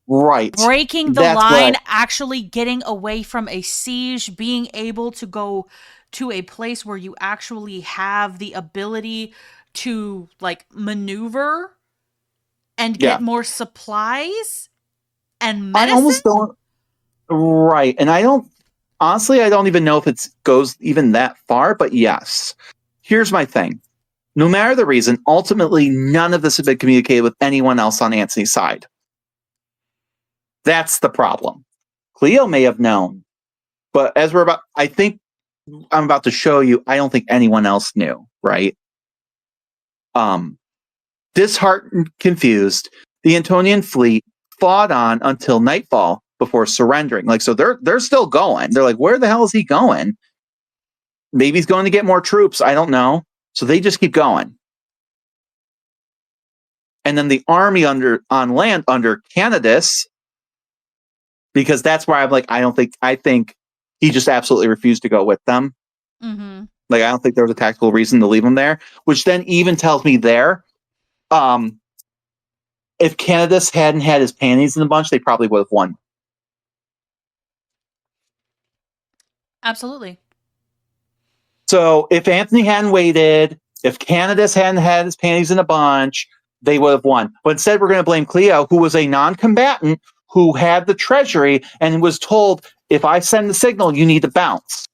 Right. Breaking the line, actually getting away from a siege, being able to go to a place where you actually have the ability to, like, maneuver and get more supplies and medicine? I almost don't. Right. And I don't even know if it goes even that far, but yes. Here's my thing. No matter the reason, ultimately, none of this had been communicated with anyone else on Antony's side. That's the problem. Cleo may have known, but as I think I'm about to show you, I don't think anyone else knew, right? Disheartened, confused, the Antonian fleet fought on until nightfall before surrendering. Like, so they're still going. They're like, where the hell is he going? Maybe he's going to get more troops. I don't know. So they just keep going. And then the army on land under Canidus because that's where I'm like, I think he just absolutely refused to go with them. Mm-hmm. Like, I don't think there was a tactical reason to leave him there, which then even tells me there, um, if Candace hadn't had his panties in a bunch, they probably would have won. Absolutely. So if Antony hadn't waited, if Candace hadn't had his panties in a bunch, they would have won. But instead, we're going to blame Cleo, who was a non-combatant, who had the treasury and was told, if I send the signal, you need to bounce.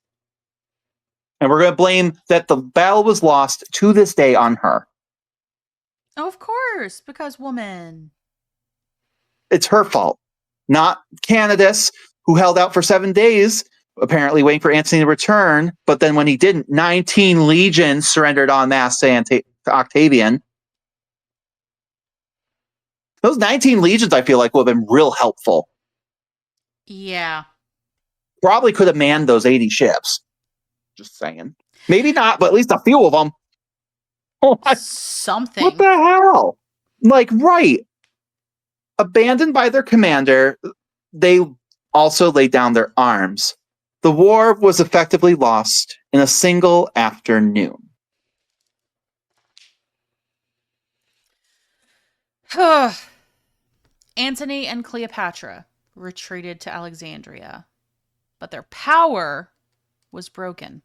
And we're going to blame that the battle was lost to this day on her. Oh, of course, because woman. It's her fault, not Candace, who held out for 7 days, apparently waiting for Antony to return. But then when he didn't, 19 legions surrendered en masse to Octavian. Those 19 legions, I feel like, would have been real helpful. Yeah. Probably could have manned those 80 ships. Just saying. Maybe not, but at least a few of them. Something. What the hell? Like, right. Abandoned by their commander, they also laid down their arms. The war was effectively lost in a single afternoon. Antony and Cleopatra retreated to Alexandria, but their power was broken.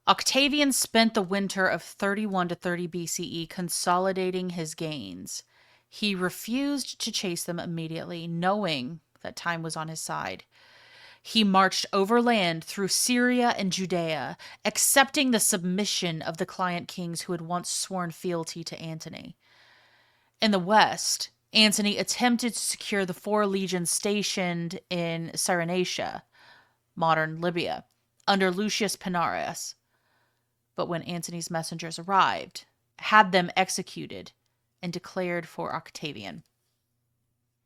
Octavian spent the winter of 31 to 30 BCE consolidating his gains. He refused to chase them immediately, knowing that time was on his side. He marched overland through Syria and Judea, accepting the submission of the client kings who had once sworn fealty to Antony. In the west, Antony attempted to secure the 4 legions stationed in Cyrenaica, modern Libya, under Lucius Pinarius. But when Antony's messengers arrived, had them executed, and declared for Octavian.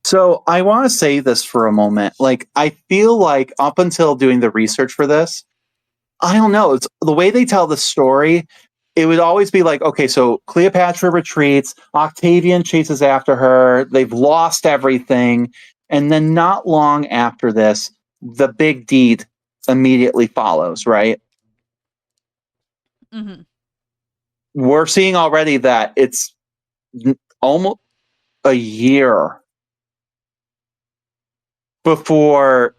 So I want to say this for a moment. Like, I feel like up until doing the research for this, I don't know. It's the way they tell the story. It would always be like, okay, so Cleopatra retreats, Octavian chases after her, they've lost everything, and then not long after this, the big deed immediately follows, right? Mm-hmm. We're seeing already that it's almost a year before,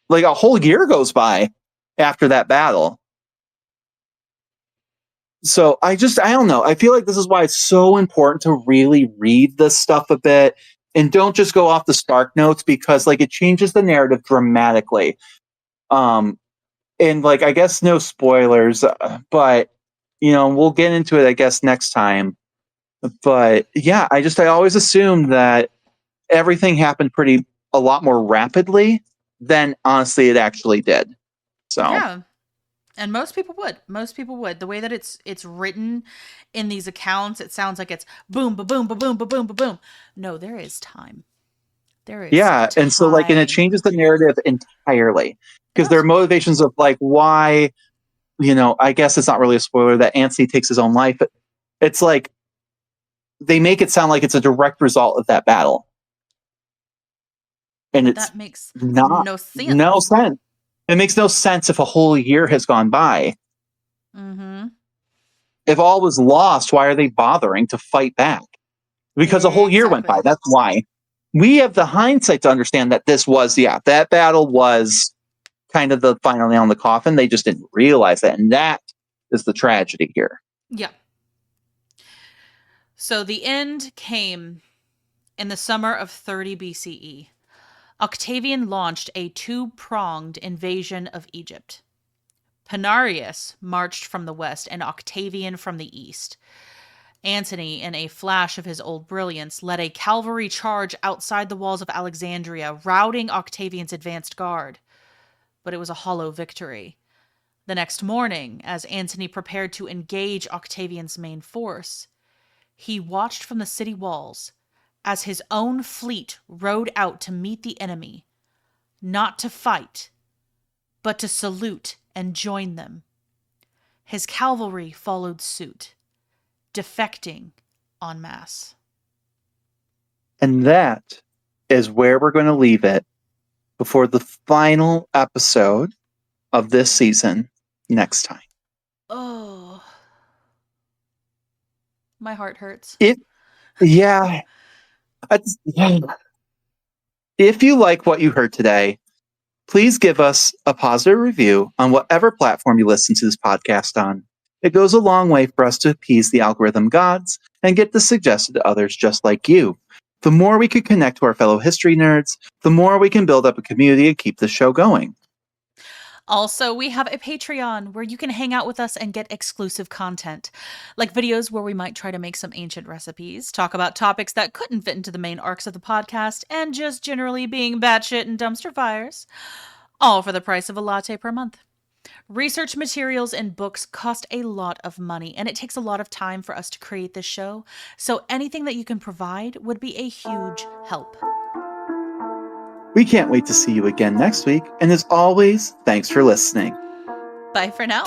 like a whole year goes by after that battle. So I don't know. I feel like this is why it's so important to really read this stuff a bit and don't just go off the Spark Notes, because like it changes the narrative dramatically. And like, I guess no spoilers, but we'll get into it, I guess, next time. But yeah, I always assumed that everything happened a lot more rapidly than honestly it actually did. So Yeah. And most people would. Most people would. The way that it's written in these accounts, it sounds like it's boom, ba boom, ba boom, ba boom, ba boom. No, there is time. There is yeah, and so like, and it time. changes the narrative entirely, It because there are does. motivations of like why, I guess it's not really a spoiler that Antony takes his own life. But it's like they make it sound like it's a direct result of that battle, and But it's that makes not. no No sense. sense. It makes no sense if a whole year has gone by. Mm-hmm. If all was lost, why are they bothering to fight back? Because a whole year went by. Exactly. That's why. We have the hindsight to understand that this was, yeah, that battle was kind of the final nail in the coffin. They just didn't realize that. And that is the tragedy here. Yeah. So the end came in the summer of 30 BCE. Octavian launched a 2-pronged invasion of Egypt. Pinarius marched from the west and Octavian from the east. Antony, in a flash of his old brilliance, led a cavalry charge outside the walls of Alexandria, routing Octavian's advanced guard. But it was a hollow victory. The next morning, as Antony prepared to engage Octavian's main force, he watched from the city walls as his own fleet rode out to meet the enemy, not to fight, but to salute and join them. His cavalry followed suit, defecting en masse. And that is where we're going to leave it before the final episode of this season next time. Oh. My heart hurts. If you like what you heard today, please give us a positive review on whatever platform you listen to this podcast on. It goes a long way for us to appease the algorithm gods and get this suggested to others just like you. The more we can connect to our fellow history nerds, the more we can build up a community and keep the show going. Also, we have a Patreon where you can hang out with us and get exclusive content, like videos where we might try to make some ancient recipes, talk about topics that couldn't fit into the main arcs of the podcast, and just generally being batshit and dumpster fires. All for the price of a latte per month. Research materials and books cost a lot of money, and it takes a lot of time for us to create this show, so anything that you can provide would be a huge help. We can't wait to see you again next week, and as always, thanks for listening. Bye for now.